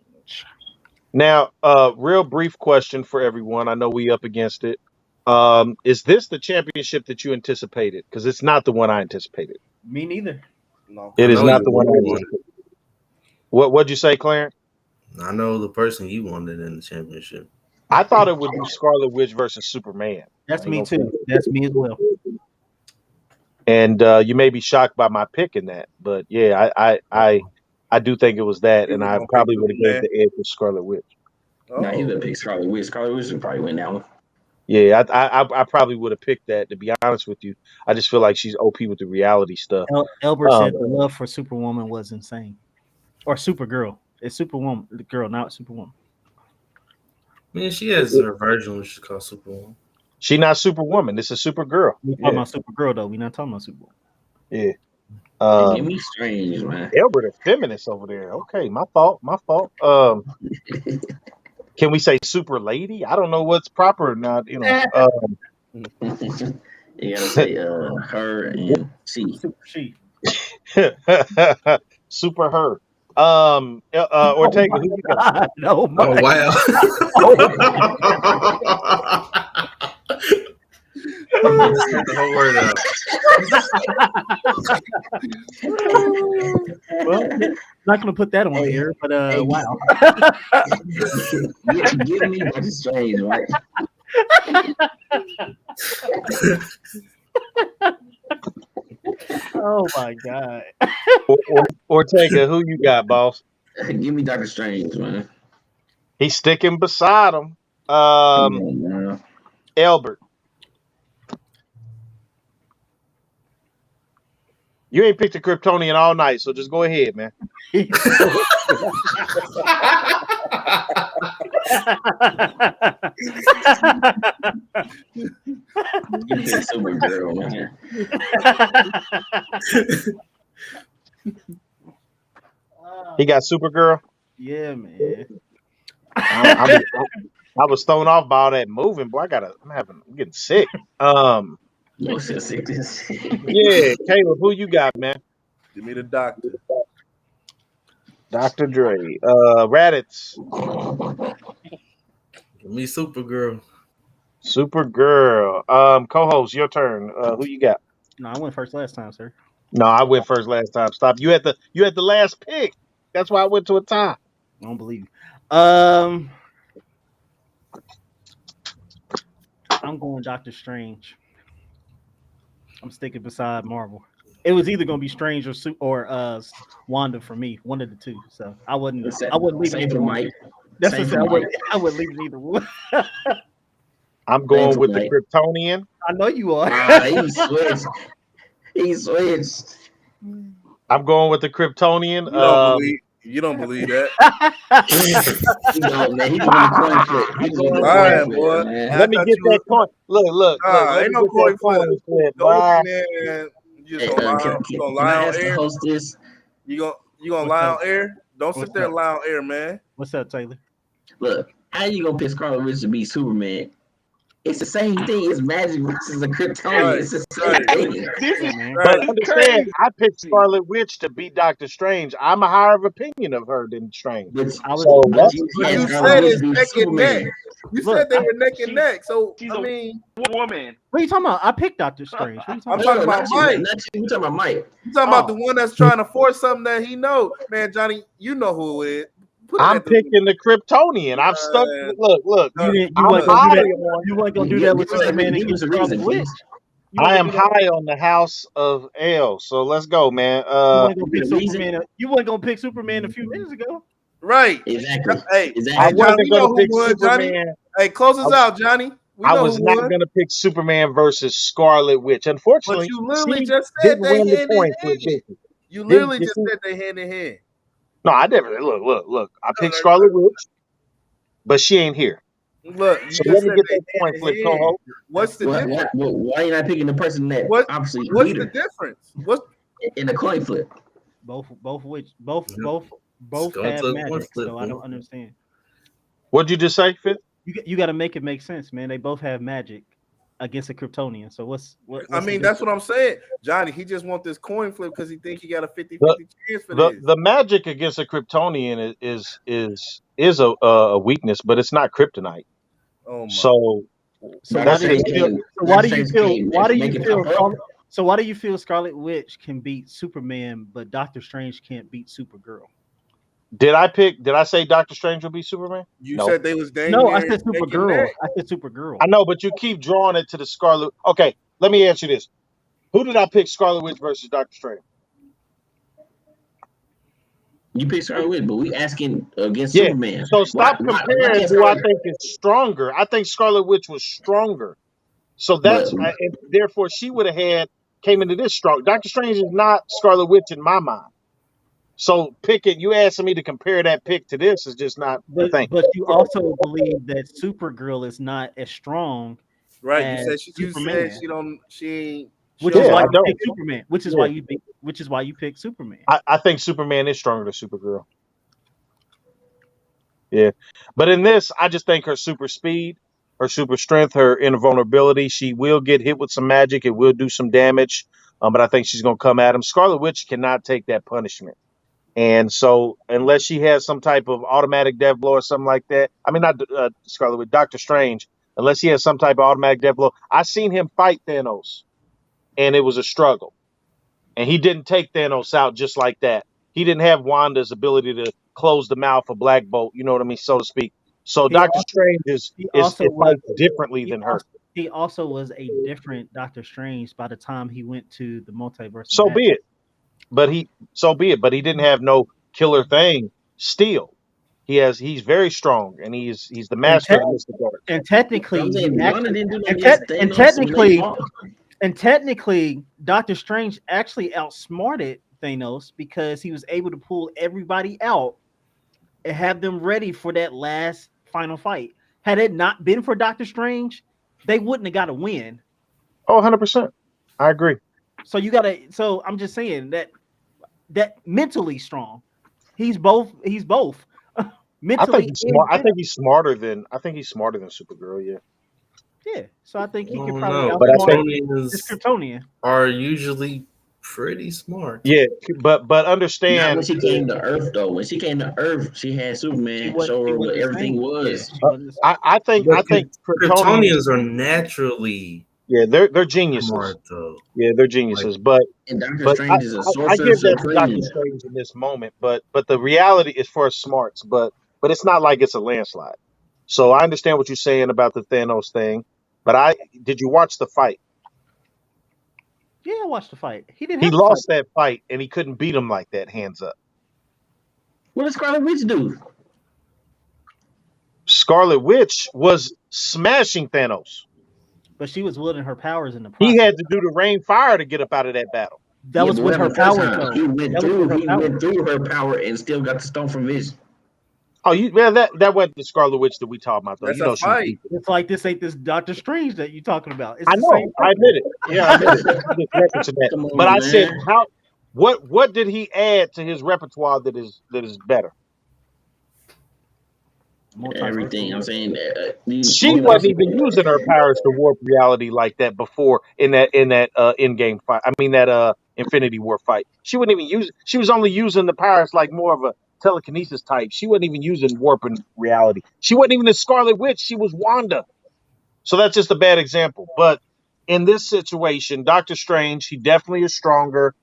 S2: now, real brief question for everyone. I know we up against it. Is this the championship that you anticipated? Because it's not the one I anticipated.
S1: Me neither.
S4: No.
S3: I
S2: It is
S3: know
S2: not
S3: you
S2: the one I
S3: wanted.
S2: anticipated. What'd you say, Clarence?
S3: I know the person you wanted in the championship.
S2: I thought it would be Scarlet Witch versus Superman.
S1: That's
S2: I ain't
S1: me
S2: gonna
S1: too. That's me as well.
S2: And you may be shocked by my pick in that, but yeah, I do think it was that,
S4: You
S2: and
S4: was
S2: I
S4: gonna pick
S2: probably would have gave
S4: Superman.
S2: the edge to Scarlet Witch.
S5: Nah, he
S4: Oh,
S5: would pick Scarlet Witch. Scarlet Witch would probably win that one.
S2: Yeah, I probably would have picked that. To be honest with you, I just feel like she's OP with the reality stuff.
S1: Elbert
S2: Um,
S1: said the love for Superwoman was insane, or Supergirl. It's Superwoman, the girl, not Superwoman.
S3: I mean, she has her version, which is called Superwoman.
S2: she not Superwoman. This is Supergirl.
S1: We're talking
S2: Yeah,
S1: about Supergirl though. We're not talking about Superwoman.
S2: yeah.
S5: And give
S2: Um,
S5: me Strange, man.
S2: Albert, a feminist over there. Okay, my fault. My fault. Can we say super lady? I don't know what's proper or not.
S5: You gotta say her and she.
S1: Super she.
S2: super her.
S1: Oh
S2: Ortega,
S1: my
S2: who you got?
S1: god! Oh my!
S3: Oh wow! Get the whole word out.
S1: Well, not gonna put that on
S5: Hey,
S1: here, but
S5: hey,
S1: wow.
S5: give me Doctor Strange, right?
S1: Oh my god!
S2: Ortega, who you got, boss?
S5: Give me Doctor Strange, man.
S2: He's sticking beside him.
S5: Come on, man.
S2: Albert. You ain't picked a Kryptonian all night, so just go ahead, man.
S5: You pick Supergirl, man.
S2: He got Supergirl.
S1: Yeah, man.
S2: I was thrown off by all that moving, boy. I'm getting sick.
S5: Motion sickness.
S2: Yeah, Caleb, who you got, man?
S4: give me the doctor.
S2: Dr. Dre. Raditz.
S3: Give me Supergirl.
S2: Supergirl. Co-host, your turn. Who you got?
S1: No, I went first last time, sir.
S2: No, I went first last time. Stop. You had the last pick. That's why I went to a tie.
S1: I don't believe you. I'm going Doctor Strange. I'm sticking beside Marvel. It was either gonna be Strange or Wanda for me, one of the two. So I wouldn't leave
S5: Same
S1: either
S5: for
S1: one.
S5: Mike.
S1: That's
S5: Same
S1: what
S5: for
S1: I
S5: Mike.
S1: wouldn't leave neither one.
S2: I'm going
S5: for
S2: with the
S5: Mike.
S2: Kryptonian.
S1: I know you are.
S5: He switched. He switched.
S2: I'm going with the Kryptonian.
S4: You don't believe that.
S5: He don't, man. He just want a coin flip. He just want a
S4: Lying,
S5: coin
S4: boy.
S5: flip, man.
S2: Let me get that coin. Look. Let
S4: Ain't
S2: me
S4: no
S2: get
S4: coin
S2: that coin flip.
S4: Go
S2: Bye.
S4: man. You just
S5: Hey,
S4: gonna lie,
S5: can
S4: lie
S5: I
S4: on
S5: ask the
S4: air?
S5: hostess?
S4: You gonna
S1: What's
S4: lie
S1: up?
S4: on air? Don't
S1: What's
S4: sit there and
S1: up?
S4: lie on air, man.
S1: What's up, Taylor?
S5: Look, how you gonna pick Scarlet Witch to be Superman? It's the same thing. It's magic versus a Kryptonian.
S4: Right,
S5: It's the same
S4: right.
S5: thing.
S6: This
S1: Yeah,
S6: is
S1: man.
S2: But
S4: Right.
S2: understand,
S6: crazy.
S2: I picked Scarlet Witch to beat Doctor Strange. I'm a higher of opinion of her than Strange.
S5: But,
S1: I was
S2: So
S5: but
S2: that's
S5: you
S4: But
S5: had
S4: you
S5: Scarlet
S4: said
S5: Witch
S4: it's
S5: be
S4: neck and neck.
S5: Superman.
S4: You
S1: Look,
S4: said they were neck and
S6: she's-
S4: neck. So
S6: she's
S4: I
S6: a-
S4: mean,
S6: woman.
S1: What are you talking about? I picked Doctor Strange. What are you
S4: I'm
S1: talking
S4: talking
S1: about?
S4: about
S5: Not you,
S4: Mike.
S5: not you. We talking about Mike.
S4: You talking about the
S1: Oh.
S4: one that's trying to force something that he know, man, Johnny. You know who it is. Put it
S2: I'm
S4: at the
S2: picking the Kryptonian. I'm stuck. Look.
S1: You didn't.
S2: I'm
S1: wasn't gonna
S2: high
S1: do that.
S2: on.
S1: You weren't gonna do
S5: Give
S1: that with
S5: us a
S1: Superman
S5: give us
S1: against
S5: a
S1: Scarlet
S5: reason,
S1: Witch.
S5: please.
S1: You
S2: I
S1: weren't
S2: am
S1: gonna do that.
S2: high on the House of L. So let's go, man.
S1: You weren't gonna
S5: Give
S1: pick
S5: me a reason.
S1: Superman. You weren't gonna pick Superman a few minutes ago.
S4: right.
S5: Exactly.
S4: Hey,
S2: I
S5: Exactly.
S4: Johnny,
S2: wasn't
S4: we know
S2: gonna
S4: who
S2: pick
S4: won, Johnny.
S2: Superman.
S4: Hey, close us
S2: I-
S4: out, Johnny. We
S2: I
S4: know
S2: was
S4: who
S2: not
S4: won.
S2: gonna pick Superman versus Scarlet Witch.
S4: But
S2: Unfortunately,
S4: you literally
S2: she
S4: just said
S2: didn't
S4: they
S2: win the
S4: hand
S2: coin
S4: in
S2: flip.
S4: hand.
S2: Did she?
S4: You literally
S2: Did
S4: just
S2: she?
S4: said they hand in hand.
S2: No, I never. Look. I picked Scarlet Witch, but she ain't here.
S4: Look, you
S2: So
S4: just
S2: let me
S4: said
S2: get
S4: they
S2: that coin
S4: hand
S2: flip,
S4: in hand.
S2: co-host.
S4: What's the difference?
S5: Why are you not picking the person that
S4: What-
S5: obviously
S4: What's
S5: beat
S4: the
S5: her
S4: difference? What's
S5: in the coin flip?
S1: Both
S3: Yep.
S1: both
S3: go
S1: have
S3: to one
S1: magic.
S3: flip,
S1: So I
S3: man.
S1: don't understand.
S2: What'd you just say, Fitz?
S1: You got to make it make sense, man. They both have magic against a Kryptonian. So what's
S4: I mean, that's what I'm saying. Johnny, he just want this coin flip because he think he got a 50-50 chance for this.
S2: The magic against a Kryptonian is a weakness, but it's not kryptonite.
S4: Oh my.
S2: So
S1: So
S2: that's
S1: why do
S2: just
S1: you why do you feel so why do you feel Scarlet Witch can beat Superman, but Doctor Strange can't beat Supergirl?
S2: Did I say Doctor Strange will be Superman?
S4: You
S2: No.
S4: said they was dang
S1: No, I
S4: near
S1: said
S4: neck and
S1: Supergirl.
S4: neck.
S1: I said Supergirl.
S2: I know, but you keep drawing it to the Scarlet. Okay, let me answer this. Who did I pick Scarlet Witch versus Doctor Strange?
S5: You pick Scarlet Witch, but we asking against
S2: Yeah.
S5: Superman.
S2: So
S5: Why?
S2: stop
S5: Why
S2: comparing
S5: can't
S2: who I
S5: Scarlet?
S2: think is stronger. I think Scarlet Witch was stronger. So
S5: But
S2: and therefore she would have came into this strong. Doctor Strange is not Scarlet Witch in my mind. So you asking me to compare that pick to this is just not the thing.
S1: But you also believe that Supergirl is not as strong
S4: right, you
S1: as
S4: said
S1: Superman,
S4: she ain't she
S1: which
S4: don't
S1: is
S2: Yeah,
S1: why
S2: I
S4: know.
S1: you
S2: don't.
S1: pick Superman. Which is
S2: Yeah.
S1: why you pick Superman.
S2: I think Superman is stronger than Supergirl. Yeah. But in this, I just think her super speed, her super strength, her invulnerability, she will get hit with some magic. It will do some damage. But I think she's going to come at him. Scarlet Witch cannot take that punishment. And so, unless she has some type of automatic death blow or something like that, I mean, not Scarlet Witch, Doctor Strange, unless he has some type of automatic death blow. I seen him fight Thanos, and it was a struggle. And he didn't take Thanos out just like that. He didn't have Wanda's ability to close the mouth of Black Bolt, you know what I mean, so to speak. So
S1: He
S2: Doctor
S1: also
S2: Strange
S1: he
S2: is
S1: also
S2: it
S1: was
S2: fights differently
S1: he
S2: than her.
S1: also he also was a different Doctor Strange by the time he went to the multiverse of
S2: So
S1: madness.
S2: be it. But he didn't have no killer thing still. He's very strong and he's the
S1: And
S2: master
S1: te-
S2: of the mystic arts.
S1: and technically
S5: I'm
S1: he
S5: saying Wanda
S1: actually
S5: didn't do nothing
S1: and, te-
S5: against
S1: and
S5: Thanos when they
S1: technically
S5: fought.
S1: and technically Doctor Strange actually outsmarted Thanos because he was able to pull everybody out and have them ready for that last final fight. Had it not been for Doctor Strange, they wouldn't have got a win.
S2: Oh, 100%. I agree.
S1: So I'm just saying that mentally strong. He's both mentally and
S2: I think he's smarter than Supergirl, yeah.
S1: yeah. So I think
S3: I
S1: he could
S3: don't
S1: probably
S3: know.
S2: But I think
S1: outsmart this
S3: Kryptonians
S1: Kryptonian.
S3: are usually pretty smart.
S2: yeah, but
S5: Not when
S2: understand
S5: she came to Earth though. When she came to Earth, she had
S1: She
S5: Superman
S1: wasn't
S5: show
S1: she
S5: her what
S1: wasn't the
S5: everything
S1: same. Yeah,
S5: was.
S1: she wasn't the same.
S3: But
S2: I think Kryptonians,
S3: Kryptonians are naturally
S2: yeah, they're geniuses.
S3: smart though.
S2: Yeah, they're
S3: Like
S2: geniuses. But
S5: And Doctor
S2: But
S5: Strange is a
S2: I
S5: sorcerer
S2: give that to Doctor
S5: supreme.
S2: Strange in this moment. But the reality is for us smarts. But it's not like it's a landslide. So I understand what you're saying about the Thanos thing. But I did you watch the fight?
S1: Yeah, I watched the fight. He didn't
S2: He
S1: have to fight.
S2: lost that fight and he couldn't beat him like that. Hands up.
S5: What does Scarlet Witch do?
S2: Scarlet Witch was smashing Thanos.
S1: But she was wielding her powers in the
S2: He
S1: process.
S2: had to do the rain fire to get up out of that battle.
S1: That
S5: Yeah,
S1: was
S5: but what
S1: with her
S5: happened the first
S1: powers
S5: time?
S1: though. That was with her
S5: He
S1: powers.
S5: went through her power and still got the stone from Vision.
S2: Oh, that wasn't the Scarlet Witch that we talking about though.
S4: That's
S2: You
S4: a
S2: know she was
S4: fight.
S2: deeper.
S1: It's like this ain't this Doctor Strange that you're talking about. It's
S2: I
S1: the
S2: know.
S1: same
S2: I
S1: person.
S2: admit it. Yeah, I admit it. I'm just referencing that.
S5: Come
S2: But I
S5: on,
S2: said,
S5: man.
S2: what did he add to his repertoire that is better?
S5: Everything. I'm
S1: Multiversal.
S5: saying
S2: She
S5: you
S2: wasn't
S5: watch
S2: even using her powers to warp reality like that before in that in game fight. I mean that Infinity War fight. She wouldn't even use. She was only using the powers like more of a telekinesis type. She wasn't even using warping reality. She wasn't even the Scarlet Witch. She was Wanda. So that's just a bad example. But in this situation, Doctor Strange, he definitely is stronger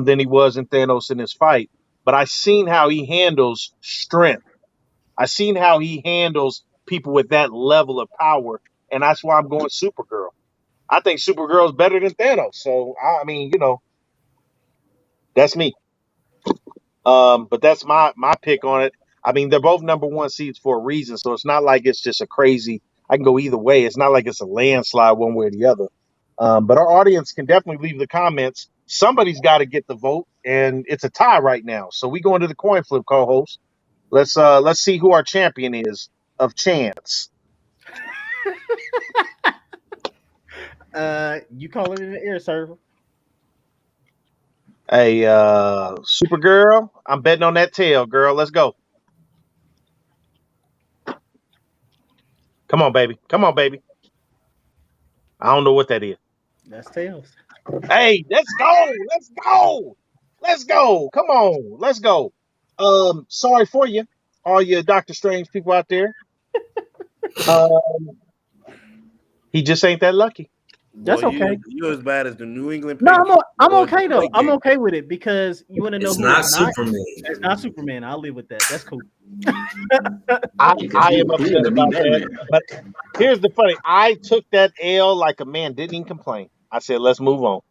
S2: than he was in Thanos in his fight. But I seen how he handles strength. I seen how he handles people with that level of power, and that's why I'm going Supergirl. I think Supergirl is better than Thanos. So I mean, that's me. But that's my pick on it. I mean, they're both number one seeds for a reason, so it's not like it's just a crazy. I can go either way. It's not like it's a landslide one way or the other. But our audience can definitely leave the comments. Somebody's got to get the vote, and it's a tie right now. So we go into the coin flip, co-host. Let's see who our champion is of chance.
S1: You call it in the air server.
S2: Hey, Supergirl, I'm betting on that tail, girl. Let's go. Come on, baby. Come on, baby. I don't know what that is.
S1: That's tails.
S2: Hey, let's go. Let's go. Let's go. Come on. Let's go. Sorry for you, all you Doctor Strange people out there. Uh, he just ain't that lucky.
S1: That's
S4: Boy,
S1: okay.
S4: you as bad as the New England
S1: No,
S4: Patriots.
S1: I'm
S4: Boy,
S1: okay though.
S4: deflate
S1: I'm
S4: game.
S1: okay with it because you want to know
S3: It's
S1: who
S3: not
S1: it's not.
S3: Superman.
S1: It's not Superman. I'll live with that. That's cool.
S5: Because
S2: I
S5: he,
S2: am
S5: he
S2: upset
S5: had to be
S2: about that.
S5: Batman.
S2: But here's the funny: I took that L like a man, didn't even complain. I said, "Let's move on."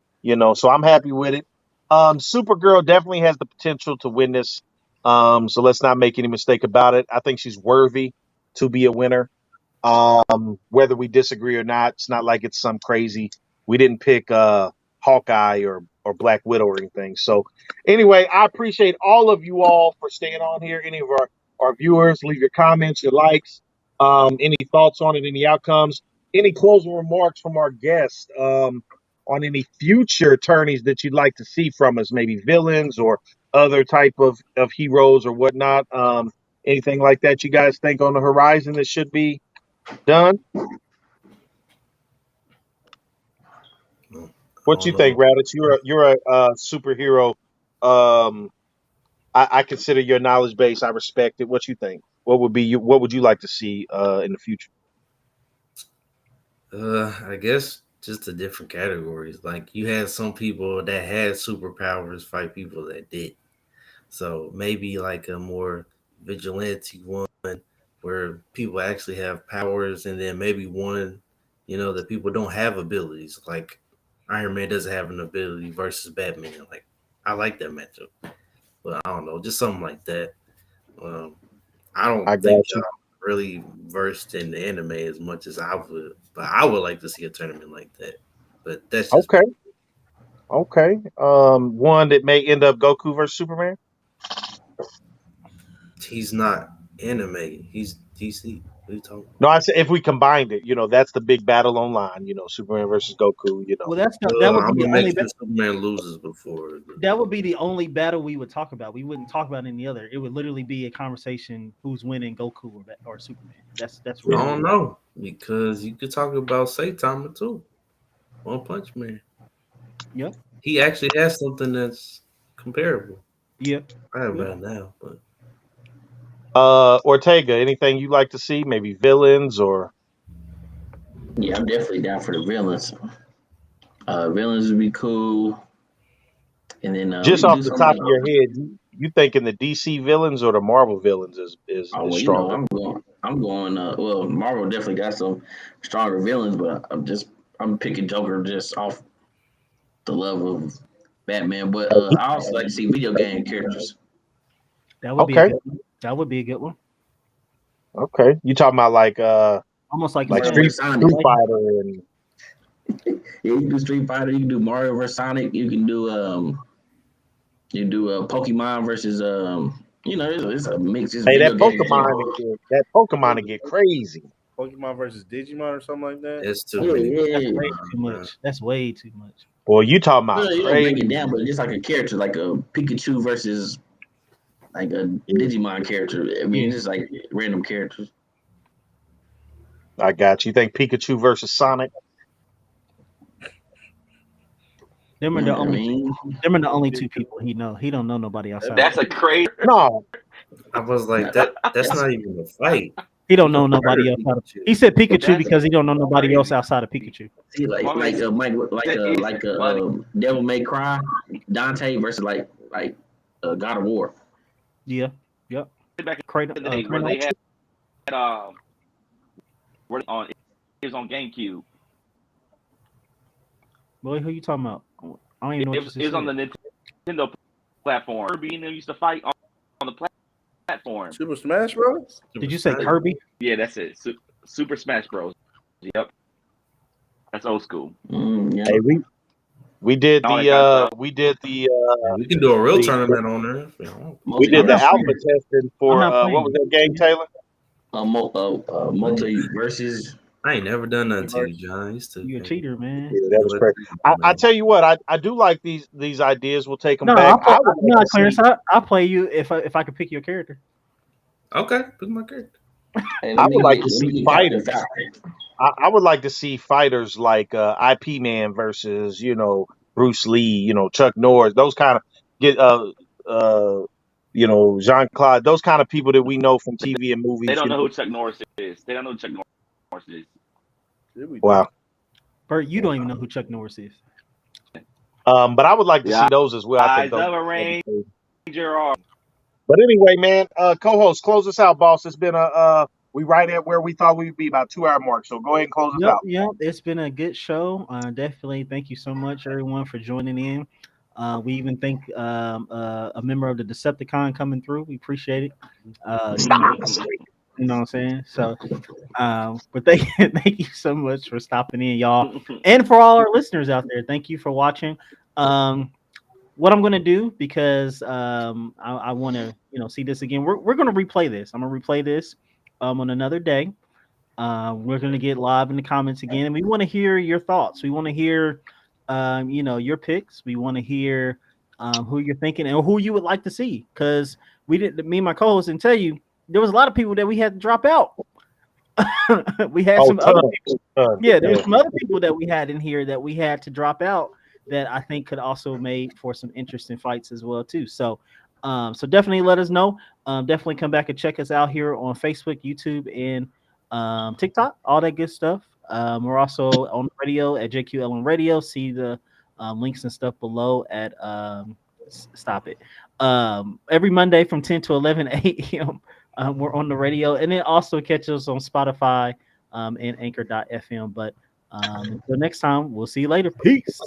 S2: So I'm happy with it. Supergirl definitely has the potential to win this. So let's not make any mistake about it. I think she's worthy to be a winner. Whether we disagree or not, it's not like it's some crazy. We didn't pick Hawkeye or Black Widow or anything. So anyway, I appreciate all of you all for staying on here. Any of our viewers, leave your comments, your likes, any thoughts on it, any outcomes, any closing remarks from our guests on any future attorneys that you'd like to see from us, maybe villains or other type of heroes or whatnot. Anything like that you guys think on the horizon that should be done?
S3: I
S2: What
S3: don't
S2: you think,
S3: know.
S2: Raditz? You're a superhero. Um, I consider your knowledge base. I respect it. What you think? What would you like to see in the future?
S3: I guess just the different categories. Like you had some people that had superpowers fight people that did. So maybe like a more vigilante one where people actually have powers, and then maybe one, that people don't have abilities. Like Iron Man doesn't have an ability versus Batman. Like I like that matchup, but I don't know, just something like that. Um, I don't
S2: I
S3: think
S2: got you.
S3: y'all really versed in the anime as much as I would, but I would like to see a tournament like that. But that's just
S2: Okay,
S3: me.
S2: okay. One that may end up Goku versus Superman.
S3: He's not anime. He's DC. What are you talking
S2: No,
S3: about?
S2: I said if we combined it, that's the big battle online. Superman versus Goku.
S1: Well, that would be
S3: I'm
S1: the
S3: gonna make
S1: only
S3: sure Superman loses before.
S1: that would be the only battle we would talk about. We wouldn't talk about any other. It would literally be a conversation: who's winning, Goku or Superman. That's
S3: I
S1: really
S3: don't
S1: what.
S3: know because you could talk about Saitama too. One Punch Man.
S1: Yep.
S3: He actually has something that's comparable.
S1: Yep.
S3: I have
S1: Yep.
S3: that now, but
S2: Ortega. Anything you like to see? Maybe villains or
S5: Yeah, I'm definitely down for the villains. Villains would be cool. And then we
S2: just
S5: can
S2: off
S5: do
S2: the
S5: something
S2: top
S5: like,
S2: of your head, you thinking the DC villains or the Marvel villains
S5: oh
S2: is
S5: well,
S2: stronger?
S5: I'm going. Well, Marvel definitely got some stronger villains, but I'm picking Joker just off the love of Batman. But I also like to see video game characters.
S1: That would be a
S2: Okay,
S1: good one. That would be a good one.
S2: okay. You talking about
S1: Almost like you
S2: like
S5: Mario
S1: saying.
S2: Street
S5: vs Sonic.
S2: Street Fighter and
S5: Yeah, you can do Street Fighter. You can do Mario vs Sonic. You can do Pokemon versus it's a mix. Just
S2: hey,
S5: video game.
S2: That Pokemon to get crazy.
S4: Pokemon versus Digimon or something like that.
S3: it's too
S5: Yeah,
S3: many.
S5: yeah,
S1: That's
S5: yeah.
S1: way too
S3: Man.
S1: much. That's way too much.
S2: Boy, you talking about
S5: Well, you don't break
S2: crazy.
S5: it down, but just like a character, like a Pikachu versus like a Digimon character. I mean,
S1: Yeah.
S5: it's just like random characters.
S2: I got you. You think Pikachu versus Sonic?
S1: Them are the
S5: I
S1: only
S5: mean,
S1: them are the only two people he know. He don't know nobody outside.
S6: That's a crazy.
S2: No,
S3: I was like that. That's not even a fight.
S1: He don't
S3: You
S1: know
S3: can murder
S1: nobody else.
S3: Pikachu.
S1: He said Pikachu
S6: That's
S1: because he don't know nobody else outside of Pikachu.
S5: see, like Devil May Cry, Dante versus like God of War.
S1: Yeah. Yep.
S6: back
S1: Kratos,
S6: in the day where they had where on it was on GameCube.
S1: Boy, who you talking about? I don't even know what
S6: It
S1: you
S6: was,
S1: just
S6: it was on the
S1: said.
S6: Nintendo platform. Kirby and them used to fight on the platform.
S4: Super Smash Bros.
S1: Did you say Kirby?
S6: Yeah, that's it. Super Smash Bros. Yep, that's old school.
S5: Yeah.
S2: hey, we did
S6: All that kind of stuff.
S3: Yeah, we can do a real
S2: the
S3: tournament on there. If you want.
S2: we
S5: Multi
S2: did
S1: I'm
S2: the
S1: not
S5: versus
S2: alpha
S1: playing.
S2: testing
S1: I'm
S2: for
S1: not
S2: what was
S1: playing.
S2: that game, Taylor?
S5: multi versus.
S3: I ain't never done nothing to you, John. You still
S1: You a
S3: can't.
S1: cheater, man.
S2: Yeah, that was crazy. I tell you what, I do like these ideas. We'll take them
S1: No,
S2: back.
S1: I
S2: I would like
S1: no,
S2: to
S1: Clarence.
S2: see.
S1: I'll play you if I could pick your character.
S3: Okay, pick my character.
S5: Hey,
S2: I
S5: let
S2: would
S5: me
S2: like
S5: get
S2: to
S5: let me
S2: see
S5: get Captain
S2: fighters.
S5: Falcon.
S2: I would like to see fighters like IP Man versus Bruce Lee, Chuck Norris, those kind of get uh Jean Claude, those kind of people that we know from TV and
S6: They
S2: movies.
S6: don't know who Chuck Norris is. They don't know who Chuck Norris is.
S4: Here we do.
S2: Wow.
S1: Bert, you don't even know who Chuck Norris is.
S2: But I would like to
S6: The
S2: see those as well. I think
S6: eyes
S2: those.
S6: of a ranger are.
S2: But anyway, man, co-host, close us out, boss. It's been we right at where we thought we'd be, about 2 hour mark. So go ahead and close us
S1: Yep,
S2: out.
S1: yep. It's been a good show. Definitely, thank you so much, everyone, for joining in. We even thank a member of the Decepticon coming through. We appreciate it.
S2: Stop.
S1: You know what I'm saying. So, but thank thank you so much for stopping in, y'all, and for all our listeners out there. Thank you for watching. Um, what I'm gonna do, because I want to see this again. We're gonna replay this. I'm gonna replay this on another day. We're going to get live in the comments again, and we want to hear your thoughts. We want to hear, your picks. We want to hear who you're thinking and who you would like to see. Because we didn't. Me and my co-host didn't tell you there was a lot of people that we had to drop out. We had
S2: Oh,
S1: some other
S2: ton,
S1: people.
S2: ton.
S1: Yeah, there's
S2: Yeah.
S1: some other people that we had in here that we had to drop out that I think could also make for some interesting fights as well too. So, so definitely let us know. Definitely come back and check us out here on Facebook, YouTube, and TikTok, all that good stuff. We're also on the radio at JQLM Radio. See the links and stuff below at stop it. Every Monday from 10 to 11 a.m. We're on the radio, and then also catch us on Spotify and Anchor.fm. But until next time, we'll see you later. Peace.